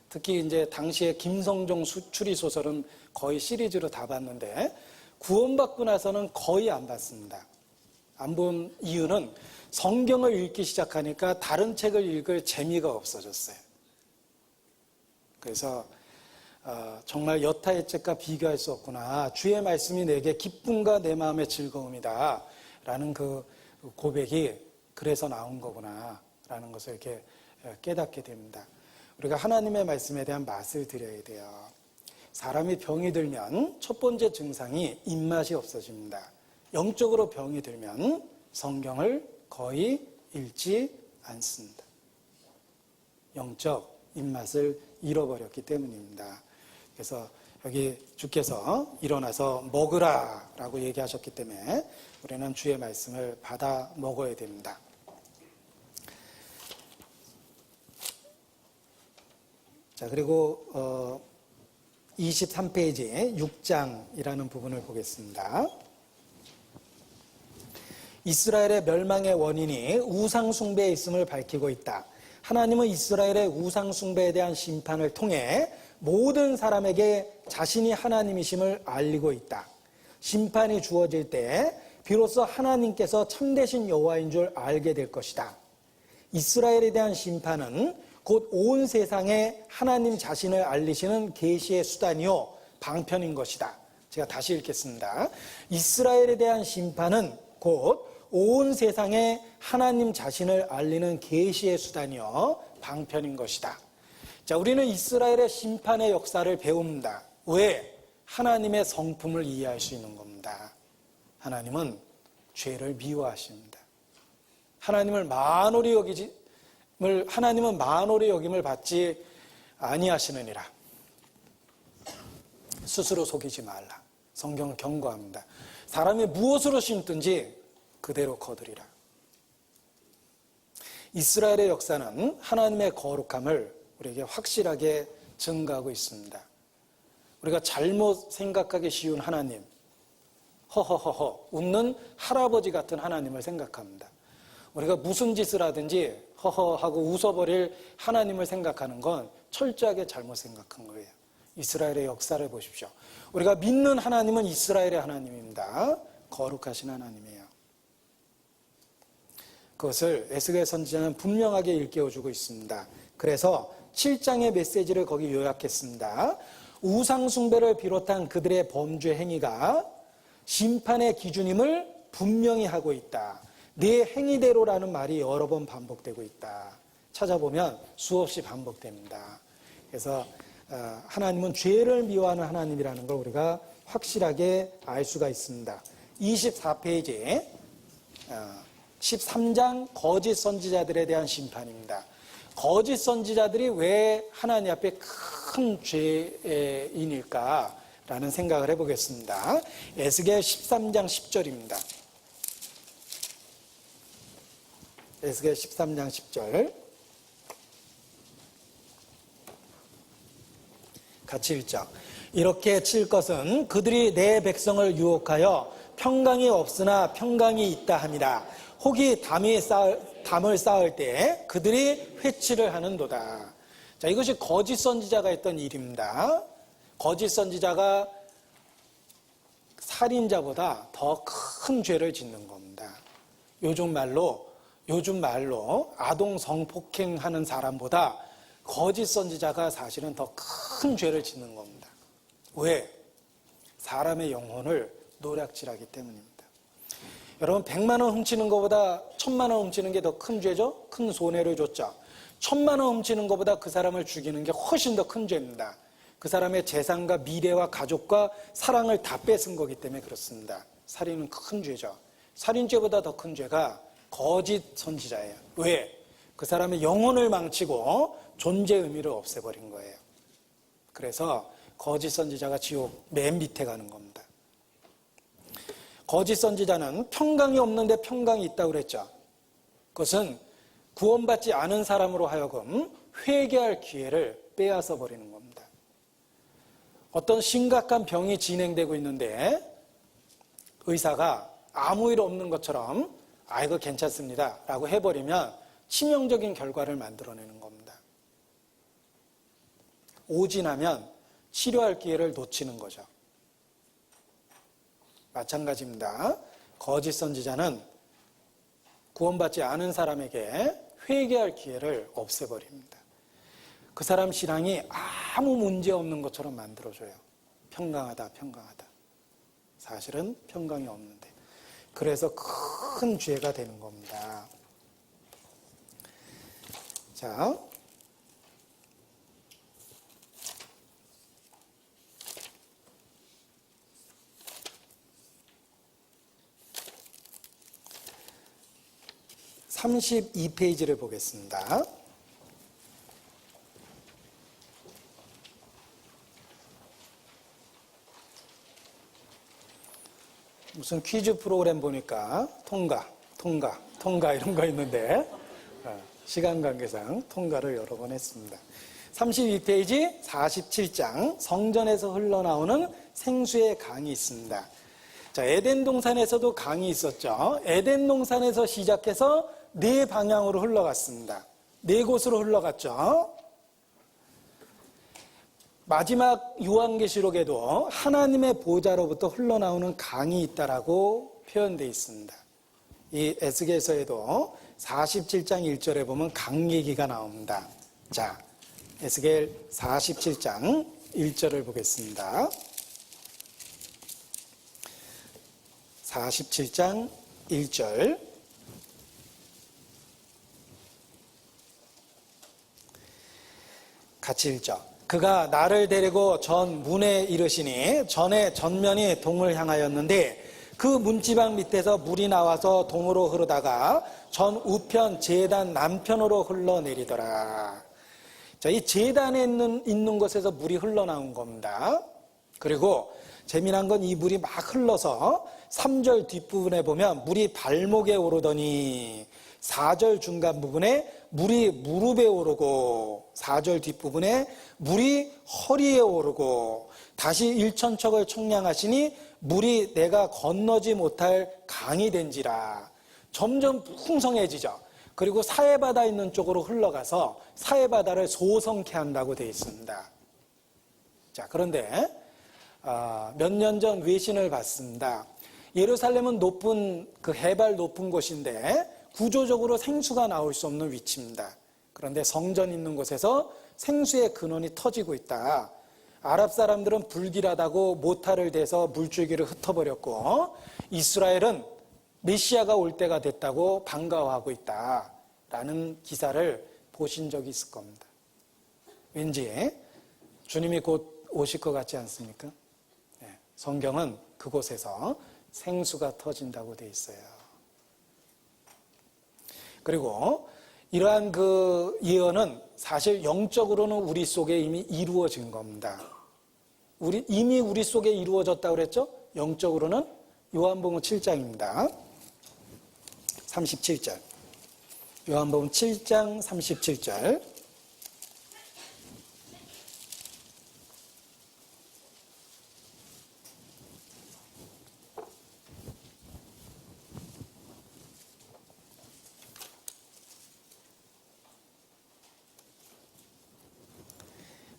특히 이제 당시에 김성종 추리소설은 거의 시리즈로 다 봤는데 구원받고 나서는 거의 안 봤습니다. 안 본 이유는 성경을 읽기 시작하니까 다른 책을 읽을 재미가 없어졌어요. 그래서 정말 여타의 책과 비교할 수 없구나. 주의 말씀이 내게 기쁨과 내 마음의 즐거움이다. 라는 그 고백이 그래서 나온 거구나. 라는 것을 이렇게 깨닫게 됩니다. 우리가 하나님의 말씀에 대한 맛을 들여야 돼요. 사람이 병이 들면 첫 번째 증상이 입맛이 없어집니다. 영적으로 병이 들면 성경을 거의 읽지 않습니다. 영적 입맛을 잃어버렸기 때문입니다. 그래서 여기 주께서 일어나서 먹으라 라고 얘기하셨기 때문에 우리는 주의 말씀을 받아 먹어야 됩니다. 자, 그리고 23페이지 6장이라는 부분을 보겠습니다. 이스라엘의 멸망의 원인이 우상숭배에 있음을 밝히고 있다. 하나님은 이스라엘의 우상숭배에 대한 심판을 통해 모든 사람에게 자신이 하나님이심을 알리고 있다. 심판이 주어질 때 비로소 하나님께서 참되신 여호와인 줄 알게 될 것이다. 이스라엘에 대한 심판은 곧 온 세상에 하나님 자신을 알리시는 계시의 수단이요 방편인 것이다. 제가 다시 읽겠습니다. 이스라엘에 대한 심판은 곧 온 세상에 하나님 자신을 알리는 계시의 수단이요 방편인 것이다. 자, 우리는 이스라엘의 심판의 역사를 배웁니다. 왜? 하나님의 성품을 이해할 수 있는 겁니다. 하나님은 죄를 미워하십니다. 하나님은 만홀히 여김을 받지 아니하시느니라. 스스로 속이지 말라. 성경은 경고합니다. 사람이 무엇으로 심든지 그대로 거두리라. 이스라엘의 역사는 하나님의 거룩함을 우리에게 확실하게 증가하고 있습니다. 우리가 잘못 생각하기 쉬운 하나님, 허허허허 웃는 할아버지 같은 하나님을 생각합니다. 우리가 무슨 짓을 하든지 허허하고 웃어버릴 하나님을 생각하는 건 철저하게 잘못 생각한 거예요. 이스라엘의 역사를 보십시오. 우리가 믿는 하나님은 이스라엘의 하나님입니다. 거룩하신 하나님이에요. 그것을 에스겔 선지자는 분명하게 일깨워주고 있습니다. 그래서 7장의 메시지를 거기 요약했습니다. 우상 숭배를 비롯한 그들의 범죄 행위가 심판의 기준임을 분명히 하고 있다. 네 행위대로라는 말이 여러 번 반복되고 있다. 찾아보면 수없이 반복됩니다. 그래서 하나님은 죄를 미워하는 하나님이라는 걸 우리가 확실하게 알 수가 있습니다. 24페이지 13장 거짓 선지자들에 대한 심판입니다. 거짓 선지자들이 왜 하나님 앞에 큰 죄인일까라는 생각을 해보겠습니다. 에스겔 13장 10절입니다. 에스겔 13장 10절 같이 읽자. 이렇게 칠 것은 그들이 내 백성을 유혹하여 평강이 없으나 평강이 있다 함이라. 혹이 담을 쌓을 때 그들이 회치를 하는도다. 자, 이것이 거짓 선지자가 했던 일입니다. 거짓 선지자가 살인자보다 더 큰 죄를 짓는 겁니다. 요즘 말로 아동 성폭행하는 사람보다 거짓 선지자가 사실은 더 큰 죄를 짓는 겁니다. 왜? 사람의 영혼을 노략질하기 때문입니다. 여러분, 100만 원 훔치는 것보다 1000만 원 훔치는 게 더 큰 죄죠? 큰 손해를 줬죠. 1000만 원 훔치는 것보다 그 사람을 죽이는 게 훨씬 더 큰 죄입니다. 그 사람의 재산과 미래와 가족과 사랑을 다 뺏은 거기 때문에 그렇습니다. 살인은 큰 죄죠. 살인죄보다 더 큰 죄가 거짓 선지자예요. 왜? 그 사람의 영혼을 망치고 존재 의미를 없애버린 거예요. 그래서 거짓 선지자가 지옥 맨 밑에 가는 겁니다. 거짓 선지자는 평강이 없는데 평강이 있다고 그랬죠. 그것은 구원받지 않은 사람으로 하여금 회개할 기회를 빼앗아 버리는 겁니다. 어떤 심각한 병이 진행되고 있는데 의사가 아무 일 없는 것처럼 이거 괜찮습니다 라고 해버리면 치명적인 결과를 만들어내는 겁니다. 오진하면 치료할 기회를 놓치는 거죠. 마찬가지입니다. 거짓 선지자는 구원받지 않은 사람에게 회개할 기회를 없애버립니다. 그 사람 신앙이 아무 문제 없는 것처럼 만들어줘요. 평강하다. 사실은 평강이 없는데. 그래서 큰 죄가 되는 겁니다. 자, (32페이지를) 보겠습니다. 무슨 퀴즈 프로그램 보니까 통과 이런 거 있는데 시간 관계상 통과를 여러 번 했습니다. 32페이지 47장 성전에서 흘러나오는 생수의 강이 있습니다. 자, 에덴 동산에서도 강이 있었죠. 에덴 동산에서 시작해서 네 방향으로 흘러갔습니다. 네 곳으로 흘러갔죠. 마지막 요한계시록에도 하나님의 보좌로부터 흘러나오는 강이 있다라고 표현되어 있습니다. 이 에스겔서에도 47장 1절에 보면 강 얘기가 나옵니다. 자, 에스겔 47장 1절을 보겠습니다. 47장 1절 같이 읽죠. 그가 나를 데리고 전 문에 이르시니 전에 전면이 동을 향하였는데 그 문지방 밑에서 물이 나와서 동으로 흐르다가 전 우편 제단 남편으로 흘러내리더라. 자, 이 제단에 있는 곳에서 물이 흘러나온 겁니다. 그리고 재미난 건 이 물이 막 흘러서 3절 뒷부분에 보면 물이 발목에 오르더니 4절 중간 부분에 물이 무릎에 오르고 4절 뒷부분에 물이 허리에 오르고 다시 일천척을 청량하시니 물이 내가 건너지 못할 강이 된지라. 점점 풍성해지죠. 그리고 사해바다 있는 쪽으로 흘러가서 사해바다를 소성케 한다고 되어 있습니다. 자, 그런데 몇 년 전 외신을 봤습니다. 예루살렘은 높은 그 해발 높은 곳인데 구조적으로 생수가 나올 수 없는 위치입니다. 그런데 성전 있는 곳에서 생수의 근원이 터지고 있다. 아랍 사람들은 불길하다고 모타를 대서 물줄기를 흩어버렸고 이스라엘은 메시아가 올 때가 됐다고 반가워하고 있다라는 기사를 보신 적이 있을 겁니다. 왠지 주님이 곧 오실 것 같지 않습니까? 네, 성경은 그곳에서 생수가 터진다고 돼 있어요. 그리고 이러한 그 예언은 사실 영적으로는 우리 속에 이미 이루어진 겁니다. 이미 우리 속에 이루어졌다고 그랬죠? 영적으로는 요한복음 7장입니다. 37절. 요한복음 7장 37절.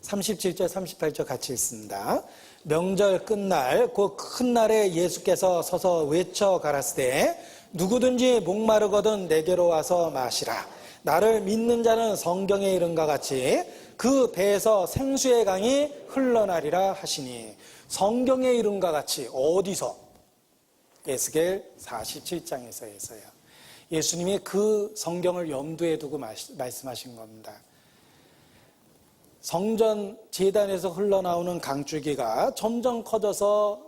(37절) (38절) 같이 읽습니다. 명절 끝날 그 큰 날에 예수께서 서서 외쳐 가라사대 누구든지 목마르거든 내게로 와서 마시라. 나를 믿는 자는 성경에 이른과 같이 그 배에서 생수의 강이 흘러나리라 하시니. 성경에 이른과 같이 어디서? 에스겔 47장에서 했어요. 예수님이 그 성경을 염두에 두고 말씀하신 겁니다. 성전 제단에서 흘러나오는 강줄기가 점점 커져서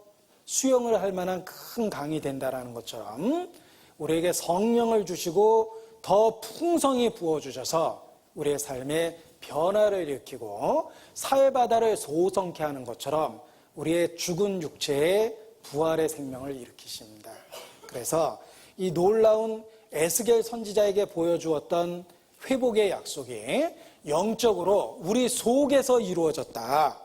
수영을 할 만한 큰 강이 된다는 것처럼 우리에게 성령을 주시고 더 풍성히 부어주셔서 우리의 삶에 변화를 일으키고 사해바다를 소성케 하는 것처럼 우리의 죽은 육체에 부활의 생명을 일으키십니다. 그래서 이 놀라운 에스겔 선지자에게 보여주었던 회복의 약속이 영적으로 우리 속에서 이루어졌다.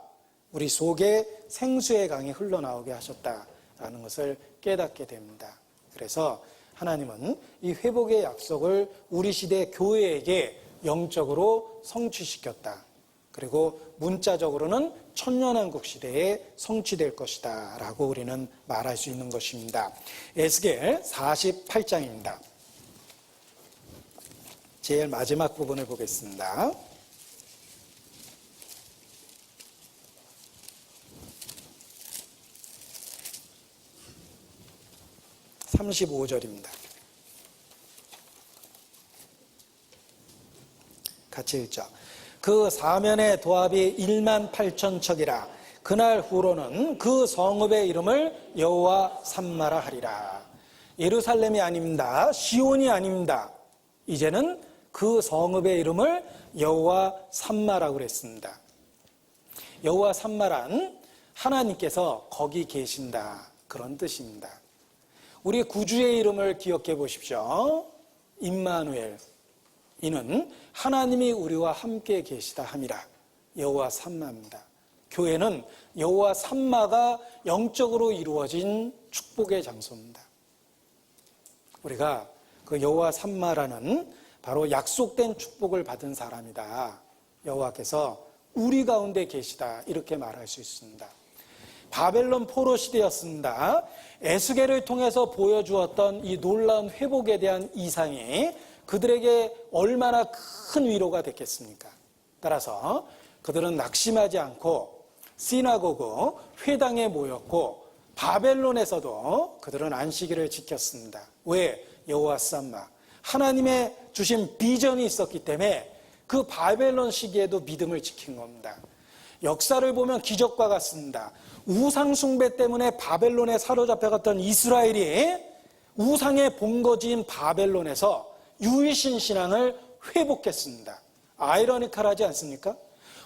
우리 속에 생수의 강이 흘러나오게 하셨다라는 것을 깨닫게 됩니다. 그래서 하나님은 이 회복의 약속을 우리 시대 교회에게 영적으로 성취시켰다. 그리고 문자적으로는 천년왕국 시대에 성취될 것이다 라고 우리는 말할 수 있는 것입니다. 에스겔 48장입니다. 제일 마지막 부분을 보겠습니다. 35절입니다. 같이 읽죠. 그 사면의 도합이 1만 8천 척이라. 그날 후로는 그 성읍의 이름을 여호와 삼마라 하리라. 예루살렘이 아닙니다. 시온이 아닙니다. 이제는 그 성읍의 이름을 여호와 삼마라고 그랬습니다. 여호와 삼마란 하나님께서 거기 계신다 그런 뜻입니다. 우리 구주의 이름을 기억해 보십시오. 임마누엘. 이는 하나님이 우리와 함께 계시다 함이라. 여호와 삼마입니다. 교회는 여호와 삼마가 영적으로 이루어진 축복의 장소입니다. 우리가 그 여호와 삼마라는 바로 약속된 축복을 받은 사람이다. 여호와께서 우리 가운데 계시다. 이렇게 말할 수 있습니다. 바벨론 포로 시대였습니다. 에스겔을 통해서 보여주었던 이 놀라운 회복에 대한 이상이 그들에게 얼마나 큰 위로가 됐겠습니까? 따라서 그들은 낙심하지 않고 시나고그 회당에 모였고 바벨론에서도 그들은 안식일을 지켰습니다. 왜? 여호와 삼마. 하나님의 주신 비전이 있었기 때문에 그 바벨론 시기에도 믿음을 지킨 겁니다. 역사를 보면 기적과 같습니다. 우상 숭배 때문에 바벨론에 사로잡혀갔던 이스라엘이 우상의 본거지인 바벨론에서 유일신 신앙을 회복했습니다. 아이러니컬하지 않습니까?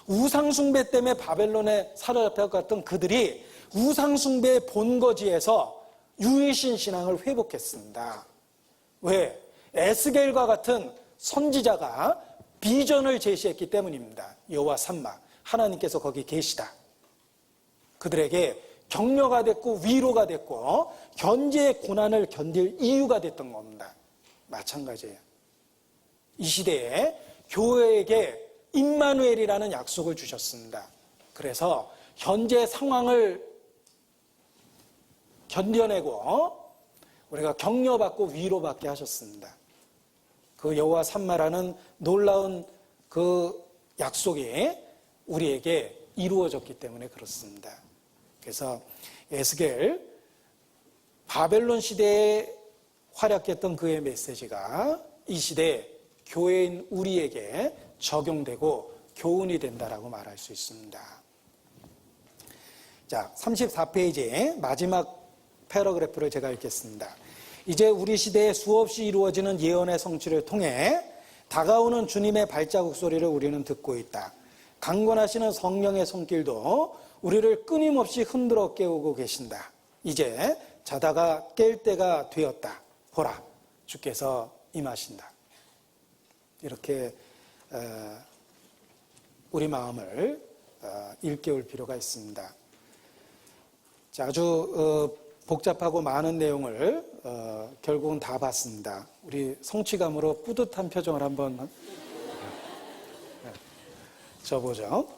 우상 숭배 때문에 바벨론에 사로잡혀갔던 그들이 우상 숭배의 본거지에서 유일신 신앙을 회복했습니다. 왜? 에스겔과 같은 선지자가 비전을 제시했기 때문입니다. 여호와 삼마. 하나님께서 거기 계시다. 그들에게 격려가 됐고 위로가 됐고 현재의 고난을 견딜 이유가 됐던 겁니다. 마찬가지예요. 이 시대에 교회에게 임마누엘이라는 약속을 주셨습니다. 그래서 현재 상황을 견뎌내고 우리가 격려받고 위로받게 하셨습니다. 그 여호와 삼마라는 놀라운 그 약속이 우리에게 이루어졌기 때문에 그렇습니다. 그래서 에스겔 바벨론 시대에 활약했던 그의 메시지가 이 시대 교회인 우리에게 적용되고 교훈이 된다라고 말할 수 있습니다. 자, 34페이지의 마지막 패러그래프를 제가 읽겠습니다. 이제 우리 시대에 수없이 이루어지는 예언의 성취를 통해 다가오는 주님의 발자국 소리를 우리는 듣고 있다. 강권하시는 성령의 손길도 우리를 끊임없이 흔들어 깨우고 계신다. 이제 자다가 깰 때가 되었다. 보라, 주께서 임하신다. 이렇게 우리 마음을 일깨울 필요가 있습니다. 자, 아주 복잡하고 많은 내용을 결국은 다 봤습니다. 우리 성취감으로 뿌듯한 표정을 한번 줘보죠.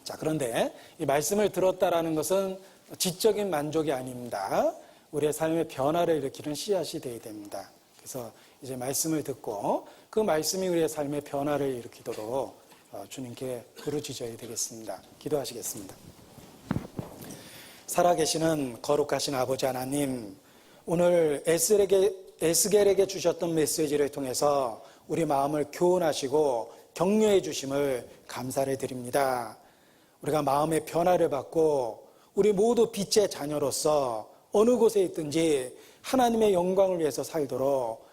자, 그런데 이 말씀을 들었다라는 것은 지적인 만족이 아닙니다. 우리의 삶의 변화를 일으키는 씨앗이 되어야 됩니다. 그래서 이제 말씀을 듣고 그 말씀이 우리의 삶의 변화를 일으키도록 주님께 부르짖어야 되겠습니다. 기도하시겠습니다. 살아계시는 거룩하신 아버지 하나님, 오늘 에스겔에게 주셨던 메시지를 통해서 우리 마음을 교훈하시고 격려해 주심을 감사를 드립니다. 우리가 마음의 변화를 받고 우리 모두 빛의 자녀로서 어느 곳에 있든지 하나님의 영광을 위해서 살도록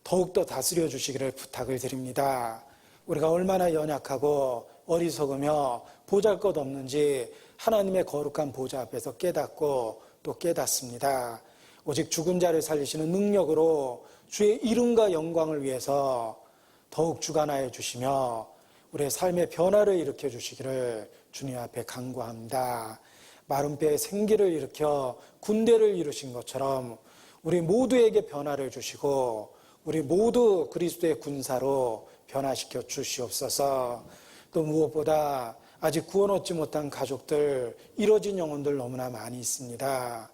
더욱더 다스려 주시기를 부탁을 드립니다. 우리가 얼마나 연약하고 어리석으며 보잘것없는지 하나님의 거룩한 보좌 앞에서 깨닫고 또 깨닫습니다. 오직 죽은 자를 살리시는 능력으로 주의 이름과 영광을 위해서 더욱 주관하여 주시며 우리의 삶의 변화를 일으켜 주시기를 주님 앞에 간구합니다. 마른 뼈에 생기를 일으켜 군대를 이루신 것처럼 우리 모두에게 변화를 주시고 우리 모두 그리스도의 군사로 변화시켜 주시옵소서. 또 무엇보다 아직 구원 얻지 못한 가족들, 이뤄진 영혼들 너무나 많이 있습니다.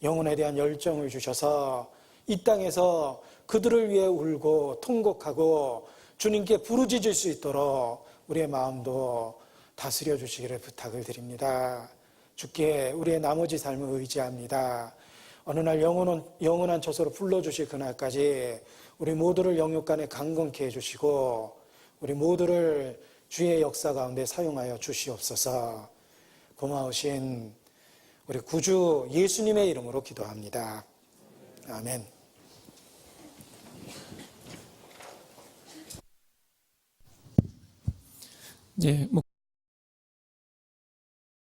영혼에 대한 열정을 주셔서 이 땅에서 그들을 위해 울고 통곡하고 주님께 부르짖을 수 있도록 우리의 마음도 다스려 주시기를 부탁을 드립니다. 주께 우리의 나머지 삶을 의지합니다. 어느 날 영원한 처소로 불러주실 그날까지 우리 모두를 영육간에 강건케 해주시고 우리 모두를 주의 역사 가운데 사용하여 주시옵소서. 고마우신 우리 구주 예수님의 이름으로 기도합니다. 아멘. 네,